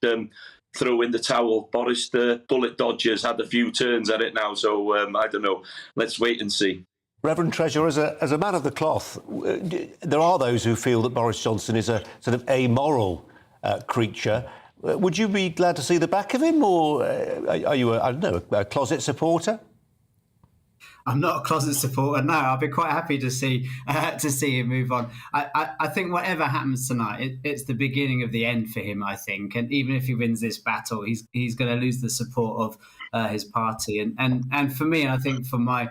throw in the towel. Boris, the bullet dodgers, had a few turns at it now, so I don't know. Let's wait and see. Reverend Treasure, as a man of the cloth, there are those who feel that Boris Johnson is a sort of amoral creature. Would you be glad to see the back of him, or are you, a closet supporter? I'm not a closet supporter. No, I'll be quite happy to see him move on. I think whatever happens tonight, it's the beginning of the end for him, I think. And even if he wins this battle, he's going to lose the support of his party. And for me, I think for my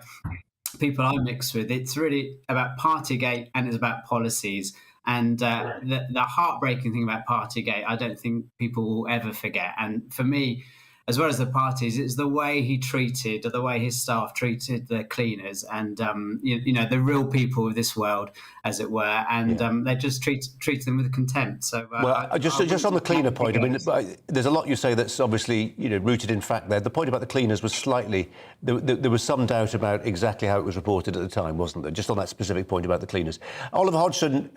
people I mix with, it's really about Partygate and it's about policies. And the heartbreaking thing about Partygate, I don't think people will ever forget. And for me, as well as the parties, it's the way he treated, or the way his staff treated the cleaners and, you know, the real people of this world, as it were. And they just treat them with contempt. So, well, just on the cleaner point, I mean, there's a lot you say that's obviously, you know, rooted in fact there. The point about the cleaners was slightly, there was some doubt about exactly how it was reported at the time, wasn't there? Just on that specific point about the cleaners. Oliver Hodgson,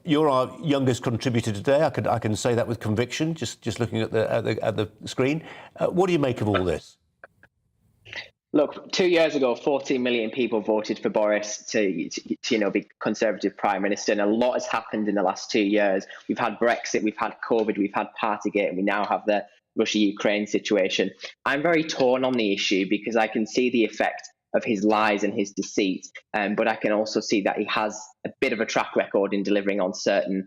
you're our youngest contributor today. I can say that with conviction, just looking at the screen. What do you make of all this? Look, 2 years ago, 14 million people voted for Boris to you know, be Conservative Prime Minister, and a lot has happened in the last 2 years. We've had Brexit, we've had COVID, we've had Partygate, and we now have the Russia-Ukraine situation. I'm very torn on the issue because I can see the effect of his lies and his deceit, but I can also see that he has a bit of a track record in delivering on certain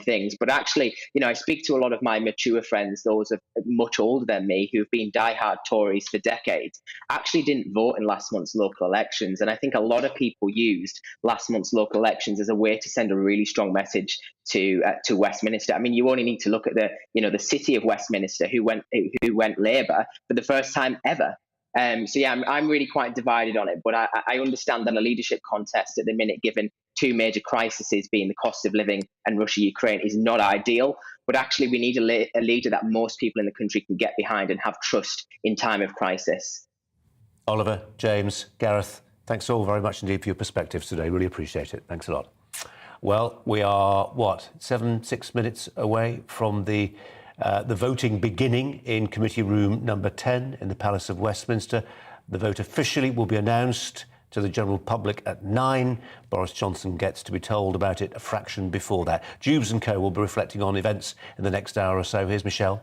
things. But actually, you know, I speak to a lot of my mature friends, those of much older than me, who've been diehard Tories for decades, actually didn't vote in last month's local elections. And I think a lot of people used last month's local elections as a way to send a really strong message to Westminster. I mean, you only need to look at the city of Westminster, who went Labour for the first time ever. So yeah, I'm really quite divided on it, but I understand that a leadership contest at the minute, given two major crises being the cost of living and Russia-Ukraine, is not ideal. But actually, we need a leader that most people in the country can get behind and have trust in time of crisis. Oliver, James, Gareth, thanks all very much indeed for your perspectives today. Really appreciate it. Thanks a lot. Well, we are, 6 minutes away from the voting beginning in committee room number 10 in the Palace of Westminster. The vote officially will be announced to the general public at 9. Boris Johnson gets to be told about it a fraction before that. Jubes & Co will be reflecting on events in the next hour or so. Here's Michelle.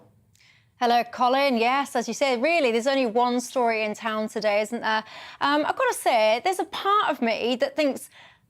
Hello, Colin. Yes, as you said, really, there's only one story in town today, isn't there? I've got to say, there's a part of me that thinks,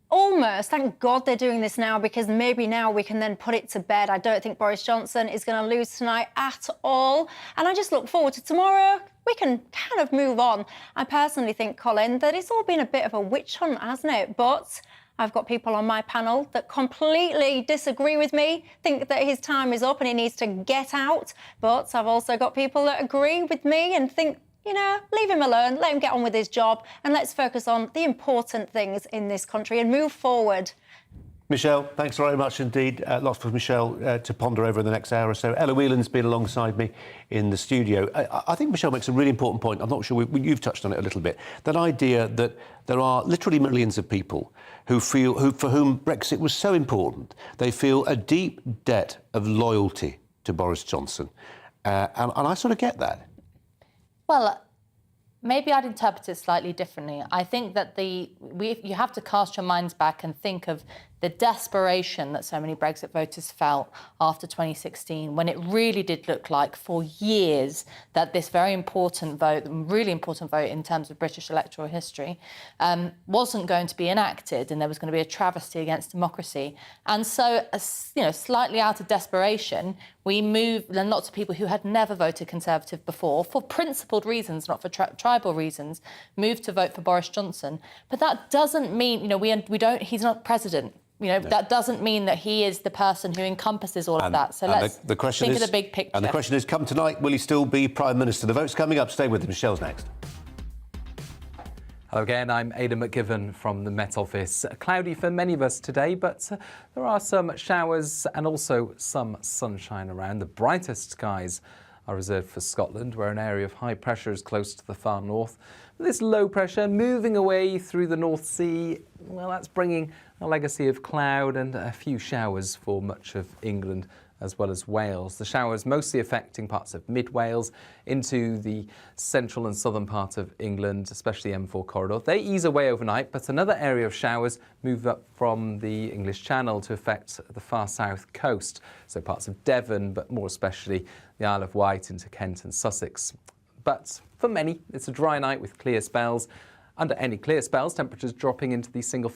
almost, thank God they're doing this now, because maybe now we can then put it to bed. I don't think Boris Johnson is going to lose tonight at all. And I just look forward to tomorrow. We can kind of move on. I personally think, Colin, that it's all been a bit of a witch hunt, hasn't it? But I've got people on my panel that completely disagree with me, think that his time is up and he needs to get out. But I've also got people that agree with me and think, you know, leave him alone, let him get on with his job, and let's focus on the important things in this country and move forward. Michelle, thanks very much indeed. Lots for Michelle to ponder over in the next hour or so. Ella Whelan's been alongside me in the studio. I think Michelle makes a really important point. I'm not sure you've touched on it a little bit. That idea that there are literally millions of people who for whom Brexit was so important. They feel a deep debt of loyalty to Boris Johnson. And I sort of get that. Well, maybe I'd interpret it slightly differently. I think that you have to cast your minds back and think of the desperation that so many Brexit voters felt after 2016, when it really did look like for years that this very important vote, really important vote in terms of British electoral history, wasn't going to be enacted, and there was going to be a travesty against democracy. And so, slightly out of desperation, we moved, and lots of people who had never voted Conservative before, for principled reasons, not for tribal reasons, moved to vote for Boris Johnson. But that doesn't mean, he's not president. That doesn't mean that he is the person who encompasses all of that. So let's think of the big picture. And the question is, come tonight, will he still be Prime Minister? The vote's coming up. Stay with us. Michelle's next. Hello again, I'm Aidan McGivern from the Met Office. Cloudy for many of us today, but there are some showers and also some sunshine around. The brightest skies are reserved for Scotland, where an area of high pressure is close to the far north. This low pressure moving away through the North Sea, well, that's bringing a legacy of cloud and a few showers for much of England as well as Wales. The showers mostly affecting parts of mid-Wales into the central and southern part of England, especially the M4 corridor. They ease away overnight, but another area of showers move up from the English Channel to affect the far south coast, so parts of Devon, but more especially the Isle of Wight into Kent and Sussex. But for many, it's a dry night with clear spells. Under any clear spells, temperatures dropping into the single